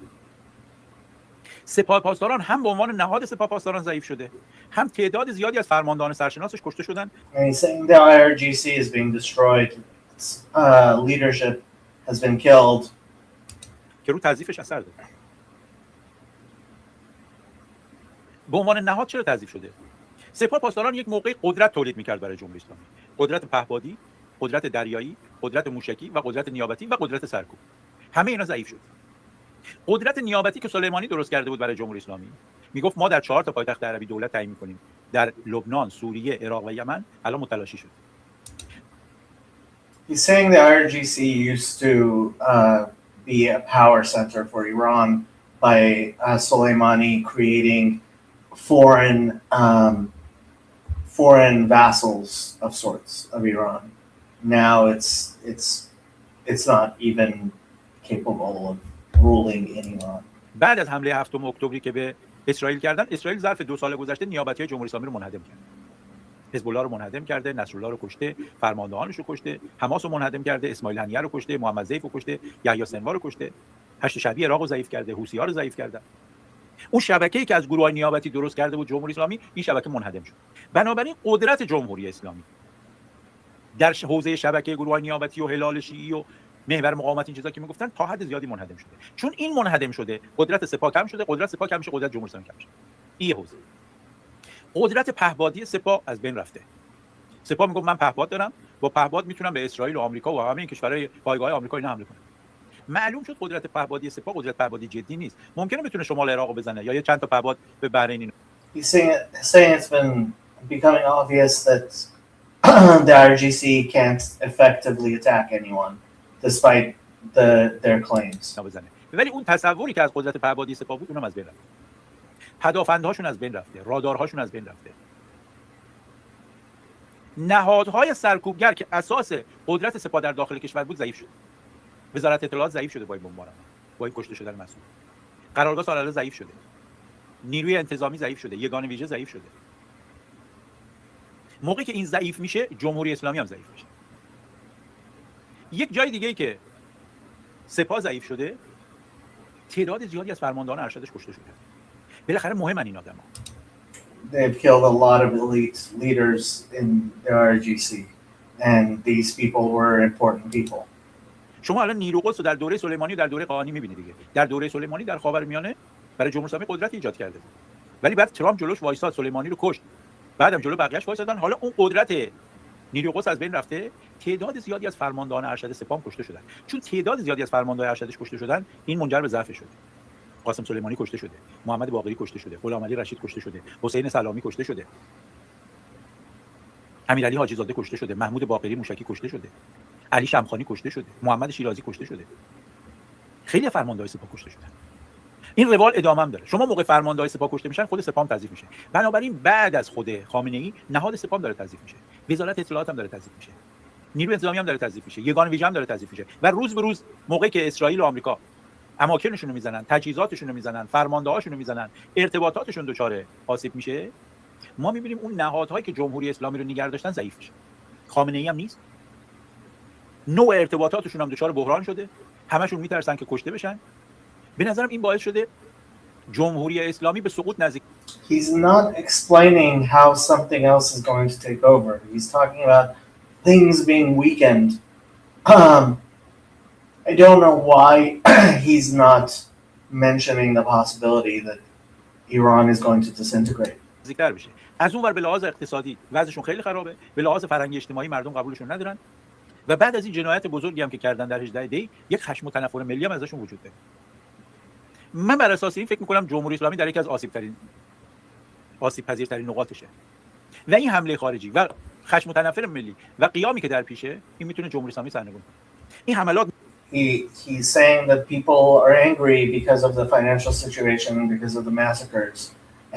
سپاه پاسداران هم به عنوان نهاد سپاه پاسداران ضعیف شده، هم تعداد زیادی از فرماندهان سرشناسش کشته شدن. And he's saying the IRGC is being destroyed. Its leadership has been killed. که رو تضعیفش اثر داره. به عنوان نهاد چرا تضعیف شده؟ سپاه پاسداران یک موقع قدرت تولید می‌کرد برای جمهوری اسلامی. قدرت پهپادی، قدرت دریایی، قدرت موشکی و قدرت نیابتی و قدرت سرکوب. همه اینا ضعیف شد. قدرت نیابتی که سلیمانی درست کرده بود برای جمهوری اسلامی، میگفت ما در 4 تا پایتخت عربی دولت تعیین می‌کنیم. در لبنان، سوریه، عراق و یمن الان متلاشی شد. He's saying the IRGC used to be a power center for Iran by Soleimani creating foreign vassals of sorts of Iran. Now it's not even capable of ruling in Iran. بعد از حمله 7 اکتبری که به اسرائیل کردن، اسرائیل ظرف 2 سال گذشته نیابتی‌های جمهوری اسلامی رو منهدم کرد. حزب الله رو منهدم کرده، نصرالله رو کشته، فرماندهانش رو کشته، حماس رو منهدم کرده، اسماعیل هنیه رو کشته، محمد ضیف رو کشته، یحیی سنوار رو کشته، هشت شعبی عراق رو ضعیف کرده، حوثی‌ها رو ضعیف کرده. اون شبکه‌ای که از گروه‌های نیابتی درست کرده بود جمهوری اسلامی، این شبکه منهدم شد. بنابراین قدرت جمهوری اسلامی در حوزه شبکه گروه‌های نیابتی و هلال شیعی و محور مقاومت این چیزا که میگفتن تا حد زیادی منهدم شده. چون این منهدم شده، قدرت سپاه کم شده، قدرت سپاه کم میشه، قدرت جمهوری اسلامی کم میشه. این حوزه. قدرت پهپادی سپاه از بین رفته. سپاه میگه من پهپاد دارم، با پهپاد میتونم به اسرائیل و آمریکا و همه این کشورهای پایگاه آمریکا اینا حمله کنم. معلوم شد قدرت پهپادی سپاه قدرت پهپادی جدی نیست. ممکنه بتونه شمال عراق بزنه یا یه چند تا پهپاد به بحرین. He's saying it's been becoming obvious that the IRGC can't effectively attack anyone despite their claims. بزنه. ولی اون تصوری که از قدرت پهپادی سپاه بود اونم از بین رفته. پدافندهاشون از بین رفته، رادارهاشون از بین رفته. نهادهای سرکوبگر که اساس قدرت سپاه در داخل کشور بود ضعیف شد. وزارت اطلاعات ضعیف شده با این بمباران، با این کشته شدن مسئول. قرارگاه سالاره ضعیف شده. نیروی انتظامی ضعیف شده، یگان ویژه ضعیف شده. موقعی که این ضعیف میشه، جمهوری اسلامی هم ضعیف میشه. یک جای دیگه ای که سپاه ضعیف شده، تعداد زیادی از فرماندهان ارشدش کشته شده. بالاخره مهمن این آدما. They've killed a lot of elite leaders in the IRGC and these people were important people. شما الان نیرو قدس رو در دوره سلیمانی و در دوره قاآنی می‌بینید دیگه. در دوره سلیمانی در خاورمیانه برای جمهوری اسلامی قدرت ایجاد کرده. ولی بعد ترامپ جلوش وایساد، سلیمانی رو کشت. بعدم جلو بقیه‌اش وایسادن. حالا اون قدرت نیرو قدس از بین رفته، تعداد زیادی از فرماندهان ارشد سپاه کشته شدن. چون تعداد زیادی از فرماندهان ارشدش کشته شدن، این منجر به ضعف شده. قاسم سلیمانی کشته شده، محمد باقری کشته شده، غلامعلی رشید کشته شده، حسین سلامی کشته شده، امیرعلی حاجی زاده کشته شده، محمود باقری موشکی کشته شده، علی شمخانی کشته شده، محمد شیرازی کشته شده. خیلی فرماندهان سپاه کشته شدن. این روال ادامه هم داره. شما موقع فرماندهان سپاه کشته میشن، خود سپاه تضعیف میشه. بنابراین بعد از خود خامنه‌ای نهاد سپاه داره تضعیف میشه. وزارت اطلاعات هم داره تضعیف میشه. نیروی انتظامی هم داره تضعیف میشه. یگان ویژه هم داره تضعیف میشه. و روز به روز موقعی که اسرائیل و آمریکا اماکنشون رو میزنن، تجهیزاتشون رو میزنن، فرماندهاشون رو میزنن، ارتباطاتشون دچار آسیب میشه، ما میبینیم اون نهادهایی که جمهوری اسلامی رو نگه داشتن ضعیف میشه. خامنه‌ای هم نیست. نوع ارتباطاتشون هم دچار بحران شده. همشون میترسن که کشته بشن. به نظرم این باعث شده جمهوری اسلامی به سقوط نزدیک. He's not explaining how something else is going to take over. He's talking about things being weakened. I don't know why he's not mentioning the possibility that Iran is going to disintegrate. نزدیک‌تر بشه. از اون ور به لحاظ اقتصادی وضعشون خیلی خرابه، به لحاظ فرهنگی اجتماعی مردم قبولشون ندارن و بعد از این جنایت بزرگی هم که کردن در 18 دی، یک خشم و تنفر ملی هم ازشون وجود داره. من بر اساس این فکر می‌کنم جمهوری اسلامی در یکی از آسیب پذیرترین نقاطشه. و این حمله خارجی و خشم و تنفر ملی و قیامی که در پیشه، این میتونه جمهوری اسلامی سرنگون کنه. این حملات He's saying that people are angry because of the financial situation, because of the massacres,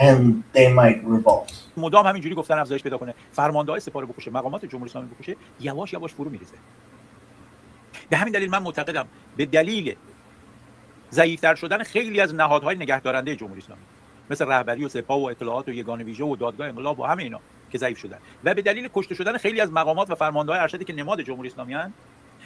and they might revolt. مدام همینجوری گفتن افزایش پیدا کنه، فرمانده‌های سپاه رو بکشه، مقامات جمهوری اسلامی بکشه، یواش یواش فرو میریزه. به همین دلیل من معتقدم به دلیل ضعیف‌تر شدن خیلی از نهادهای نگهدارنده جمهوری اسلامی مثل رهبری و سپاه و اطلاعات و یگان ویژه و دادگاه انقلاب و همه اینا که ضعیف شدن و به دلیل کشته شدن خیلی از مقامات و فرمانده‌های ارشدی که نماد جمهوری اسلامی هستند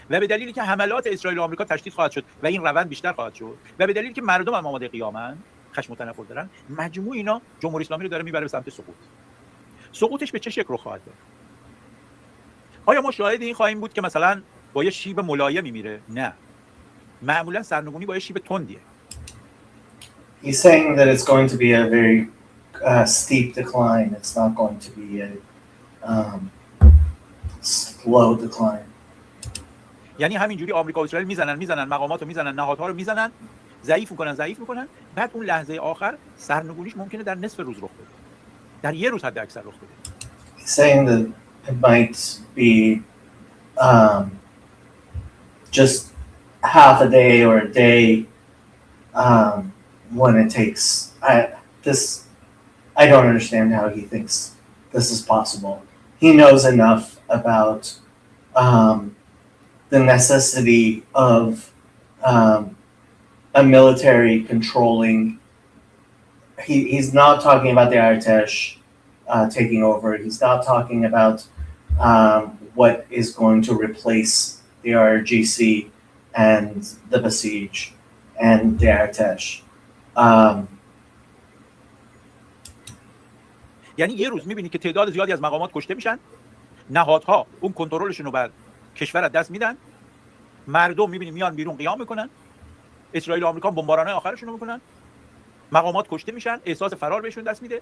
و به دلیلی که حملات اسرائیل و آمریکا تشدید خواهد شد و این روند بیشتر خواهد شد و به دلیلی که مردم هم آماده قیامن، خشم و تنفر دارن، مجموع اینا جمهوری اسلامی رو داره میبره به سمت سقوط. سقوطش به چه شکل رخ خواهد داد؟ آیا ما شاهد این خواهیم بود که مثلا با یه شیب ملایمی میره؟ نه. معمولا سرنگونی با یه شیب تندیه. He's saying that it's going to be a very steep decline. It's not going to be a slow decline. یعنی همینجوری آمریکا و اسرائیل میزنن مقامات رو میزنن، نهادها رو میزنن، ضعیف میکنن، بعد اون لحظه آخر سرنگونیش ممکنه در نصف روز رخ بده، در یه روز حد اکثر رخ بده. He's saying that it might be just half a day or a day when it takes. I don't understand how he thinks this is possible. He knows enough about the necessity of a military controlling. He's not talking about the Artesh taking over. He's not talking about what is going to replace the IRGC and the Basij and the Artesh. یعنی یه روز می‌بینی که تعداد زیادی از مقامات کشته میشن، نهادها اون کنترلشون رو بر کشور از دست میدن، مردم می‌بینی میان بیرون قیام میکنن، اسرائیل و آمریکا بمباران‌های آخرشون رو میکنن، مقامات کشته میشن، احساس فرار بهشون دست میده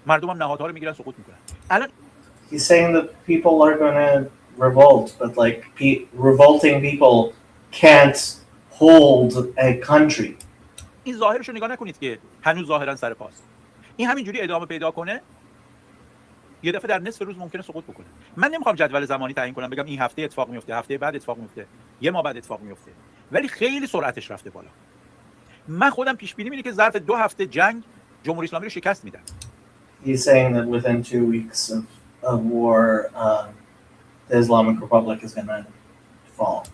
مردم هم نهادها رو میگیرن سقوط میکنن. الان He's saying that people are going to revolt, but like revolting people can't hold a country. این ظاهرش رو نگاه نکنید که هنوز ظاهرا سر پاست. این همینجوری ادامه پیدا کنه یه دفعه در نصف روز ممکنه سقوط بکنه. من نمیخوام جدول زمانی تعیین کنم بگم این هفته اتفاق میفته، هفته بعد اتفاق میفته، یه ماه بعد اتفاق میفته، ولی خیلی سرعتش رفته بالا. من خودم پیش بینی می‌کنم که ظرف 2 هفته جنگ جمهوری اسلامی رو شکست میدن. He's saying that within 2 weeks of war, the Islamic Republic is going to fall.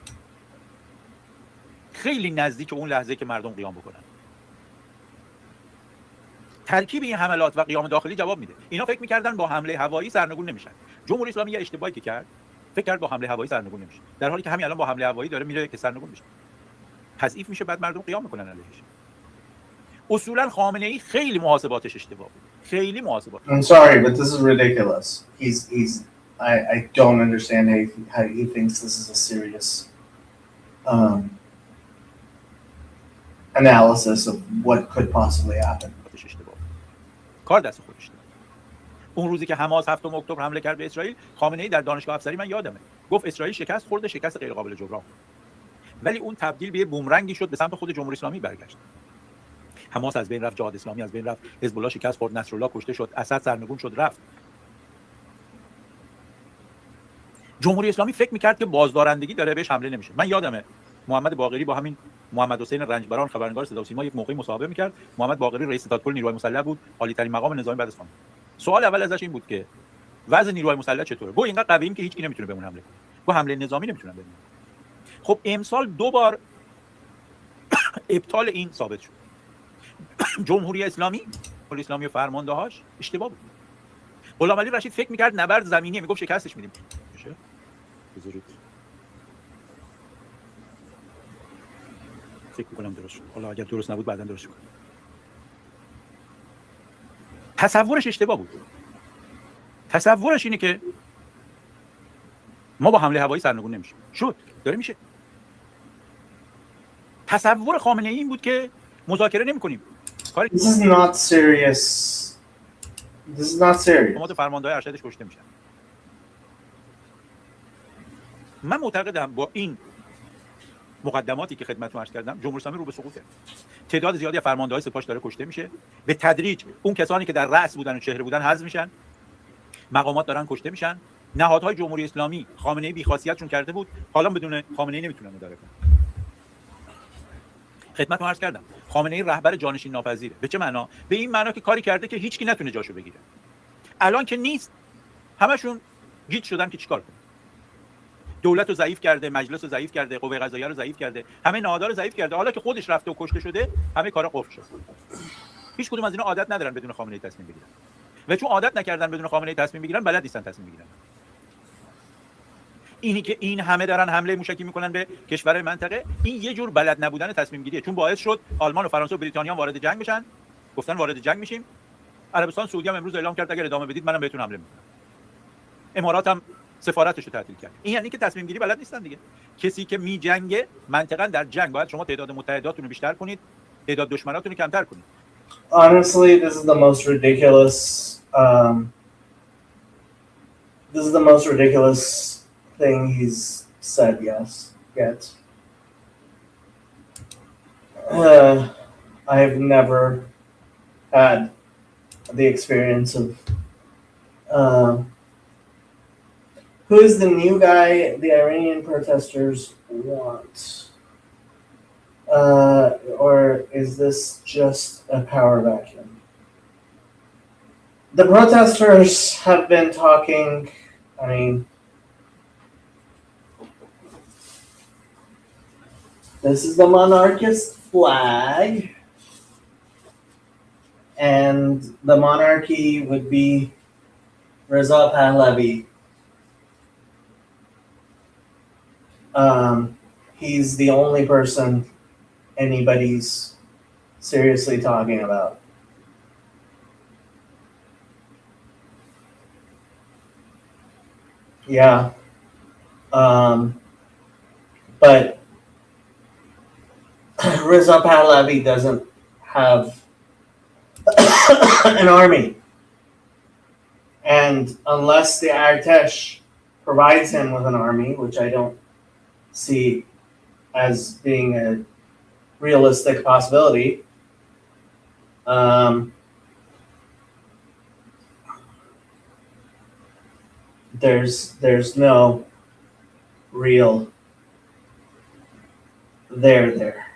خیلی نزدیک اون لحظه که مردم قیام بکنن. ترکیب این حملات و قیام داخلی جواب میده. اینا فکر می‌کردن با حمله هوایی سرنگون نمیشن. جمهوری اسلامی یه اشتباهی که کرد، فکر کرد با حمله هوایی سرنگون نمیشه. در حالی که همین الان با حمله هوایی داره میره که سرنگون بشه. تضعیف میشه، بعد مردم قیام میکنن علیهش. اصولا خامنه‌ای خیلی محاسباتش اشتباه بود. خیلی محاسبات. I'm sorry, but this is ridiculous. I don't understand how he thinks this is a serious analysis of what could possibly happen. کار دست خودش. اون روزی که حماس 7 اکتبر حمله کرد به اسرائیل، خامنه‌ای در دانشگاه افسری من یادمه گفت اسرائیل شکست خورده، شکست غیر قابل جبران. ولی اون تبدیل به بومرنگی شد به سمت خود جمهوری اسلامی برگشت. حماس از بین رفت، جهاد اسلامی از بین رفت، حزب الله شکست خورد، نصرالله کشته شد، اسد سرنگون شد رفت. جمهوری اسلامی فکر می‌کرد که بازدارندگی داره بهش حمله نمیشه. من یادمه محمد باقری با همین محمد حسین رنجبران خبرنگار صدا و سیما یک موقعی مصاحبه می‌کرد. محمد باقری رئیس ستادکل نیروهای مسلح بود، عالی‌ترین مقام نظامی بعد از خامنه‌ای. سوال اول ازش این بود که وضع نیروهای مسلح چطوره؟ گفت اینقدر قوییم که هیچکی نمیتونه بهمون حمله کنه. گفت حمله نظامی نمیتونن بکنن. خب امسال 2 بار ابطال این ثابت شد. جمهوری اسلامی و فرماندهاش اشتباه بود. غلام علی رشید فکر می‌کرد نبرد زمینیه، میگفت شکستش میدیم. میشه؟ بذارید فکر می‌کنم درست شد. حالا اگر درست نبود بعداً درست کنم. تصورش اشتباه بود. تصورش اینه که ما با حمله هوایی سرنگون نمیشیم. شد، داره میشه. تصور خامنه‌ای این بود که مذاکره نمی‌کنیم. This is not serious. This is not serious. ما فرماندهای ارشدش کشته میشن. من معتقدم با این مقدماتی که خدمتتون عرض کردم جمهوری اسلامی رو به سقوطه. تعداد زیادی از فرماندهای سپاهش داره کشته میشه. به تدریج اون کسانی که در رأس بودن و چهره بودن حذف میشن. مقامات دارن کشته میشن. نهادهای جمهوری اسلامی خامنه‌ای بی‌خاصیتشون کرده بود، حالا بدون خامنه‌ای نمیتونن اداره کنن. خدمتتون عرض کردم خامنه‌ای رهبر جانشین ناپذیره. به چه معنا؟ به این معنا که کاری کرده که هیچکی نتونه جاشو بگیره. الان که نیست همشون گیج شدن که چیکار کنن. دولت رو ضعیف کرده، مجلس رو ضعیف کرده، قوه قضاییه رو ضعیف کرده، همه نهادها رو ضعیف کرده. حالا که خودش رفته و کشته شده، همه کارا قفل شد. هیچ کدوم از اینا عادت ندارن بدون خامنه‌ای تصمیم بگیرن. و چون عادت نکردن بدون خامنه‌ای تصمیم بگیرن، بلد نیستن تصمیم بگیرن. اینی که این همه دارن حمله موشکی میکنن به کشور منطقه، این یه جور بلد نبودن تصمیم گیریه. چون باعث شد آلمان و فرانسه و بریتانیا وارد جنگ بشن، گفتن وارد جنگ میشیم. عربستان سعودی هم امروز اعلام کرد اگر ادامه بدید منم بهتون حمله میکنم. امارات هم سفارتش رو تعطیل کرد. این یعنی که تصمیم گیری بلد نیستن دیگه. کسی که میجنگه منطقاً در جنگ باید شما تعداد متحداتون رو بیشتر کنید، تعداد دشمناتون رو کمتر کنید. Honestly, this is the most ridiculous thing he's said yet. I have never had the experience of who is the new guy the Iranian protesters want? Or is this just a power vacuum? The protesters have been talking, I mean, this is the monarchist flag, and the monarchy would be Reza Pahlavi. He's the only person anybody's seriously talking about. Yeah. But Reza Pahlavi doesn't have an army. And unless the Artesh provides him with an army, which I don't see as being a realistic possibility, there's no real there.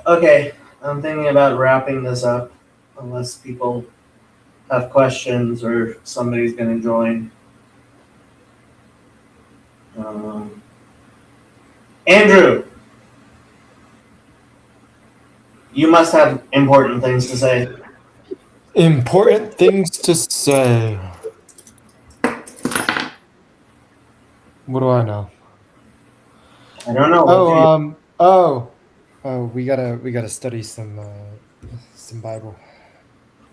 Okay, I'm thinking about wrapping this up unless people have questions or somebody's going to join. Andrew, you must have important things to say. Important things to say. What do I know? I don't know. We gotta study some Bible.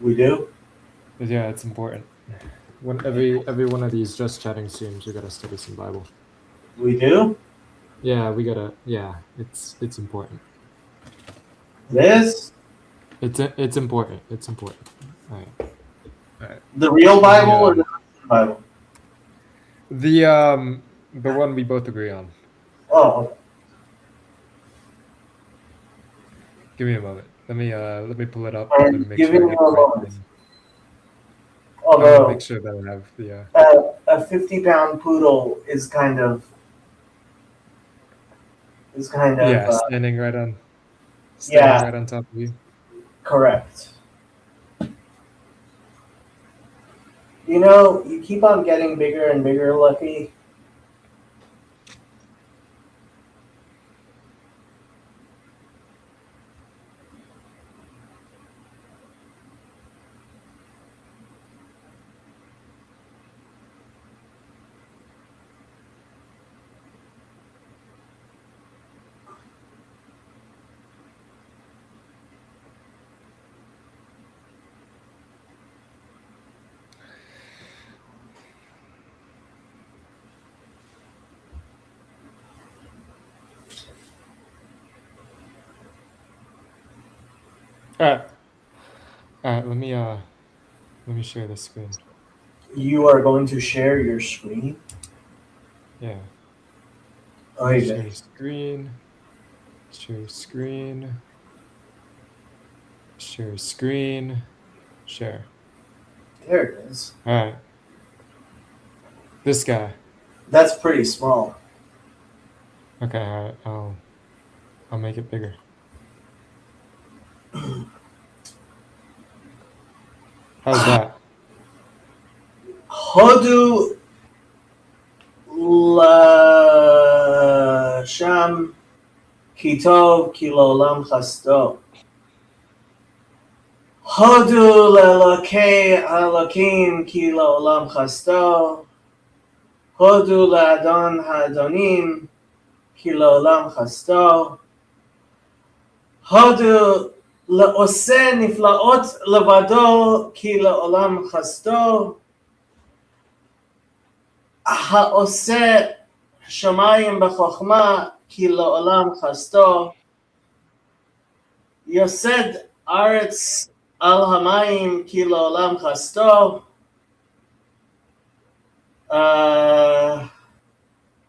We do? Yeah, it's important. When every one of these Just Chatting streams, we gotta study some Bible. We do? Yeah, we gotta. Yeah, it's important. It is? It's important. It's important. All right. The real Bible or the Christian Bible? The one we both agree on. Oh, okay. Give me a moment. Let me pull it up. I'm and make giving sure I you get a the right moment. thing. Although Make sure that I have the. a 50-pound poodle is kind of Yeah, standing right on top of you. correct. You know, you keep on getting bigger and bigger, Lucky. All right. Let me share the screen. You are going to share your screen? Yeah. Oh, you Share did. screen. Share screen. Share screen. Share. There it is. All right. This guy. That's pretty small. Okay. All right. I'll make it bigger. How's that? Hodu Lasham Kitov Kilolam Chasto. Hodu Lelokei Halokim Kilolam Chasto. Hodu Ladon Hadonim Kilolam Chasto. Hodu לעושה נפלאות לבדו כי לעולם חסדו, העושה שמיים בחוכמה כי לעולם חסדו, יוסד ארץ על המים כי לעולם חסדו,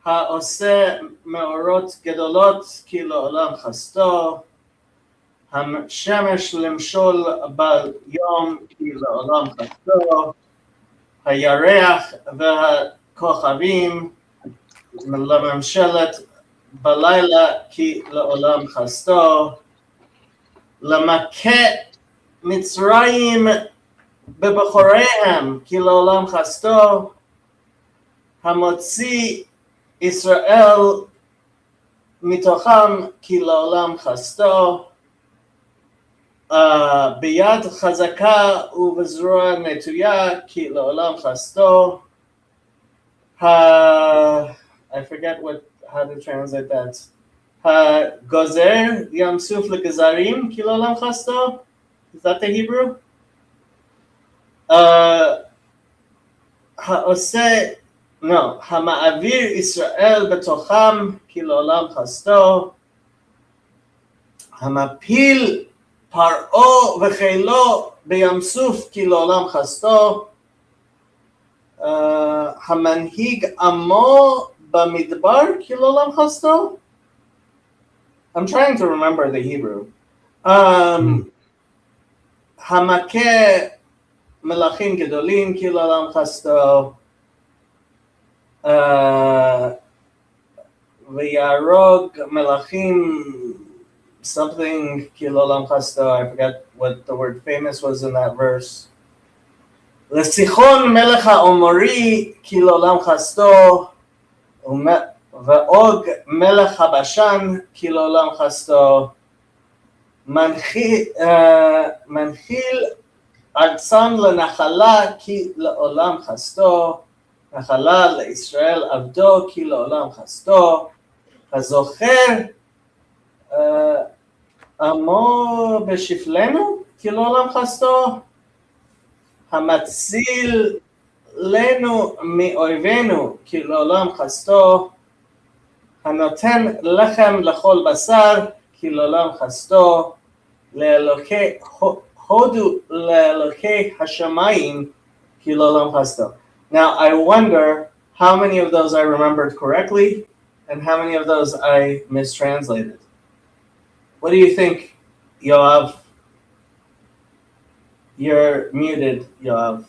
העושה מאורות גדולות כי לעולם חסדו, השמש למשול ביום כי לעולם חסדו, הירח והכוכבים לממשלת בלילה כי לעולם חסדו, למכה מצרים בבחוריהם כי לעולם חסדו, המוציא ישראל מתוכם כי לעולם חסדו, ביד חזקה ובזרוע נטויה כי לעולם חסדו. I forget how to translate that. הגוזר ים סוף לגזרים כי לעולם חסדו. Is that the Hebrew? המעביר ישראל בתוכם כי לעולם חסדו. המפיל פרעה וחילו בים סוף כי לעולם חסדו, המנהיג עמו במדבר כי לעולם חסדו. I'm trying to remember the Hebrew. המכה מלכים גדולים כי לעולם חסדו, ויהרוג מלכים something כי לעולם חסדו. I forgot what the word famous was in that verse. לסיחון מלך האמורי כי לעולם חסדו, ואוג מלך הבשן כי לעולם חסדו, מנחיל ארצם לנחלה כי לעולם חסדו, נחלה לישראל עבדו כי לעולם חסדו, הזוכר עמו בשפלנו כי לעולם חסדו, המציל לנו מאויבינו כי לעולם חסדו, הנותן לחם לכל בשר כי לעולם חסדו, לאלוקי הודו לאלוקי השמיים כי לעולם חסדו. Now I wonder how many of those I remembered correctly and how many of those I mistranslated. What do you think, Yoav? You're muted, Yoav.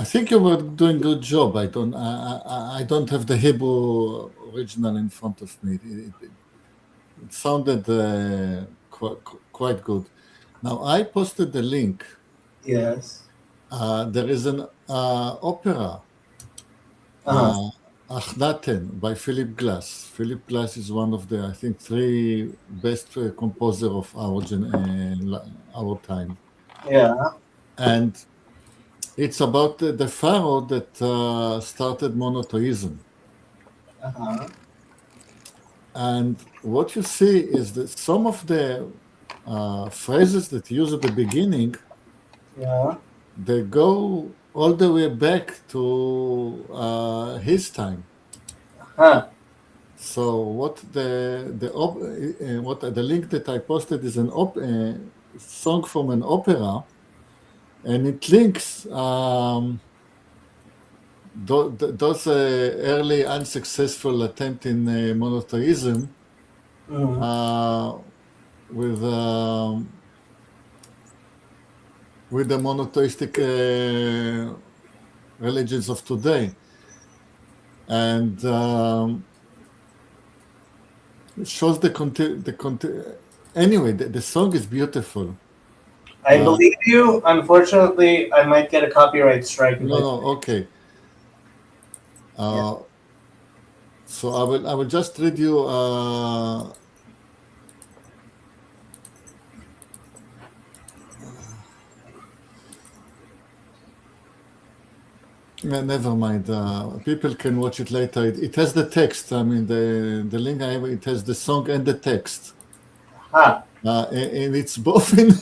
I think you were doing a good job. I don't have the Hebrew original in front of me. It sounded quite good. Now I posted the link. Yes. There is an opera, Achnaten by Philip Glass. Philip Glass is one of the, I think, 3 best composer of our time. Yeah. And it's about the pharaoh that started monotheism. And what you see is that some of the phrases that you use at the beginning, they go all the way back to his time. So what the link that I posted is a song from an opera, and it links those early unsuccessful attempt in monotheism with the monotheistic religions of today, and it shows anyway. The song is beautiful. I believe you. Unfortunately, I might get a copyright strike. No, okay. So I will just read you. Never mind. People can watch it later. It has the text. I mean, the link I have, it has the song and the text. And it's both in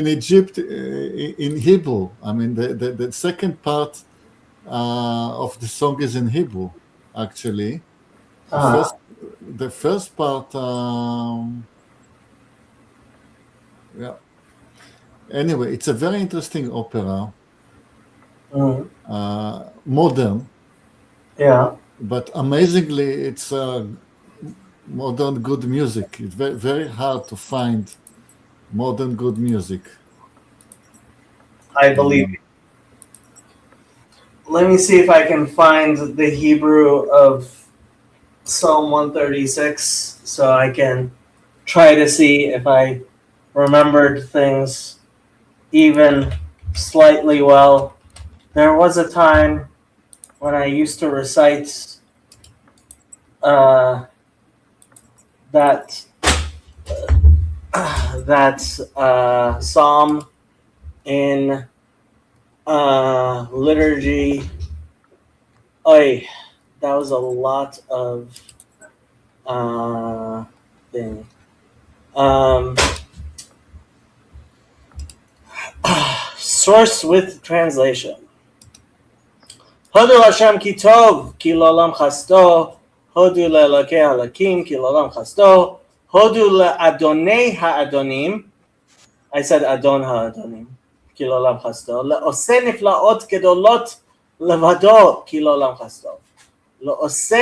Egypt, in Hebrew. I mean, the second part of the song is in Hebrew, actually. The first part, yeah. Anyway, it's a very interesting opera. Modern. Yeah. But amazingly, it's modern good music. It's very, very hard to find modern good music. I believe you. Let me see if I can find the Hebrew of Psalm 136 so I can try to see if I remembered things even slightly well. There was a time when I used to recite that psalm in liturgy. Oy, that was a lot of thing. Source with translation. Hodu Hashem ki tov, ki l'olam chasdo. Hodu le'elokei halakim, ki l'olam chasdo. הודו לאדוני האדונים, I said אדון האדונים, כי לעולם חסדו, לעושה נפלאות גדולות לבדו, כי לעולם חסדו, לעושה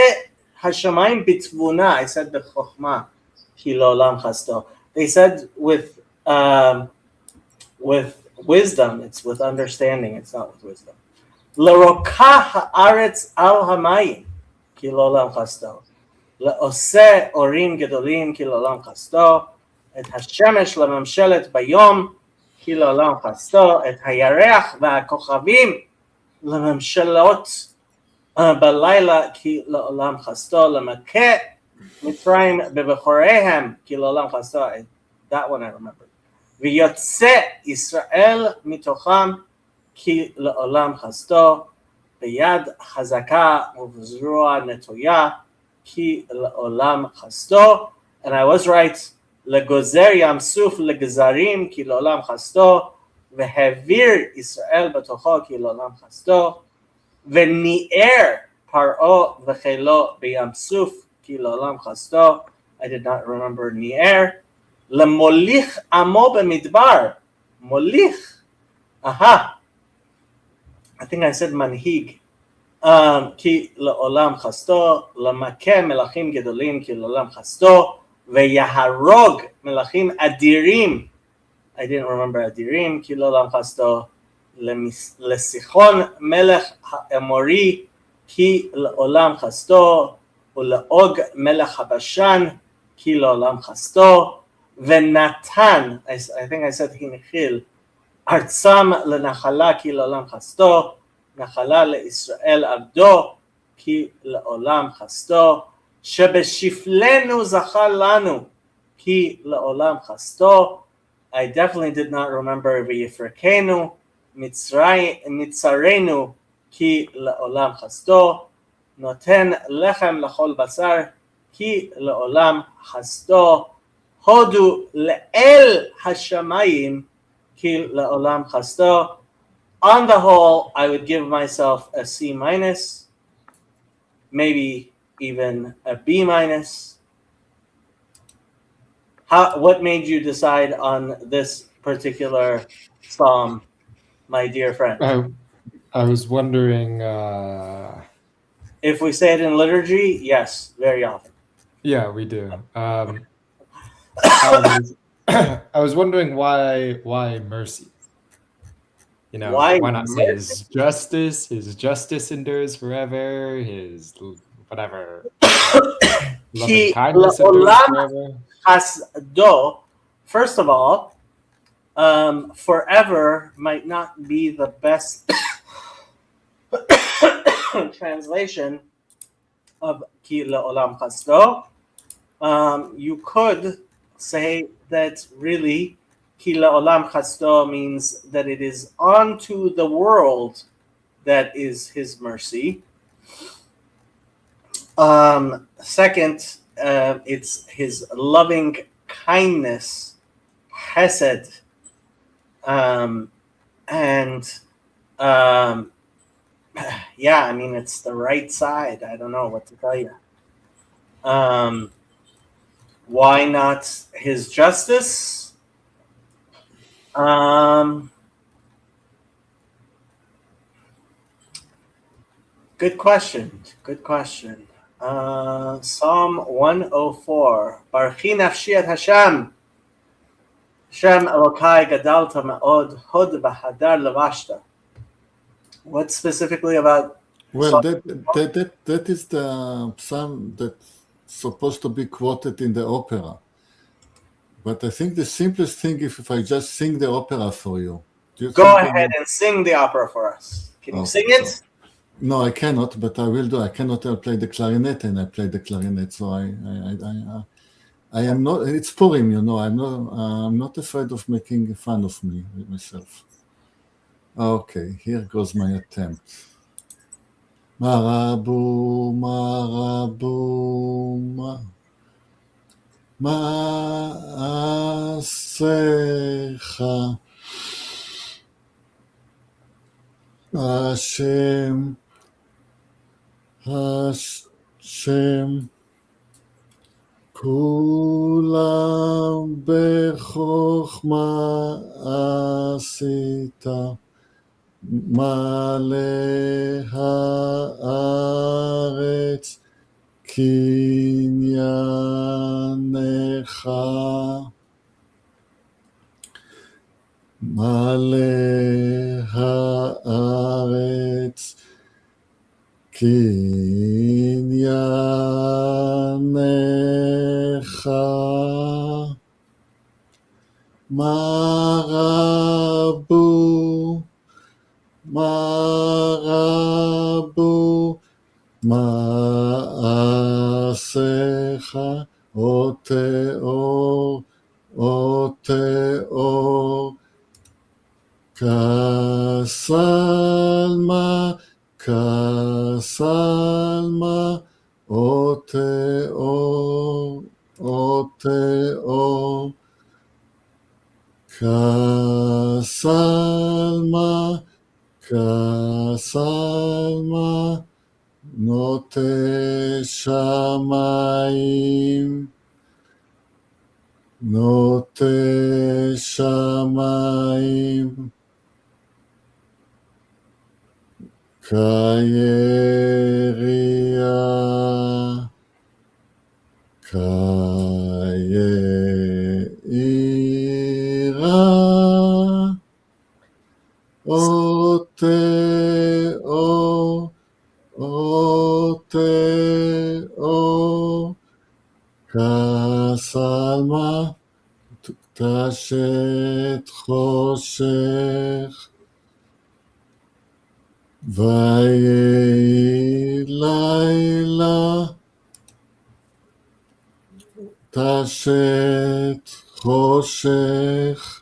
השמיים בתבונה, I said בחוכמה, כי לעולם חסדו. They said with wisdom, it's with understanding, it's not with wisdom. לרוקה הארץ על המים, כי לעולם חסדו. לעושה אורים גדולים, כי לעולם חסדו. את השמש לממשלת ביום, כי לעולם חסדו. את הירח והכוכבים לממשלות בלילה, כי לעולם חסדו. למכה מצרים בבחוריהם, כי לעולם חסדו. That one I remember. ויוצא ישראל מתוכם, כי לעולם חסדו. ביד חזקה ובזרוע נטויה, כי לעולם חסדו. And I was right. לגוזר ים סוף לגזרים, כי לעולם חסדו. והעביר ישראל בתוכו, כי לעולם חסדו. וניער פרעה וחילו בים סוף, כי לעולם חסדו. I did not remember ניער. למוליך עמו במדבר. מוליך. I think I said מנהיג. כי לעולם חסדו. למכה מלכים גדולים, כי לעולם חסדו. ויהרוג מלכים אדירים. I didn't remember אדירים, כי לעולם חסדו. לסיחון מלך האמורי, כי לעולם חסדו. ולאוג מלך הבשן, כי לעולם חסדו. ונתן, I think I said הנחיל, ארצם לנחלה, כי לעולם חסדו. נחלה לישראל עבדו, כי לעולם חסדו. שבשפלנו זכה לנו, כי לעולם חסדו. I definitely did not remember ויפרקנו, מצרנו, כי לעולם חסדו. נותן לחם לכל בשר, כי לעולם חסדו. הודו לאל השמיים, כי לעולם חסדו. On the whole, I would give myself a C minus, maybe even a B minus. What made you decide on this particular psalm, my dear friend? I was wondering. If we say it in liturgy, yes, very often. Yeah, we do. I was wondering why mercy. You know, why not say his justice endures forever, his whatever, loving kindness endures forever. Hasdo, first of all, forever might not be the best translation of Ki La'olam Chasdo. You could say that really Ki La'olam Chasdo means that it is unto the world that is his mercy. Second, it's his loving kindness, Hesed, yeah, I mean, it's the right side. I don't know what to tell you. Why not his justice? Good question. Good question. Psalm 104. Barchi nafshi et Hashem. Hashem Elokai gadalta ma'od hod bahadar levashta. What specifically about? Well, that is the psalm that's supposed to be quoted in the opera. But I think the simplest thing if I just sing the opera for you. Go ahead and sing the opera for us. Can you sing it? No, I cannot, but I will do. I cannot play the clarinet, and I play the clarinet, so I am not. It's Purim, you know. I'm not afraid of making fun of me myself. Okay, here goes my attempt. Marabu, Ma'asecha Hashem כולם בחוכמה עשית, מלא הארץ קניינך. מלא הארץ קניינך. מה רבו מעשיך, או תאור, או תאור. כסלמה, כסלמה, או תאור, או תאור. כסלמה, כסלמה, נוטה שמיים, נוטה שמיים. כירייה, כירירה, או תאור, או תאור. כסלמה, תשת חושך, ויהי לילה, תשת חושך,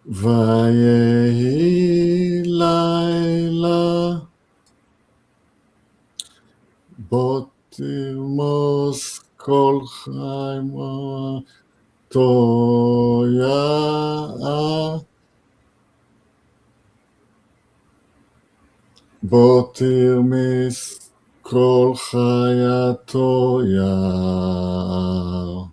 ויהי לילה. בוא תרמוס כל חיימה תויה, בוא תרמיס כל חייתו יער.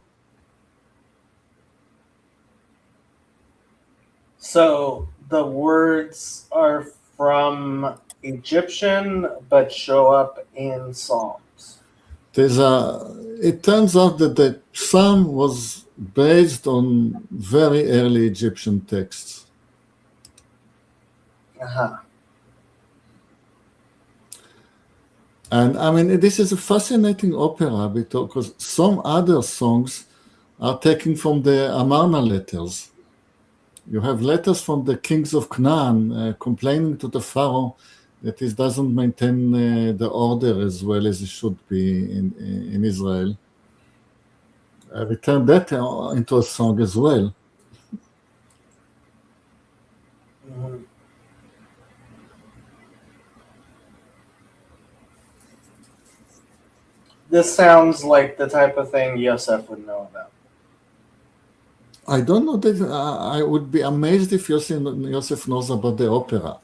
So the words are from Egyptian but show up in Psalms. It turns out that the psalm was based on very early Egyptian texts. Uh-huh. And I mean, this is a fascinating opera because some other songs are taken from the Amarna letters. You have letters from the kings of Canaan complaining to the Pharaoh that he doesn't maintain the order as well as it should be in Israel. We turned that into a song as well. Mm-hmm. This sounds like the type of thing Yosef would know about. I don't know that I would be amazed if Yosef knows about the opera.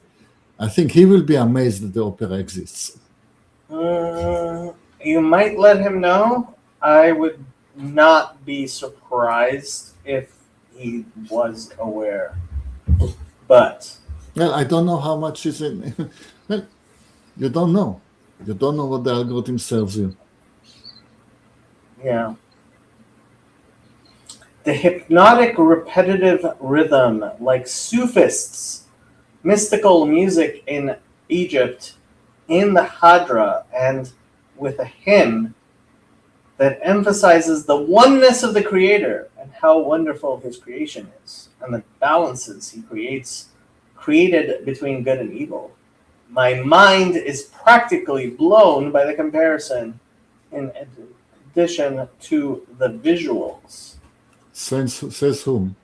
I think he will be amazed that the opera exists. You might let him know. I would not be surprised if he was aware. But well, I don't know how much is in. Well, you don't know. You don't know what the algorithm serves you. Yeah. The hypnotic repetitive rhythm, like Sufists, mystical music in Egypt, in the Hadra, and with a hymn that emphasizes the oneness of the Creator and how wonderful His creation is, and the balances He created between good and evil. My mind is practically blown by the comparison in addition to the visuals. Says whom?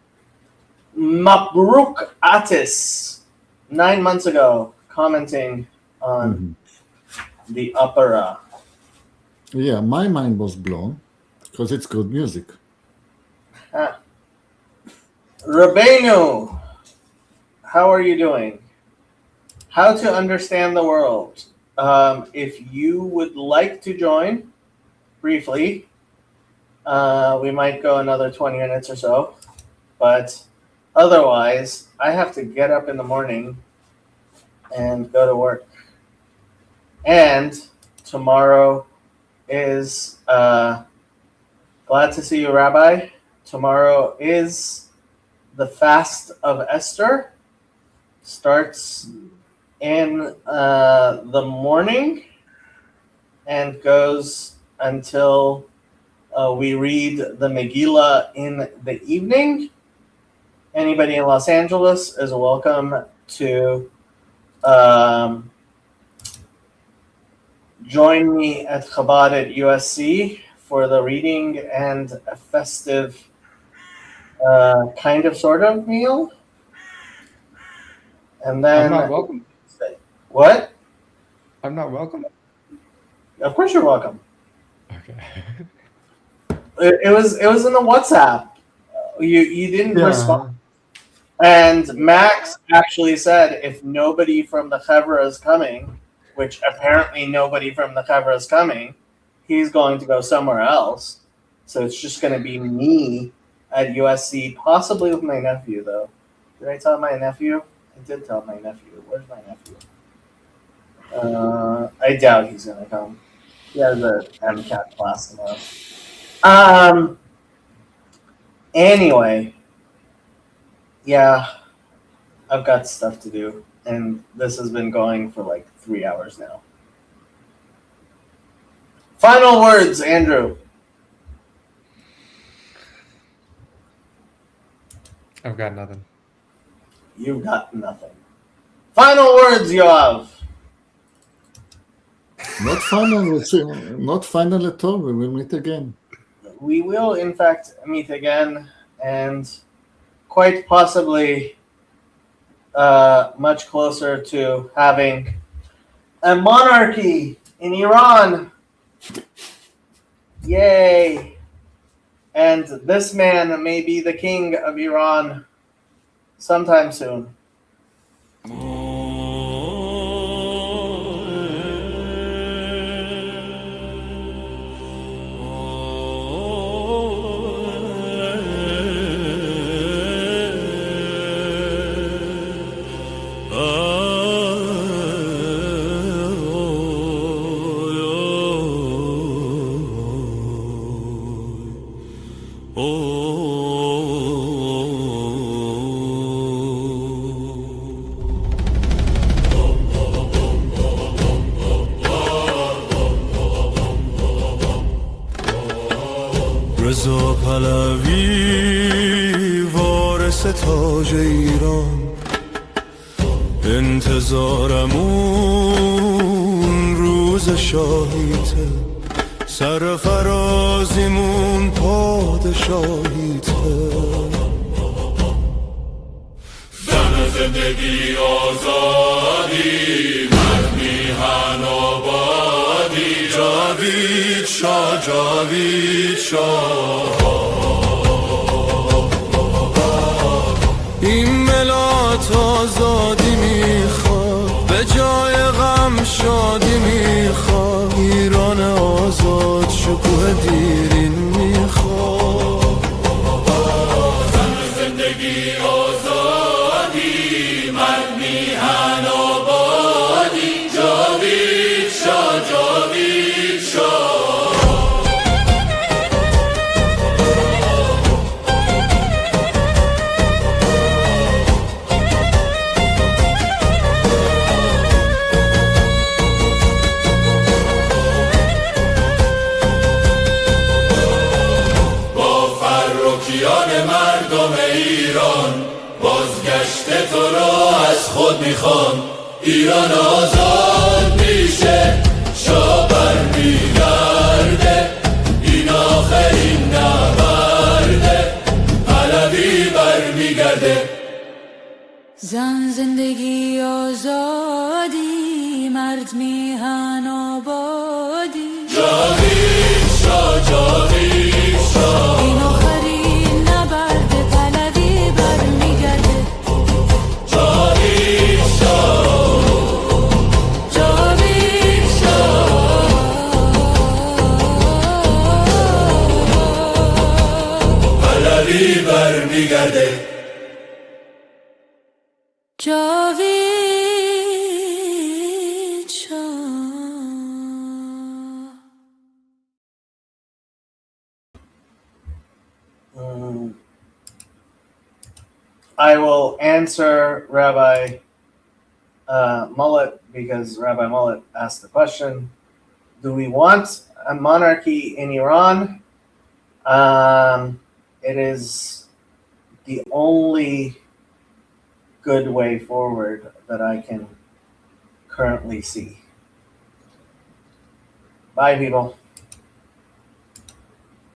Mabruk Atis, 9 months ago, commenting on the opera. Yeah, my mind was blown because it's good music. Rabbeinu, how are you doing? How to understand the world. If you would like to join briefly, We might go another 20 minutes or so. But otherwise, I have to get up in the morning and go to work. And tomorrow is, glad to see you, Rabbi. Tomorrow is the fast of Esther. Starts in the morning and goes until we read the Megillah in the evening. Anybody in Los Angeles is welcome to join me at Chabad at USC for the reading and a festive kind of sort of meal. And then I'm not welcome. What? I'm not welcome. Of course you're welcome. Okay. It was in the WhatsApp. You didn't Yeah. respond. And Max actually said if nobody from the Chevra is coming, which apparently nobody from the Chevra is coming, he's going to go somewhere else. So it's just going to be me at USC, possibly with my nephew, though. Did I tell my nephew? I did tell my nephew. Where's my nephew? I doubt he's going to come. He has a MCAT class tomorrow. Anyway, yeah, I've got stuff to do, and this has been going for like 3 hours now. Final words, Andrew. I've got nothing. You've got nothing. Final words, Yoav. Not final, not final at all. We will meet again. We will, in fact, meet again, and quite possibly much closer to having a monarchy in Iran. Yay! And this man may be the king of Iran sometime soon. رضا پهلوی وارث تاج ایران انتظارمون روز شاهیته سرفرازیمون پادشاهیته زن زندگی آزادی مرد میهن آبادی جاوید شاه جاوید شاه این ملت آزادی میخواد به جای غم شادی میخواد ایران آزاد شکوه دیرین میخواد زن زندگی آزادی مرد میهن آبادی جاوید شاه جاوید شاه مردم ایران بازگشت تو را از خود میخوان ایران آزاد میشه شاه برمیگرده این آخرین نبرده پهلوی برمیگرده زن زندگی آزادی مرد میهن آبادی جاوید شاه جاوید شاه این آخرین نبرد پهلوی برمیگرده جاوید شاه جاوید شاه جاوید شاه. I will answer Rabbi Mullet because Rabbi Mullet asked the question. Do we want a monarchy in Iran? It is the only good way forward that I can currently see. Bye, people.